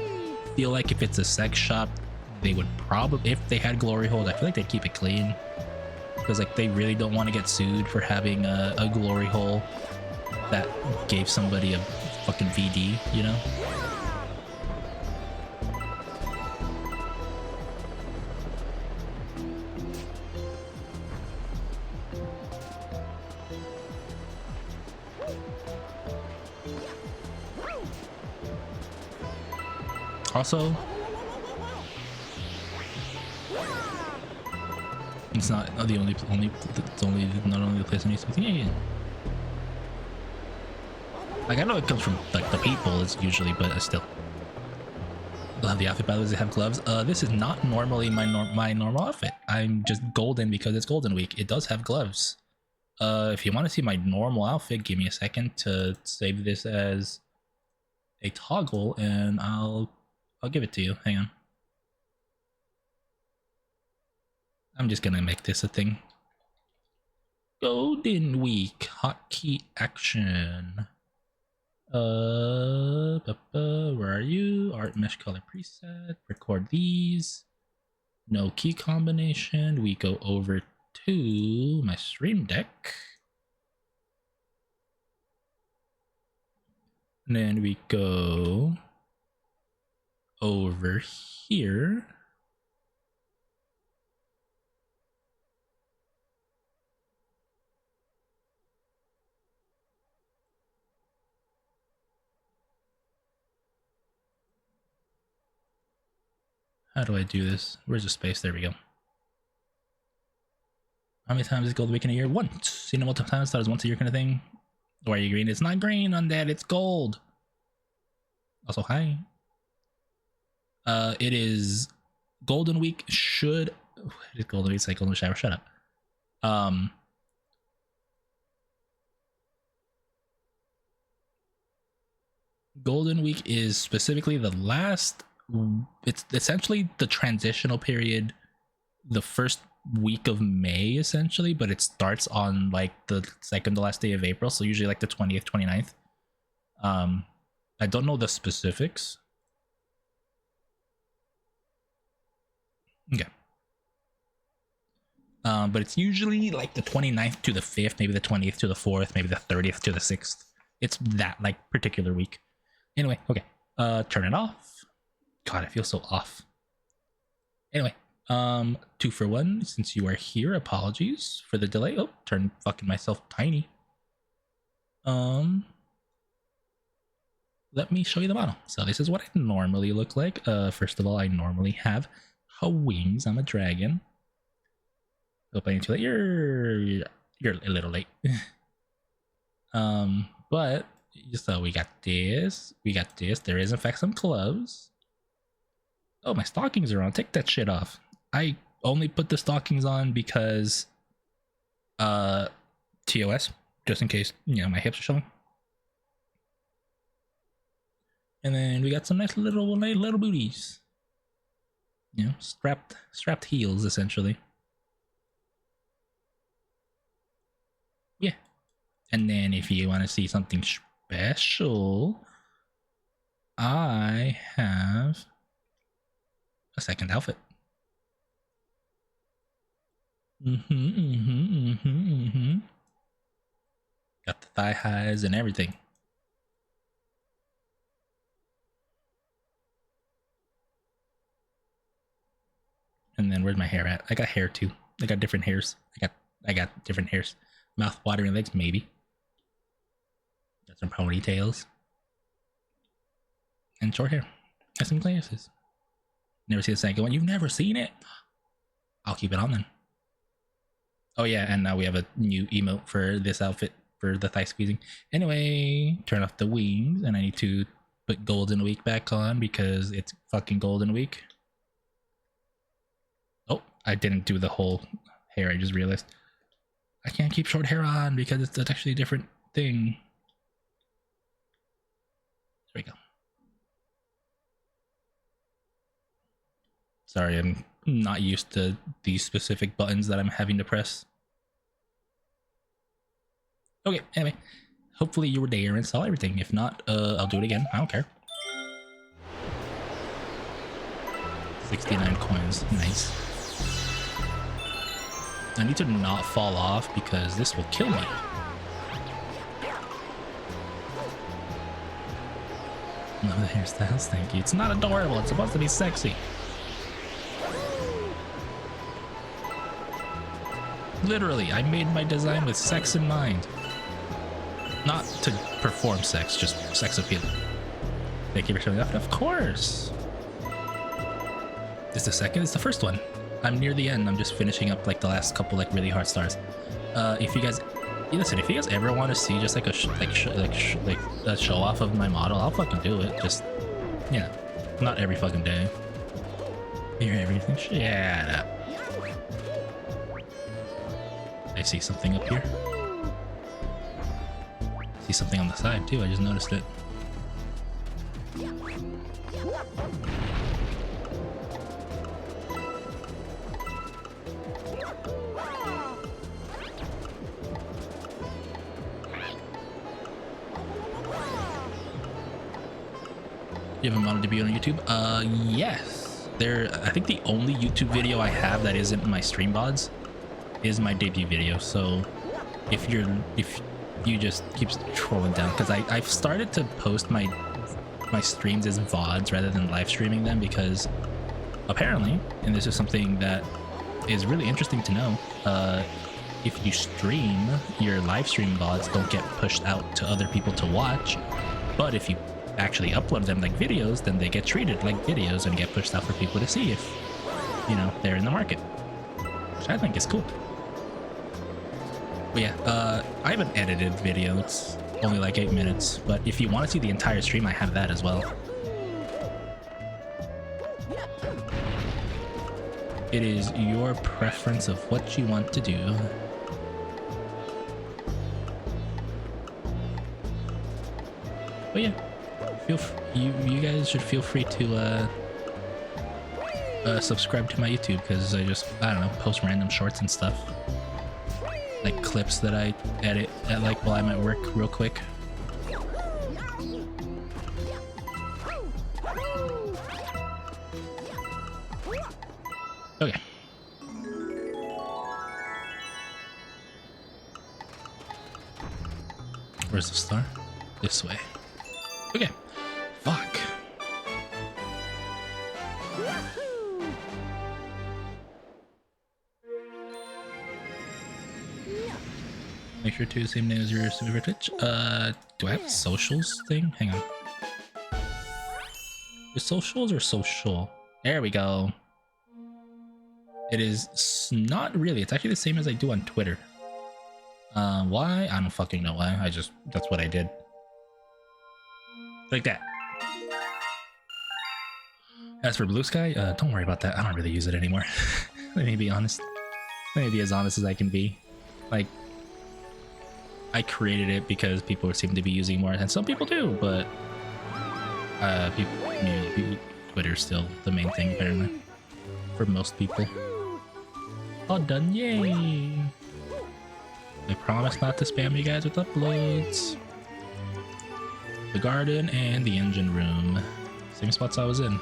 feel like if it's a sex shop, they would probably, if they had glory holes, I feel like they'd keep it clean. Because like they really don't want to get sued for having a glory hole that gave somebody a fucking VD, you know? Also, it's not the only not only the place I need something. Yeah. Like I know it comes from like the people, it's usually, but still. The outfit battles, they have gloves. This is not normally my normal outfit. I'm just golden because it's Golden Week. It does have gloves. If you want to see my normal outfit, give me a second to save this as a toggle, and I'll give it to you. Hang on. I'm just gonna make this a thing. Golden Week hotkey action. Where are you? Art mesh color preset. Record these. No key combination. We go over to my stream deck. And then we go over here. How do I do this? Where's the space? There we go. How many times is Golden Week in a year? Once. Seen it multiple times, thought it was once a year kind of thing. Why are you green? It's not green on that, it's gold. Also, hi. It is Golden Week should... It's Golden Week, it's like Golden Shower, shut up. Golden Week is specifically the last... It's essentially the transitional period, the first week of May, essentially, but it starts on like the second to last day of April, so usually like the 20th, 29th. I don't know the specifics. Okay. But it's usually like the 29th to the 5th, maybe the 20th to the 4th, maybe the 30th to the 6th. It's that like particular week. Anyway, okay. Turn it off. God, I feel so off. Anyway, 2 for 1 since you are here. Apologies for the delay. Oh, turn fucking myself tiny. Let me show you the model. So this is what I normally look like. First of all, I normally have wings. I'm a dragon. Hope I ain't too late. You're a little late. But so we got this. We got this. There is in fact some gloves. Oh, my stockings are on. Take that shit off. I only put the stockings on because TOS, just in case, you know, my hips are showing. And then we got some nice little booties. You know, strapped heels essentially. Yeah. And then if you want to see something special, I have a second outfit. Got the thigh highs and everything. And then where's my hair at? I got hair too. I got different hairs. I got different hairs. Mouth watering legs, maybe. Got some ponytails. And short hair. Got some glasses. Never seen the second one. You've never seen it? I'll keep it on then. Oh yeah, and now we have a new emote for this outfit for the thigh squeezing. Anyway, turn off the wings, and I need to put Golden Week back on because it's fucking Golden Week. Oh, I didn't do the whole hair, I just realized. I can't keep short hair on because it's actually a different thing. There we go. Sorry, I'm not used to these specific buttons that I'm having to press. Okay, anyway. Hopefully you were there and install everything. If not, I'll do it again. I don't care. 69 coins. Nice. I need to not fall off because this will kill me. No, the hairstyles, thank you. It's not adorable, it's supposed to be sexy. Literally, I made my design with sex in mind. Not to perform sex, just sex appeal. Thank you for showing up. Of course. Is the second? It's the first one. I'm near the end. I'm just finishing up like the last couple like really hard stars. If you guys listen, if you guys ever want to see just like a show off of my model, I'll fucking do it. Just yeah, not every fucking day. Hear everything? Shut up. I see something up here. See something on the side too. I just noticed it. You have a model debut on YouTube? Yes. I think the only YouTube video I have that isn't my stream VODs is my debut video. So if you just keep scrolling down, because I've started to post my streams as VODs rather than live streaming them, because apparently, and this is something that is really interesting to know, if you stream, your live stream VODs don't get pushed out to other people to watch, but if you actually upload them like videos, then they get treated like videos and get pushed out for people to see if, you know, they're in the market, which I think is cool. But yeah, I have an edited video. It's only like 8 minutes, but if you want to see the entire stream, I have that as well. It is your preference of what you want to do. But yeah, you guys should feel free to subscribe to my YouTube, because I don't know, post random shorts and stuff, like clips that I edit at like while I'm at work real quick. Okay. Where's the star? This way. Okay. Fuck. Make sure to same name as your super Twitch. Do I have a socials thing? Hang on. Is socials or social? There we go. It is not really. It's actually the same as I do on Twitter. Why? I don't fucking know why. That's what I did. Like that. As for Blue Sky, don't worry about that. I don't really use it anymore. Let me be honest. Let me be as honest as I can be. Like, I created it because people seem to be using more, and some people do, but Twitter's still the main thing apparently for most people. All done, yay! I promise not to spam you guys with uploads. The garden and the engine room, same spots I was in.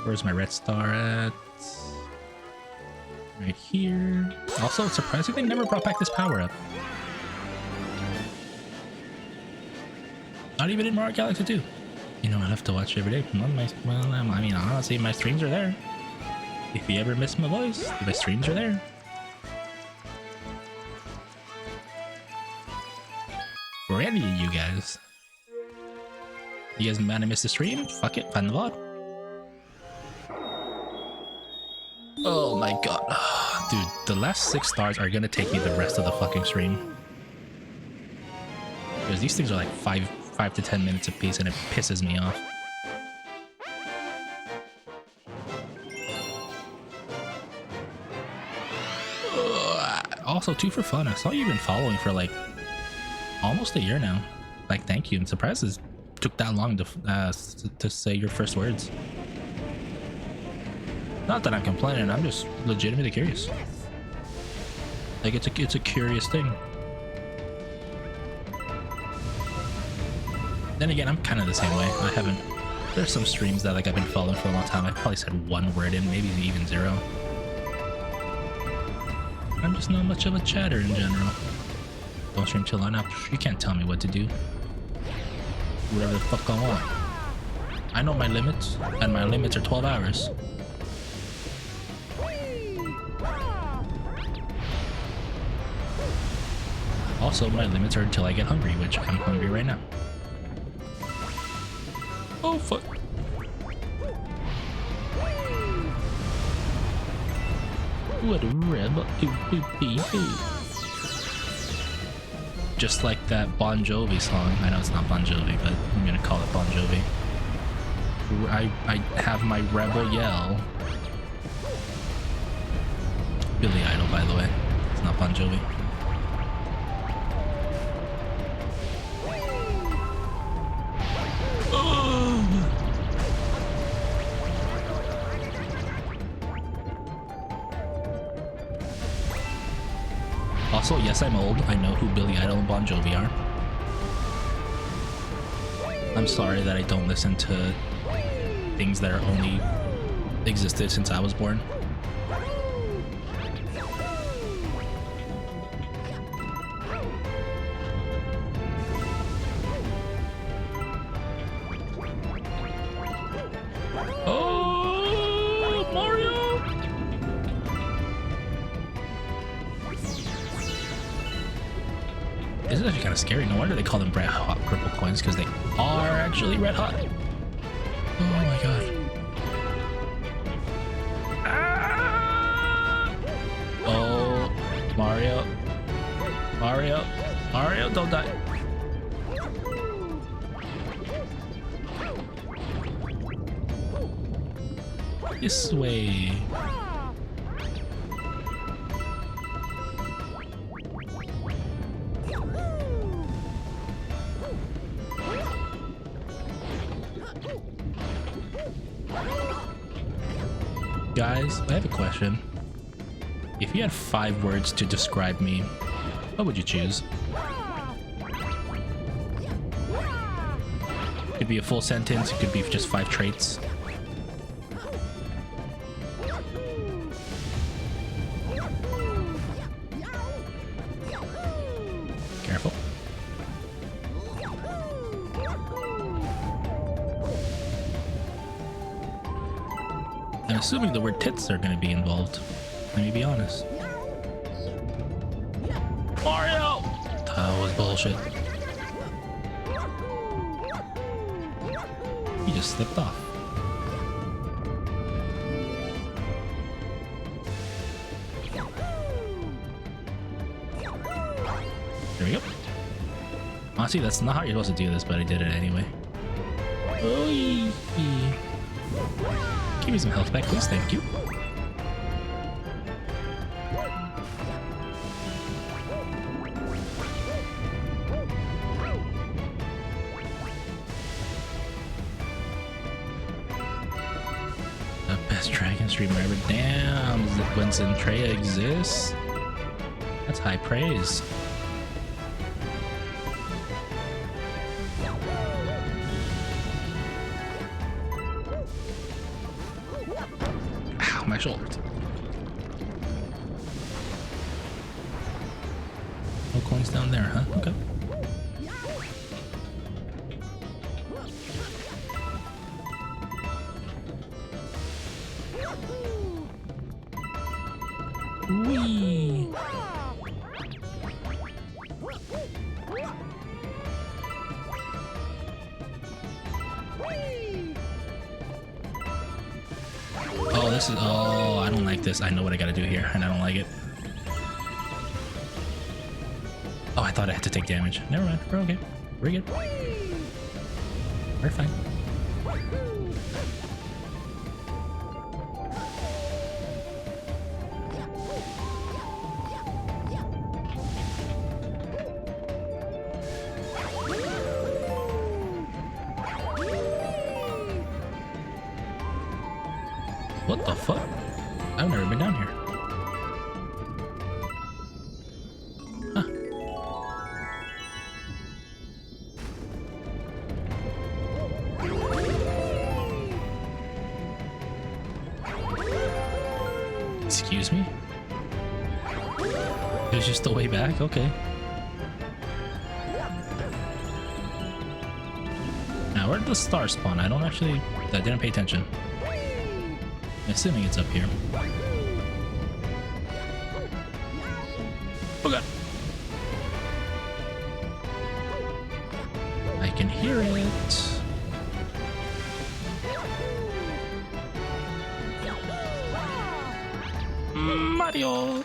Where's my red star at? Right here. Also, surprisingly, never brought back this power up. Not even in Mario Galaxy 2. You know, I have to watch every day. I mean, honestly, my streams are there. If you ever miss my voice, my streams are there. For any of you guys. You guys might have missed the stream? Fuck it, find the VOD. Oh my god. Dude, the last 6 stars are gonna take me the rest of the fucking stream. Because these things are like 5 to 10 minutes a piece, and it pisses me off. Also, too, for fun, I saw you've been following for like almost a year now. Like, thank you. I'm surprised it took that long to say your first words. Not that I'm complaining, I'm just legitimately curious. Like it's a curious thing. Then again, I'm kind of the same way. I haven't. There's some streams that like I've been following for a long time. I've probably said one word in, maybe even zero. I'm just not much of a chatter in general. Don't stream till I'm up. You can't tell me what to do. Whatever the fuck I want. I know my limits, and my limits are 12 hours. Also, my limits are until I get hungry, which I'm hungry right now. Oh fuck. What a rebel. Just like that Bon Jovi song. I know it's not Bon Jovi, but I'm gonna call it Bon Jovi. I have my rebel yell. Billy Idol, by the way. It's not Bon Jovi. Also, yes, I'm old. I know who Billy Idol and Bon Jovi are. I'm sorry that I don't listen to things that are only existed since I was born. Oh, Mario! This is actually kind of scary. No wonder they call them red hot purple coins, because they are actually red hot. Oh my god. Ah! Oh, Mario. Mario. Mario, don't die. This way. Guys, I have a question. If you had 5 words to describe me, what would you choose? It could be a full sentence, it could be just 5 traits. Careful. I'm assuming the word tits are going to be involved. Let me be honest. Mario! That was bullshit. He just slipped off. There we go. Honestly, that's not how you're supposed to do this, but I did it anyway. Oy. Give me some health back, please. Thank you. The best dragon streamer ever. Damn, when Zentreya exists, that's high praise. Ow, my shoulders. No coins down there, huh? Okay. Whee! Oh, this is... Oh, I don't like this. I know what I gotta do here, and I don't like it. Oh, I thought I had to take damage. Never mind. We're okay. We're good. We're fine. What the fuck? I've never been down here. Excuse me? It was just the way back? Okay. Now, where'd the star spawn? I didn't pay attention. I'm assuming it's up here. Oh god. I can hear it. Mario!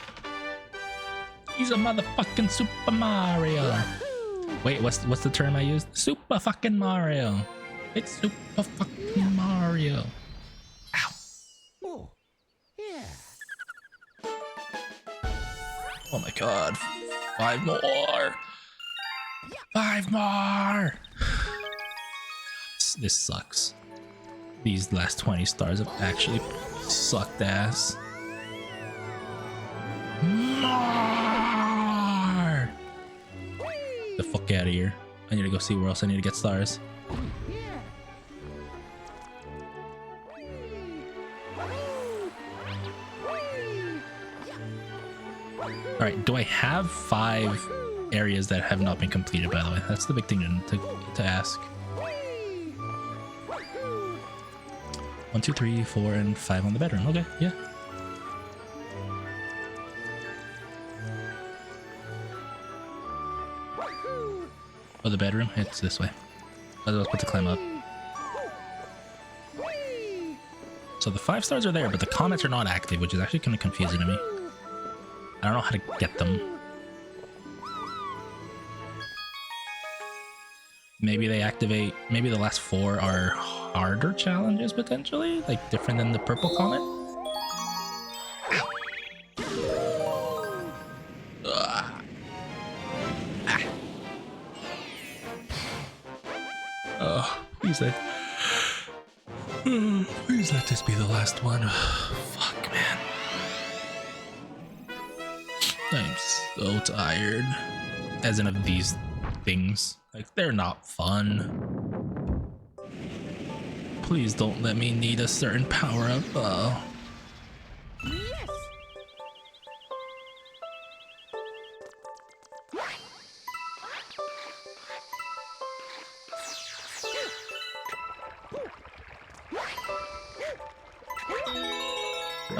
He's a motherfucking Super Mario! Wait, what's the term I used? Super fucking Mario! It's Super fucking Mario! Ow! Oh, yeah. Oh my god. 5 more! 5 more! This sucks. These last 20 stars have actually sucked ass. More! The fuck out of here. I need to go see where else I need to get stars. Alright, do I have 5 areas that have not been completed, by the way? That's the big thing to ask. 1, 2, 3, 4, and 5 on the bedroom. Okay, yeah. Oh, the bedroom? It's this way. I was about to climb up. So the 5 stars are there, but the comments are not active, which is actually kind of confusing to me. I don't know how to get them. Maybe they activate, maybe the last 4 are harder challenges potentially, like different than the purple comment. Oh, please let this be the last one. Fuck, man. I'm so tired. As in of these things. Like, they're not fun. Please don't let me need a certain power-up. Oh. Yes.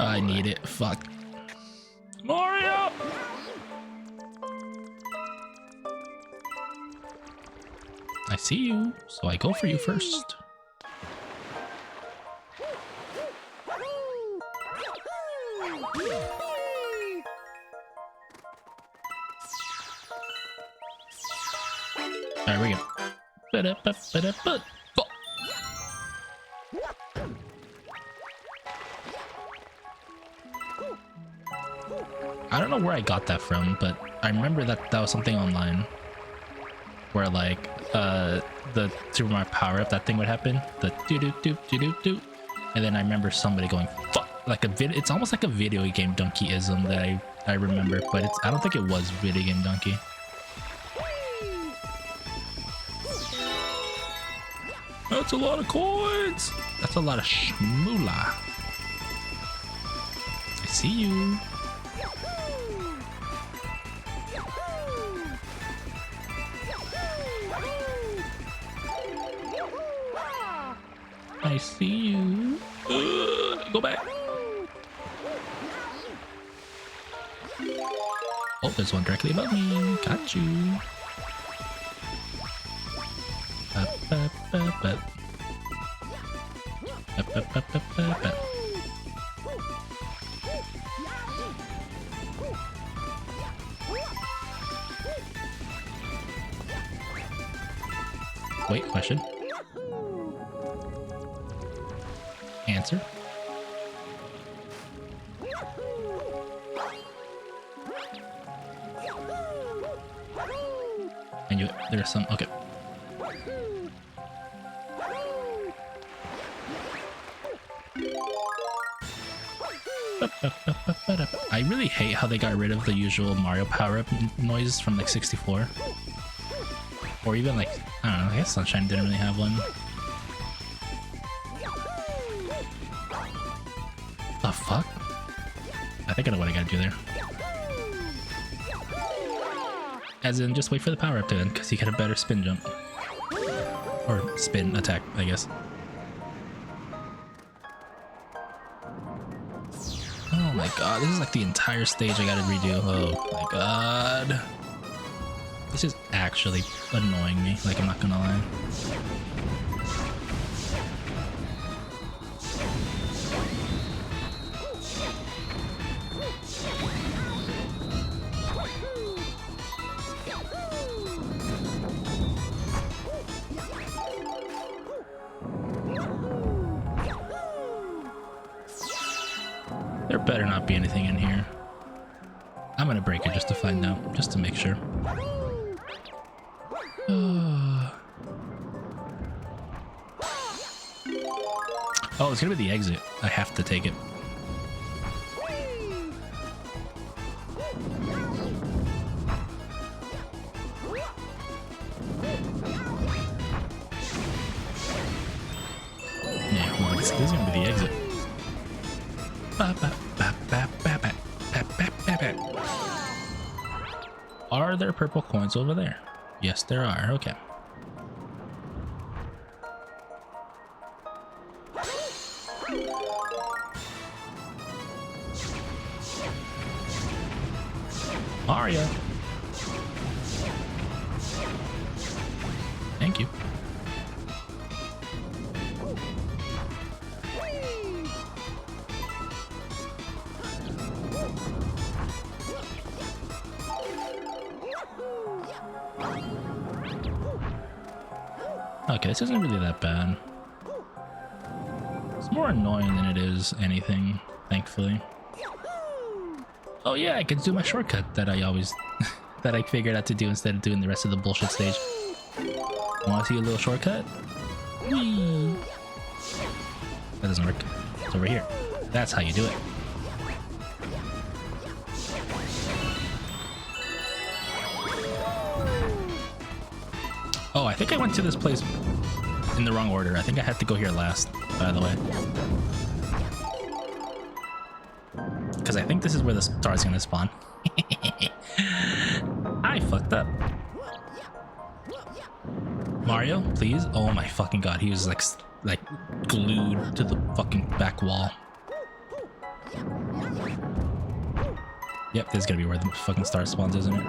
I need it. Fuck. Mario! I see you, so I go for you first. There we go. I don't know where I got that from, but I remember that was something online where like the Super Mario power up, that thing would happen, the do do do do do do, and then I remember somebody going fuck, like a vid. It's almost like a video game donkeyism that I remember, but I don't think it was video game donkey. That's a lot of coins. That's a lot of shmoolah. I see you. I see you. Go back. Oh, there's one directly above me. Got you. Up, up, up, up. Up, up, up, up, up, up. Wait, question. Answer. And there's some, okay. I really hate how they got rid of the usual Mario power-up noises from like 64. Or even like, I don't know, I guess Sunshine didn't really have one. The fuck? That think I know what I gotta do there. As in, just wait for the power up to end, because you get a better spin jump. Or spin attack, I guess. Oh my god, this is like the entire stage I gotta redo. Oh my god. This is actually annoying me, like I'm not gonna lie. There better not be anything in here. I'm gonna break it just to find out, just to make sure. Oh, it's gonna be the exit. I have to take it. Yeah, well, this is gonna be the exit. Are there purple coins over there? Yes, there are. Okay. Mario. Thank you. Okay, this isn't really that bad. It's more annoying than it is anything, thankfully. Oh yeah, I could do my shortcut that I always that I figured out to do instead of doing the rest of the bullshit stage. Want to see a little shortcut? Whee! That doesn't work. It's over here. That's how you do it. Oh, I think I went to this place in the wrong order. I think I had to go here last, by the way. Because I think this is where the star is going to spawn. I fucked up. Mario, please. Oh my fucking god, he was like glued to the fucking back wall. Yep, this is gonna be where the fucking star spawns, isn't it?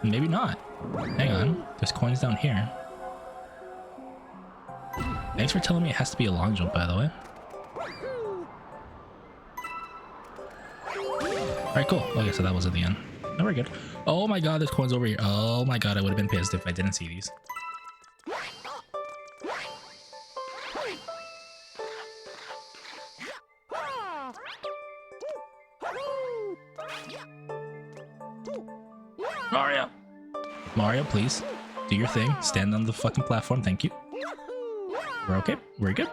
Maybe not. Hang on, there's coins down here. Thanks for telling me it has to be a long jump, by the way. Alright, cool. Okay, so that was at the end. No, we're good. Oh my god, there's coins over here. Oh my god, I would have been pissed if I didn't see these. Mario! Mario, please. Do your thing. Stand on the fucking platform. Thank you. We're okay. We're good.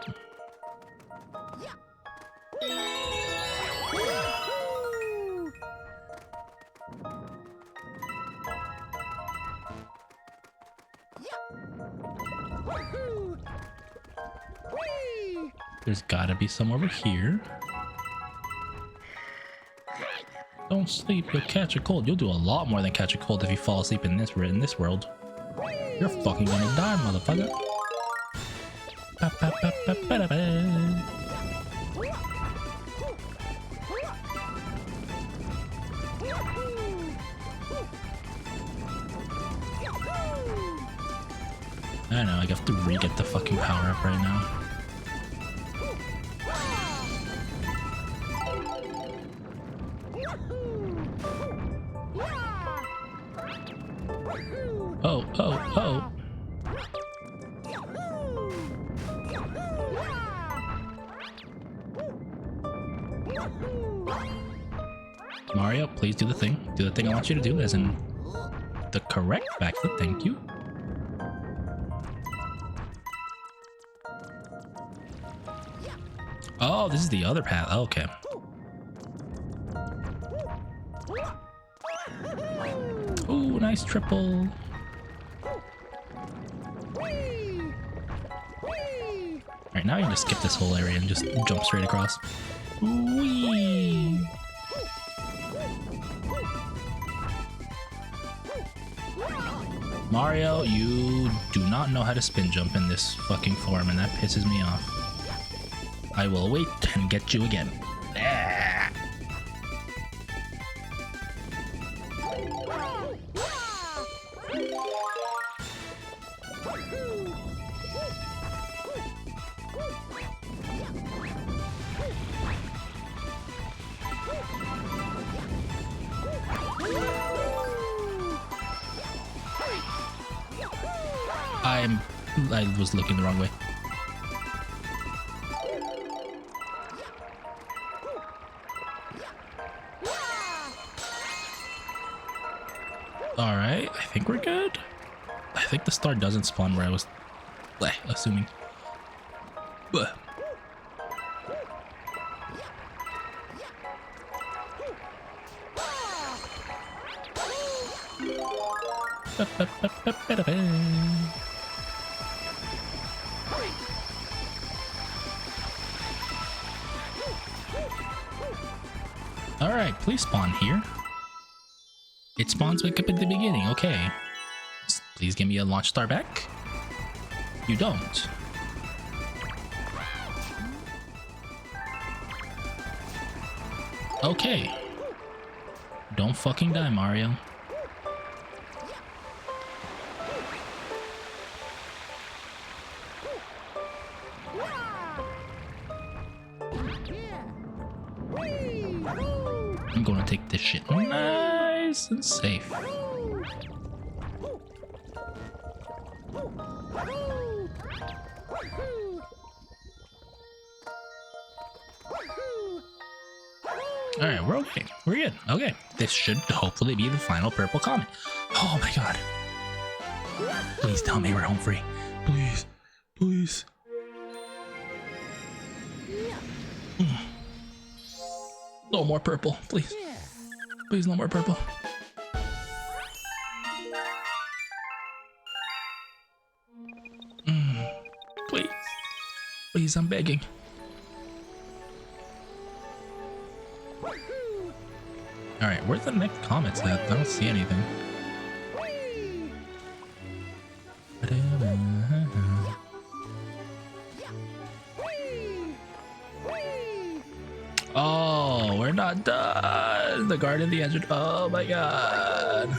There's gotta be some over here. Don't sleep, you'll catch a cold. You'll do a lot more than catch a cold if you fall asleep in this world. You're fucking gonna die, motherfucker. I know, I have to re-get the fucking power up right now. Oh, oh, oh. Mario, please do the thing. Do the thing I want you to do, as in the correct backflip. Thank you. Oh, this is the other path. Oh, okay. Ooh, nice triple. Alright, now I can just skip this whole area and just jump straight across. Whee! Mario, you do not know how to spin jump in this fucking form, and that pisses me off. I will wait and get you again. Ah. I was looking the wrong way. Alright, I think we're good. I think the star doesn't spawn where I was assuming. But alright, please spawn here. It spawns wake up at the beginning, okay. Please give me a launch star back. You don't. Okay. Don't fucking die, Mario. I'm gonna take this shit nice and safe. Alright, we're okay. We're good. Okay. This should hopefully be the final purple comet. Oh my god. Please tell me we're home free. Please. Please. No more purple, please. Please, no more purple. Please. Please, I'm begging. Alright, where's the next comets at? I don't see anything. Oh, we're not done. The Garden of the Answered. Oh my god.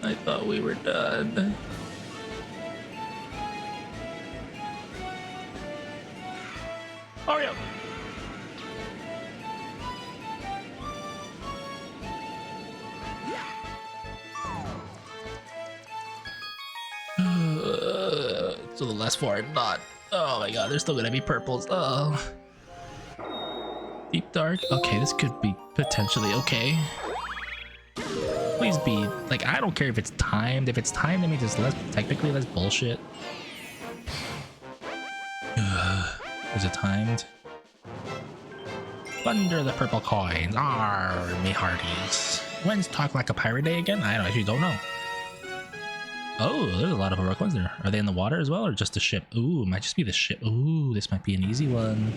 I thought we were done. Mario. So the last four are not. Oh my god, there's still gonna be purples. Oh. Deep dark. Okay, this could be potentially okay. Please be like, I don't care if it's timed. If it's timed, that means it's less, technically less bullshit. Is it timed? Thunder the purple coins. Arr, me hearties. When's Talk Like a Pirate Day again? I actually don't know. Oh, there's a lot of heroic ones there. Are they in the water as well, or just the ship? Ooh, it might just be the ship. Ooh, this might be an easy one.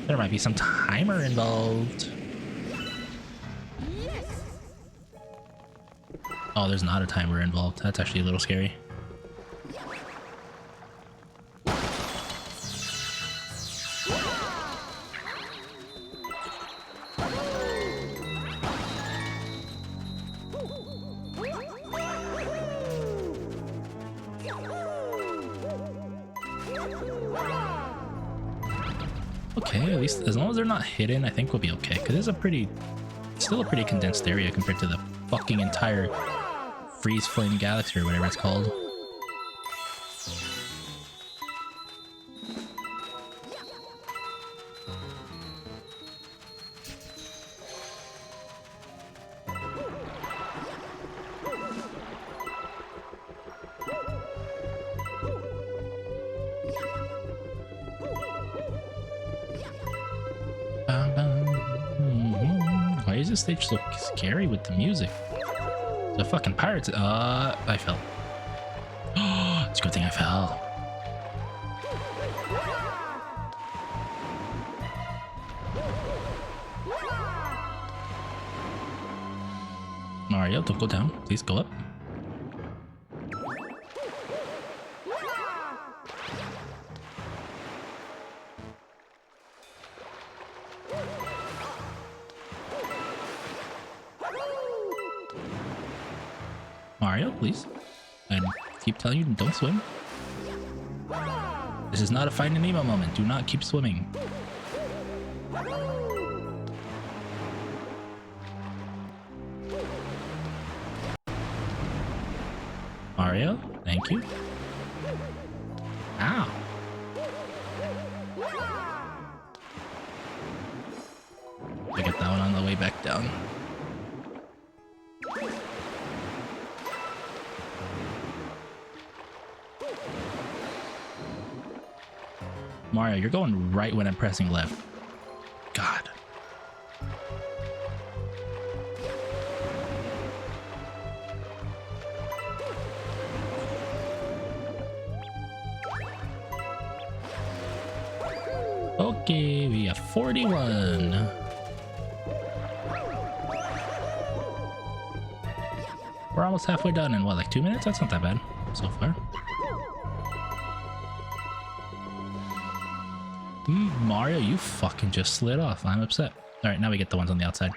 There might be some timer involved. Oh, there's not a timer involved. That's actually a little scary. Okay, at least as long as they're not hidden, I think we'll be okay. Because it's still a pretty condensed area compared to the fucking entire Freeze Flame Galaxy or whatever it's called. Why is this stage so scary with the music? The fucking pirates. I fell. It's a good thing I fell. Mario, don't go down. Please go up. Mario, please. And keep telling you don't swim. This is not a Finding Nemo moment. Do not keep swimming. Mario, thank you. Ow. I get that one on the way back down. Mario, you're going right when I'm pressing left. God. Okay, we have 41. We're almost halfway done in what, like 2 minutes? That's not that bad so far. Mario, you fucking just slid off. I'm upset. Alright, now we get the ones on the outside.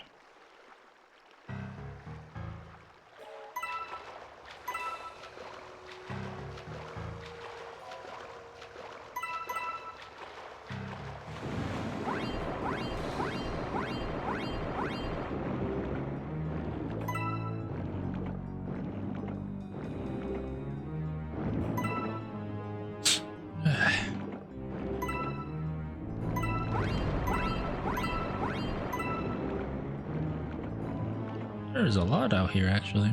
There's a lot out here, actually.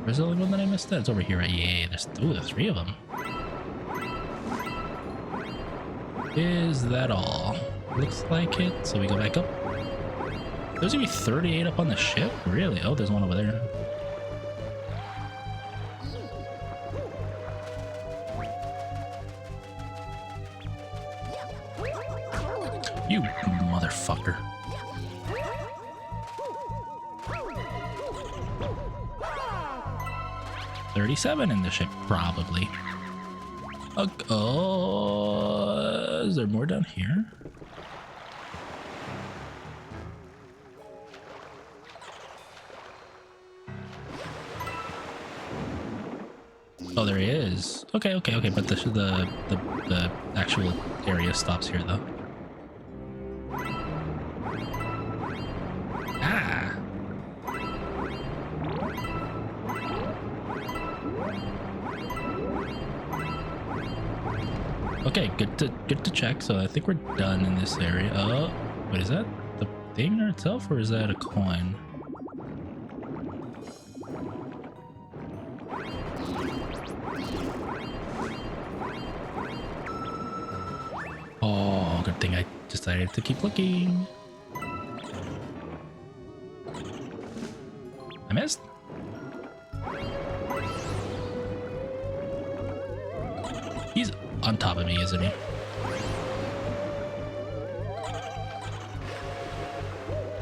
Where's the only one that I missed? That's over here, right? Yeah, there's 3 of them. Is that all? Looks like it. So we go back up. There's gonna be 38 up on the ship? Really? Oh, there's one over there. You motherfucker. $37 in the ship, probably. Oh, is there more down here? Oh, there is. Okay, but the actual area stops here, though. Okay, good to check. So I think we're done in this area. Oh, wait, is that the thing itself, or is that a coin? Oh, good thing I decided to keep looking. I missed. He's on top of me, isn't he?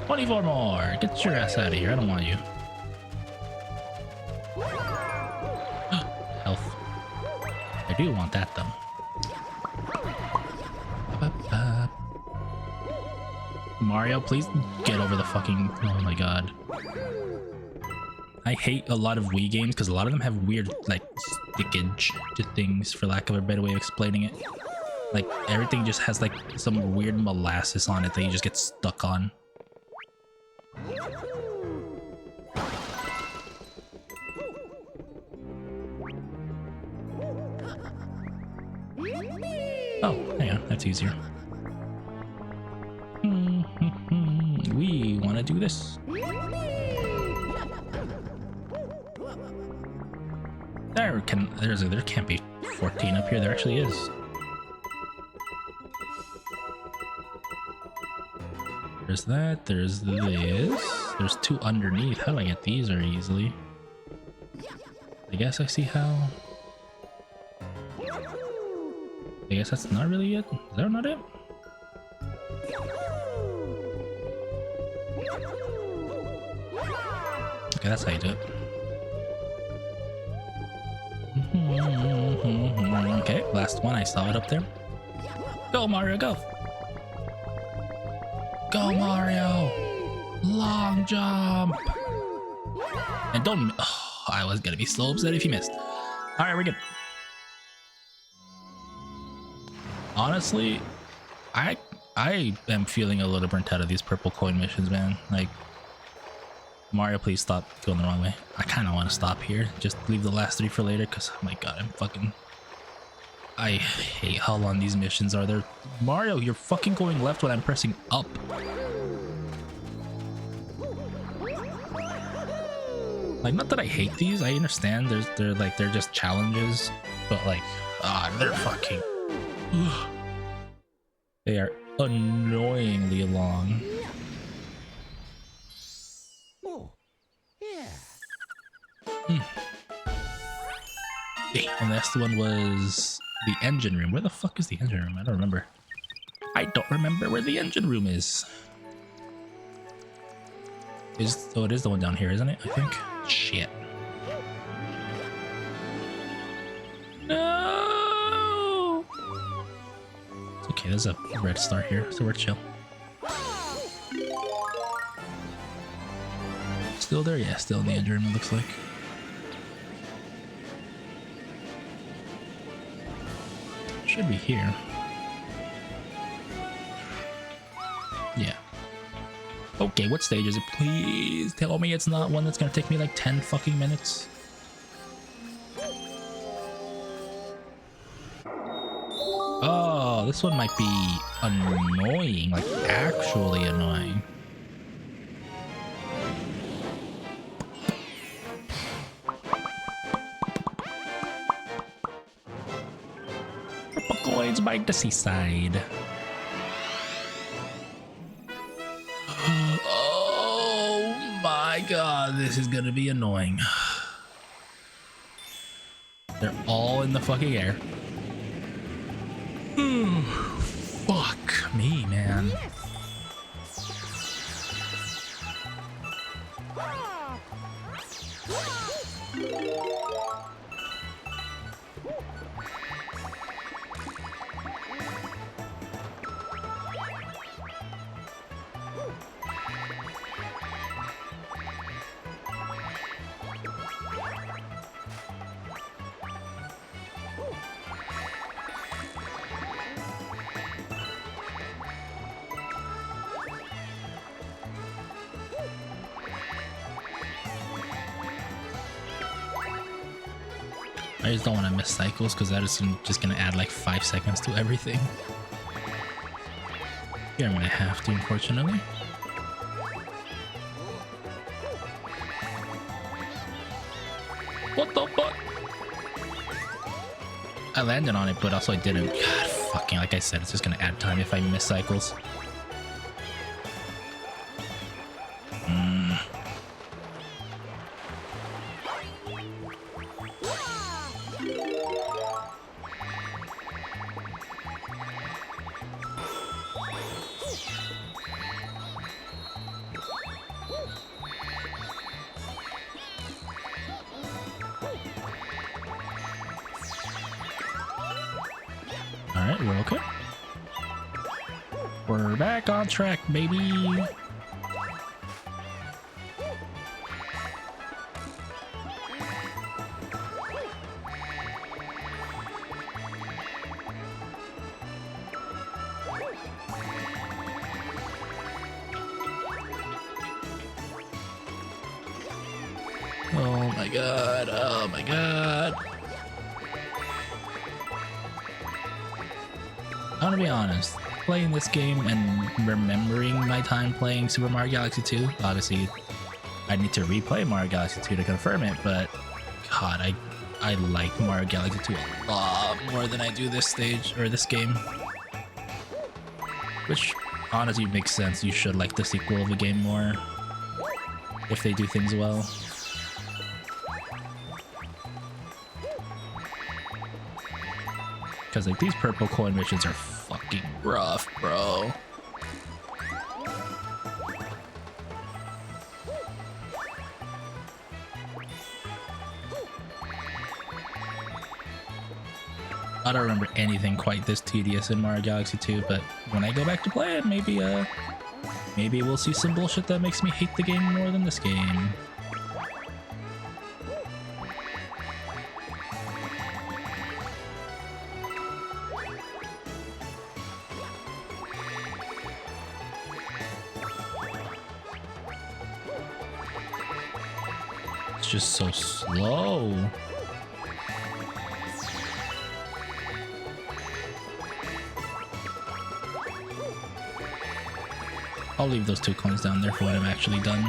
$24 more. Get your ass out of here. I don't want you. Health. I do want that, though. Mario, please get over the fucking... Oh my god. I hate a lot of Wii games because a lot of them have weird, like, stickage to things, for lack of a better way of explaining it. Like, everything just has, like, some weird molasses on it that you just get stuck on. Oh, hang on, that's easier. We want to do this. There can't be 14 up here. There actually is. There's that. There's this. There's 2 underneath. How do I get these very easily? I guess I see how. I guess that's not really it. Is that not it? Okay, that's how you do it. Okay, last one. I saw it up there. Go, Mario, go! Go, Mario! Long jump! And don't... Oh, I was gonna be so upset if you missed. Alright, we're good. Honestly, I am feeling a little burnt out of these purple coin missions, man. Like, Mario, please stop going the wrong way. I kind of want to stop here. Just leave the last 3 for later, because, oh my god, I hate how long these missions are. They're... Mario, you're fucking going left when I'm pressing up. Like, not that I hate these. I understand they're just challenges, but like, they're fucking... They are annoyingly long. Oh, yeah. And this one was the engine room. Where the fuck is the engine room? I don't remember. I don't remember where the engine room is. Oh, it is the one down here, isn't it? I think. Shit. No. It's okay. There's a red star here, so we're chill. Still there? Yeah, still in the engine room. It looks like. Should be here. Yeah. Okay, what stage is it? Please tell me it's not one that's gonna take me like 10 fucking minutes. Oh, this one might be annoying, like actually annoying. Purple coins by the seaside. My god, this is gonna be annoying. They're all in the fucking air. Fuck me, man. I just don't want to miss cycles because that is just going to add like 5 seconds to everything. Here I'm going to have to, unfortunately. What the fuck? I landed on it, but also I didn't. God, fucking, like I said, it's just going to add time if I miss cycles. Alright, we're okay. We're back on track, baby. Oh my god, oh my god. I'm gonna be honest, playing this game and remembering my time playing Super Mario Galaxy 2, obviously I need to replay Mario Galaxy 2 to confirm it, but god, I like Mario Galaxy 2 a lot more than I do this stage or this game. Which honestly makes sense. You should like the sequel of the game more if they do things well. Because like these purple coin missions are fucking rough, bro. I don't remember anything quite this tedious in Mario Galaxy 2, but when I go back to play it, maybe we'll see some bullshit that makes me hate the game more than this game. It's just so slow. I'll leave those 2 coins down there for when I'm actually done.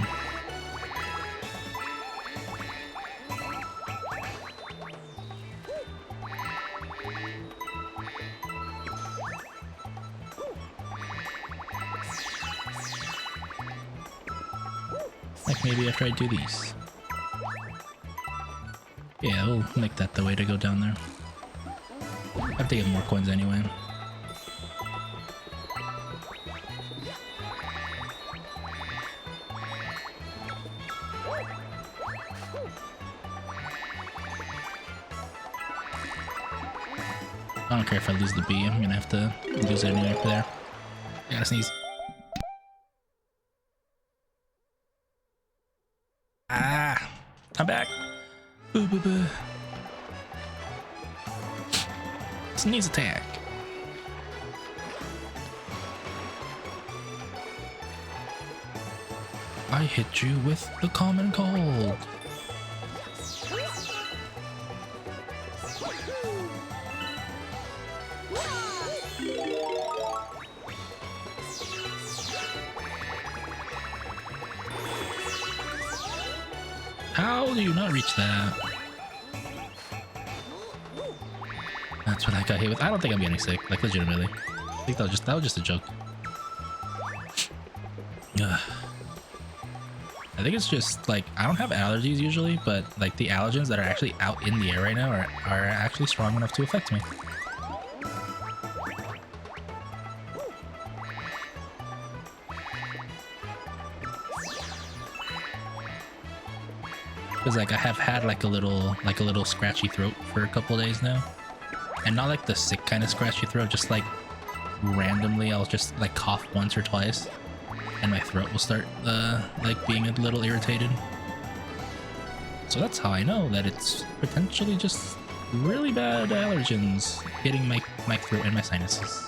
Like maybe after I do these. Yeah, we'll make that the way to go down there. I have to get more coins anyway. I don't care if I lose the B, I'm gonna have to lose it anyway for there. I gotta sneeze. Ah! I'm back! Boo boo boo. Sneeze attack. I hit you with the common cold. How do you not reach that? That's what I got hit with. I don't think I'm getting sick, like legitimately. I think that was just a joke. Ugh. I think it's just like I don't have allergies usually, but like the allergens that are actually out in the air right now are actually strong enough to affect me. Because like I have had like a little scratchy throat for a couple days now, and not like the sick kind of scratchy throat, just like randomly I'll just like cough once or twice and my throat will start like being a little irritated. So that's how I know that it's potentially just really bad allergens hitting my throat and my sinuses.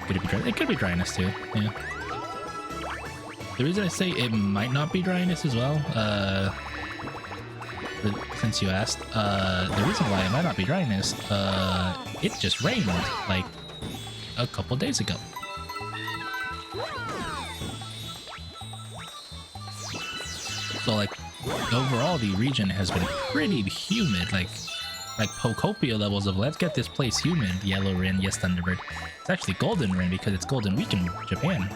Could it be dry? It could be dryness too, yeah. The reason I say it might not be dryness as well, since you asked, the reason why it might not be dryness, it just rained like a couple days ago. So like overall the region has been pretty humid, like Pocopia levels of let's get this place humid. Yellow Rin, yes Thunderbird. It's actually Golden Rin because it's Golden Week in Japan.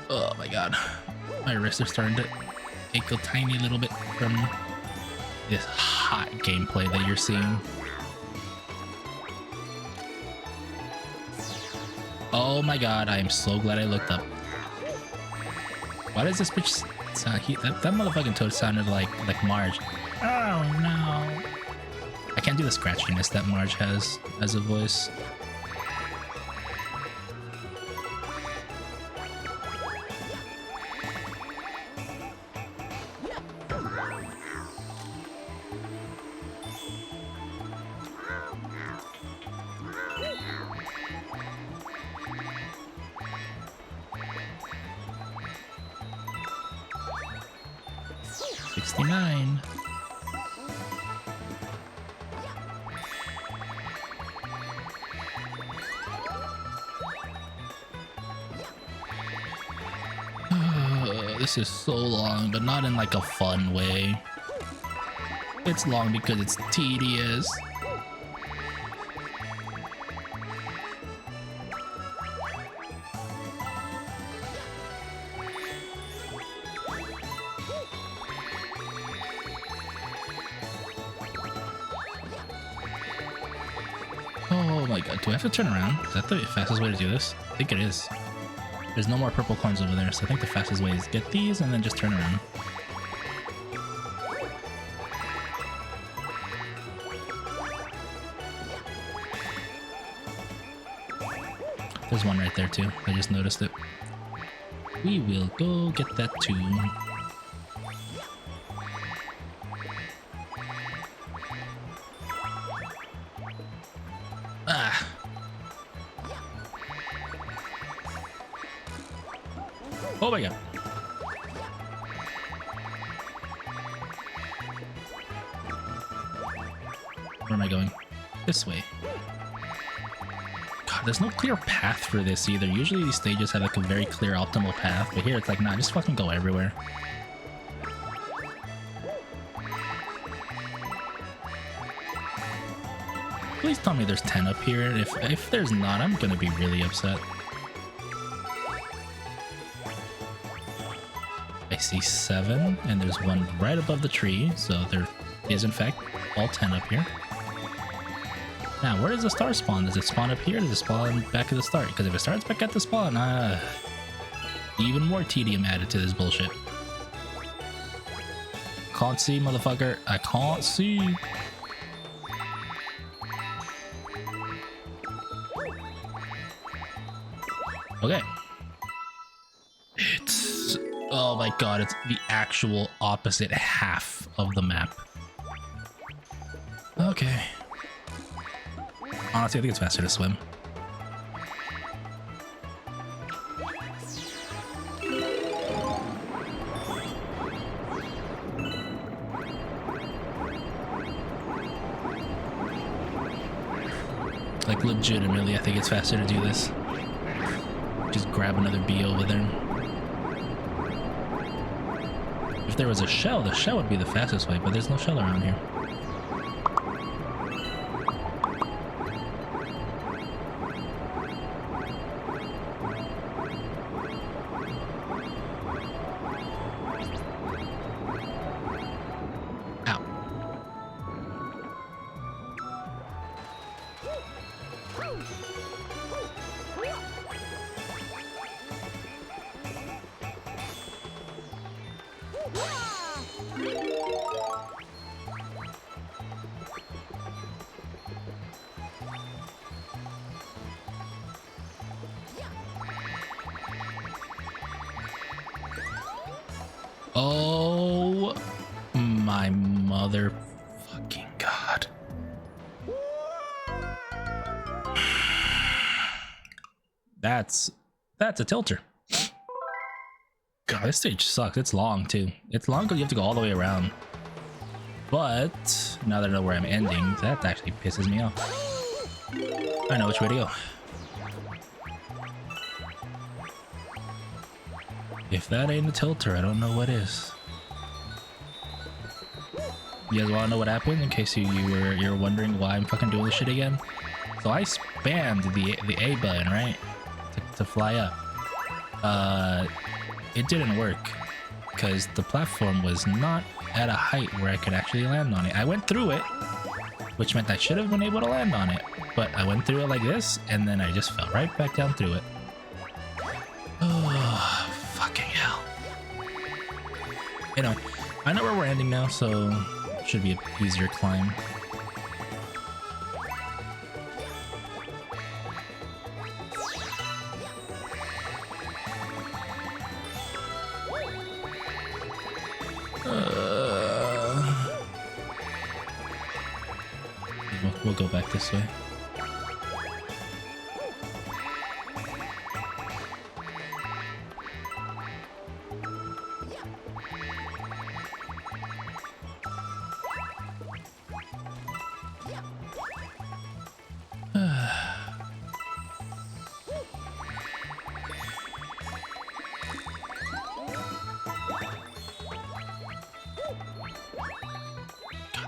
Oh my god. My wrists are starting to ache a tiny little bit from this hot gameplay that you're seeing. Oh my god, I am so glad I looked up. Why does this bitch sound... that motherfucking toad sounded like Marge. Oh no. I can't do the scratchiness that Marge has as a voice. 69. This is so long, but not in like a fun way. It's long because it's tedious. Oh my god, do I have to turn around? Is that the fastest way to do this? I think it is. There's no more purple coins over there, so I think the fastest way is get these and then just turn around. There's one right there too. I just noticed it. We will go get that too. Ah. Oh my god. Where am I going? This way. God, there's no clear path for this either. Usually these stages have like a very clear optimal path, but here it's like, nah, just fucking go everywhere. Please tell me there's 10 up here. If there's not, I'm gonna be really upset. I see 7, and there's one right above the tree, so there is in fact all 10 up here. Now, where does the star spawn? Does it spawn up here or does it spawn back at the start? Because if it starts back at the spawn, even more tedium added to this bullshit. Can't see, motherfucker. I can't see. Okay. It's... oh my god, it's the actual opposite half of the map. Okay. Honestly, I think it's faster to swim. Like, legitimately, I think it's faster to do this. Just grab another bee over there. If there was a shell, the shell would be the fastest way, but there's no shell around here. Oh my motherfucking god. That's a tilter. God, this stage sucks. It's long too. It's long because you have to go all the way around. But now that I know where I'm ending, that actually pisses me off. I know which way to go. If that ain't a tilter, I don't know what is. You guys want to know what happened? In case you're wondering why I'm fucking doing this shit again. So I spammed the A button, right, to fly up. It didn't work because the platform was not at a height where I could actually land on it. I went through it, which meant I should have been able to land on it, but I went through it like this, and then I just fell right back down through it. Oh, fucking hell. You know, I know where we're ending now, so it should be an easier climb. We'll go back this way.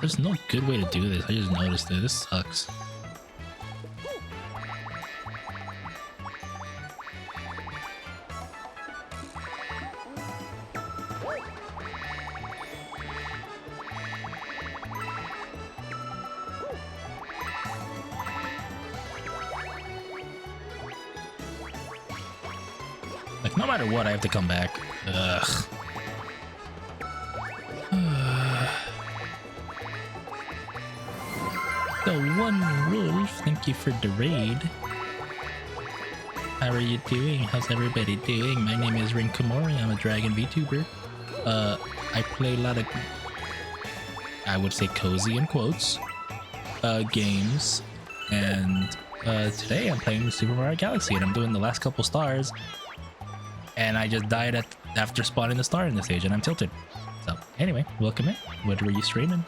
There's no good way to do this. I just noticed it. This sucks. Like, no matter what, I have to come back. Ugh. The one Wolf, thank you for the raid. How are you doing? How's everybody doing? My name is Rinkomori. I'm a Dragon VTuber. I play a lot of, I would say cozy in quotes, games. And today I'm playing Super Mario Galaxy and I'm doing the last couple stars. And I just died after spawning the star in the stage and I'm tilted. So anyway, welcome in. What were you streaming?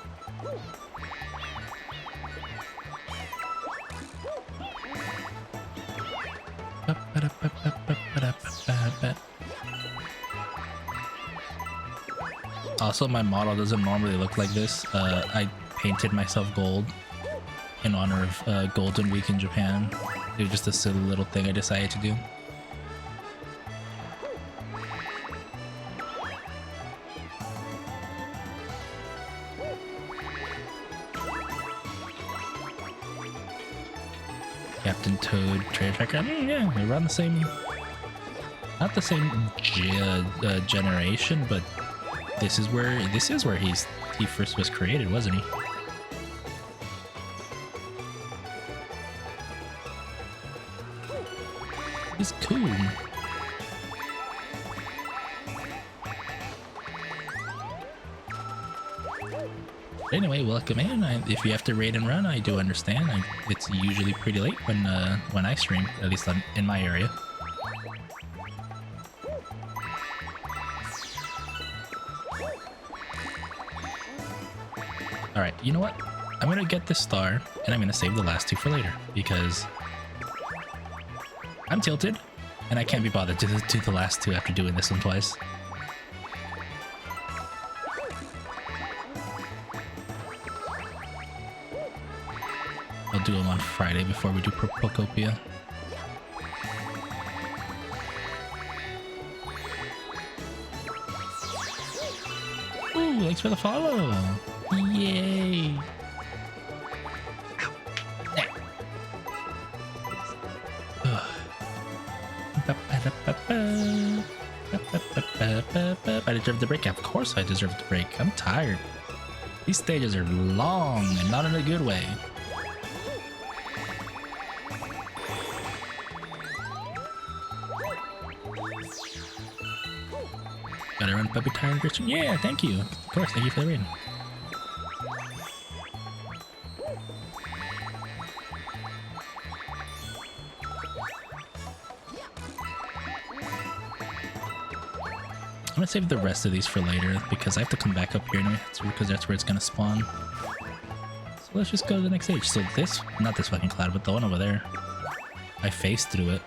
Also, my model doesn't normally look like this. I painted myself gold in honor of Golden Week in Japan. It was just a silly little thing I decided to do. Captain Toad, Treasure Tracker. I mean, yeah, we're around the same, not the same generation, but this is where he first was created, wasn't he? He's cool. Anyway, welcome in. If you have to raid and run, I do understand. It's usually pretty late when I stream, at least in my area. Alright, you know what? I'm gonna get this star, and I'm gonna save the last two for later, because I'm tilted, and I can't be bothered to do the last two after doing this one twice. I'll do them on Friday before we do Procopia. Ooh, thanks for the follow! Yay! I deserve the break. Of course I deserve the break. I'm tired. These stages are long and not in a good way. Gotta run puppy tired Christian. Yeah, thank you. Of course, thank you for the raid. I'm gonna save the rest of these for later because I have to come back up here anyway, because that's where it's gonna spawn. So let's just go to the next stage. So this, not this fucking cloud, but the one over there. I faced through it.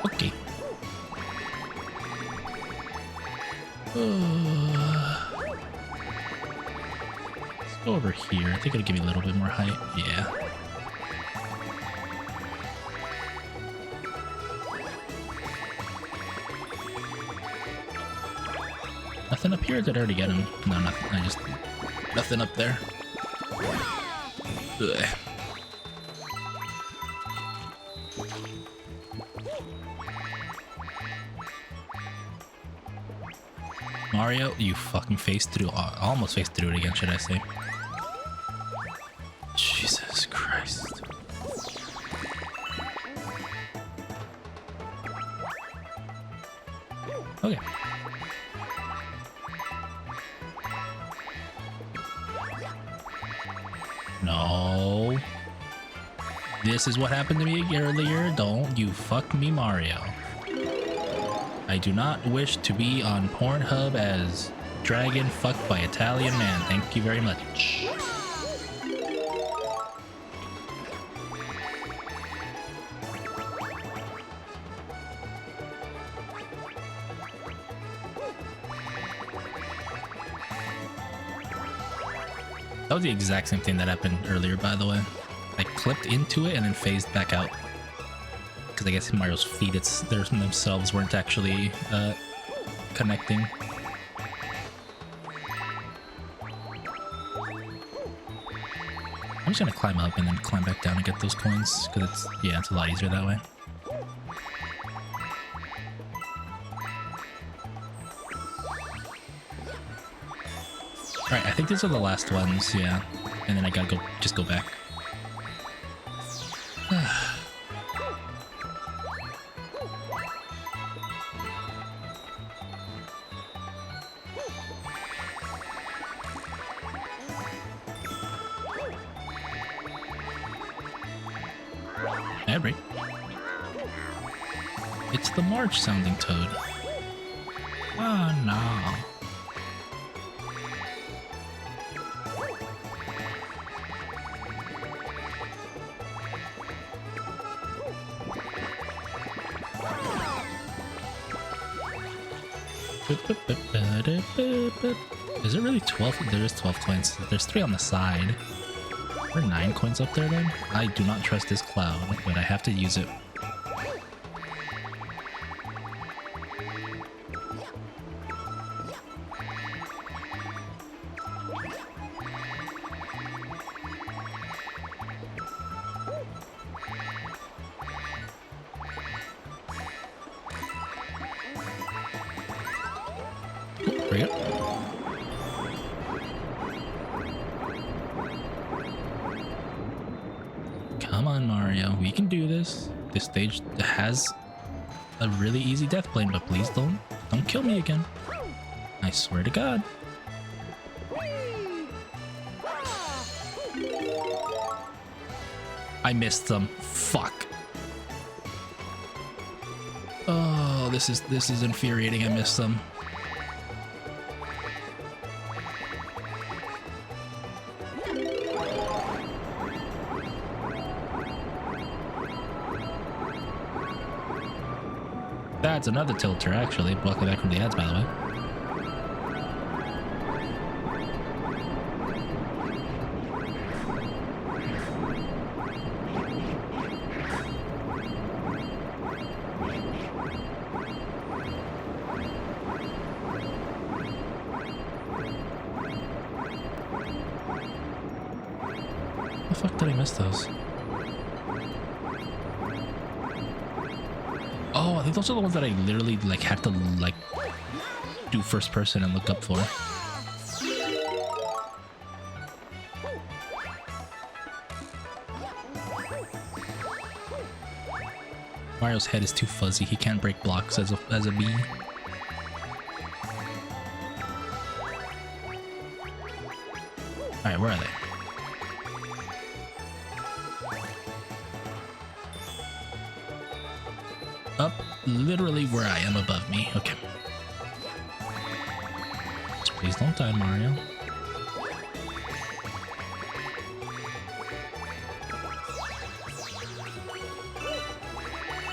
Okay. Let's go over here. I think it'll give me a little bit more height. Yeah. Nothing up here? Did I already get him? No, nothing. I just... Nothing up there. Ugh. Mario, you fucking faced through, almost faced through it again, should I say. Jesus Christ. Okay. No. This is what happened to me earlier. Don't you fuck me, Mario. I do not wish to be on Pornhub as dragon fucked by Italian man. Thank you very much. That was the exact same thing that happened earlier, by the way. I clipped into it and then phased back out. Because I guess Mario's feet themselves weren't actually connecting. I'm just gonna climb up and then climb back down and get those coins. Because it's a lot easier that way. Alright, I think these are the last ones, yeah. And then I gotta just go back. Every. It's the March sounding toad. Oh no. Is it really 12? There is 12 coins. There's 3 on the side. There are 9 coins up there then? I do not trust this cloud, but I have to use it. There we go. Come on, Mario. We can do this. This stage has a really easy death plane, but please don't kill me again. I swear to God. I missed them. Fuck. Oh, this is infuriating. I missed them. That's another tilter, actually. Blocking back from the ads, by the way. How the fuck did I miss those? Oh, I think those are the ones that I literally like had to like do first person and look up for. Mario's head is too fuzzy. He can't break blocks as a bee. All right, where are they? Up literally where I am above me. Okay. Just please don't die, Mario.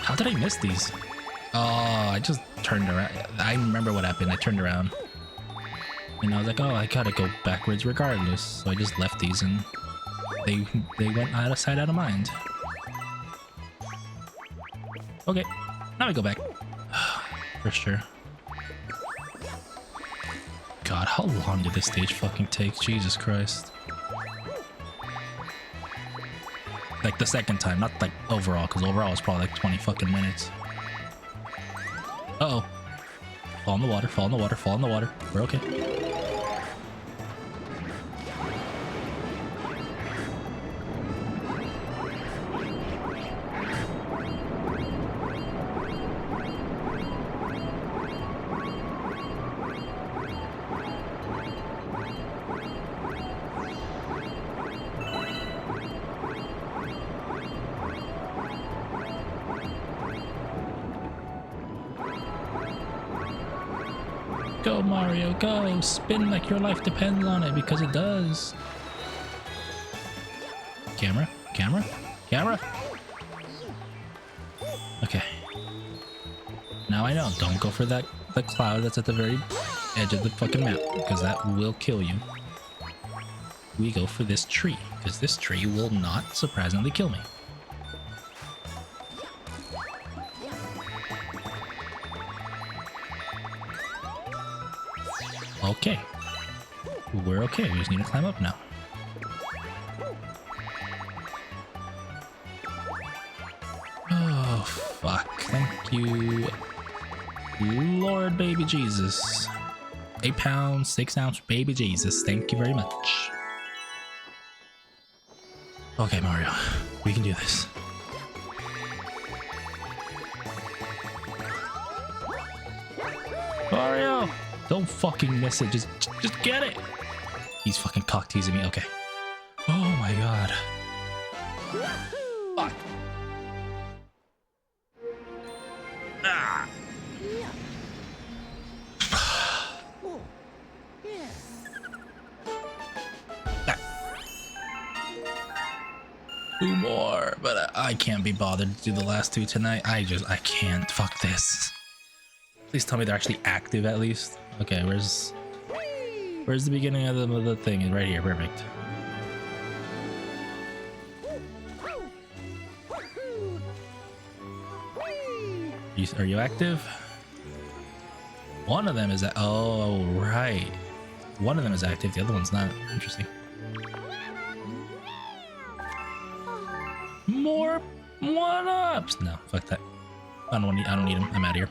How did I miss these? Oh, I just turned around. I remember what happened. I turned around. And I was like, oh, I gotta go backwards regardless. So I just left these and they went out of sight, out of mind. Okay. Now we go back. For sure. God, how long did this stage fucking take? Jesus Christ. Like the second time, not like overall, because overall it's probably like 20 fucking minutes. Uh-oh. Fall in the water, fall in the water, fall in the water. We're okay. Go, Mario, go! Spin like your life depends on it, because it does. Camera? Camera? Camera? Okay. Now I know. Don't go for the cloud that's at the very edge of the fucking map, because that will kill you. we go for this tree, because this tree will not surprisingly kill me. Okay. We're okay. We just need to climb up now. Oh, fuck. Thank you, Lord baby Jesus. 8 pounds, 6 ounce baby Jesus. Thank you very much. Okay, Mario. We can do this. Mario! Don't fucking miss it. Just get it. He's fucking cock teasing me. Okay. Oh my god. Fuck. Ah. Two more, but I can't be bothered to do the last 2 tonight. I can't. Fuck this. Please tell me they're actually active at least. Okay, where's the beginning of the thing? Right here, perfect. Are you active? One of them is oh right. One of them is active, the other one's not. Interesting. More one-ups. No, fuck that. I don't need them. I'm out of here.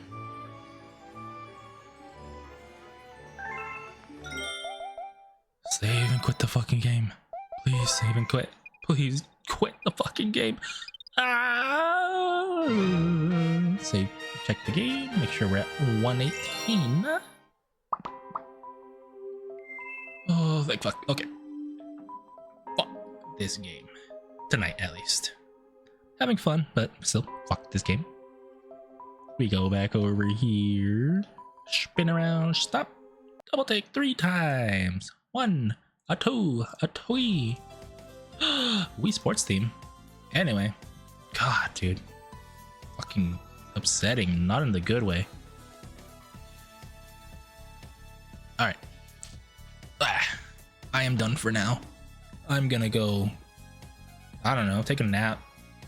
Save and quit the fucking game. Please save and quit. Please quit the fucking game. Ah! Save, check the game, make sure we're at 118. Oh, like fuck. Okay. Fuck this game. Tonight, at least. Having fun, but still, fuck this game. We go back over here. Spin around, stop. Double take 3 times. 1, a 2, a 3. Wii Sports theme. Anyway. God, dude. Fucking upsetting. Not in the good way. Alright. I am done for now. I'm gonna go, I don't know, take a nap.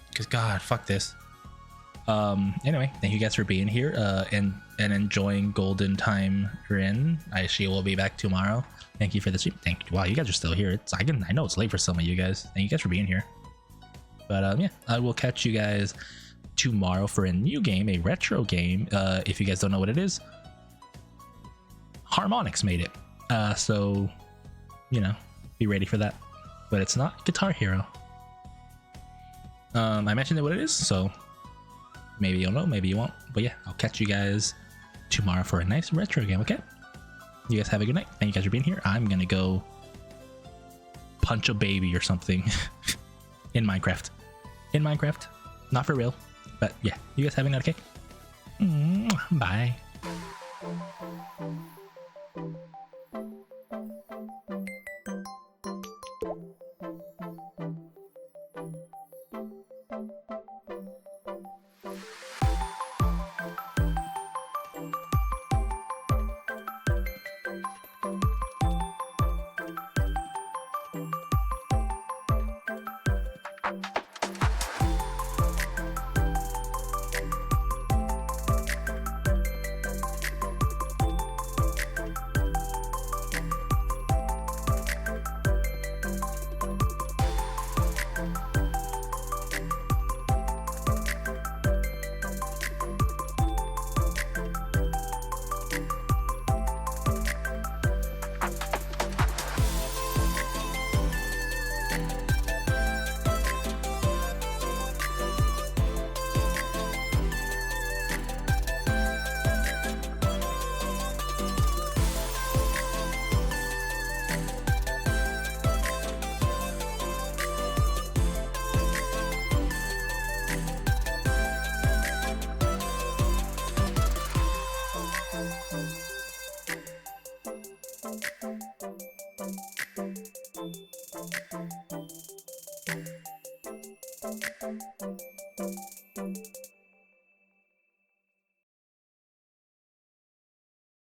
Because God, fuck this. Anyway, thank you guys for being here and enjoying Golden Time Rin. She will be back tomorrow. Thank you for the stream. Thank you. Wow, you guys are still here. I know it's late for some of you guys. Thank you guys for being here. But yeah, I will catch you guys tomorrow for a new game, a retro game. If you guys don't know what it is, Harmonix made it. So, you know, be ready for that. But it's not Guitar Hero. I mentioned what it is, so maybe you'll know, maybe you won't. But yeah, I'll catch you guys tomorrow for a nice retro game, okay? You guys have a good night. Thank you guys for being here. I'm gonna go punch a baby or something in Minecraft. In Minecraft. Not for real. But yeah, you guys have a night, okay? Bye. Thank you.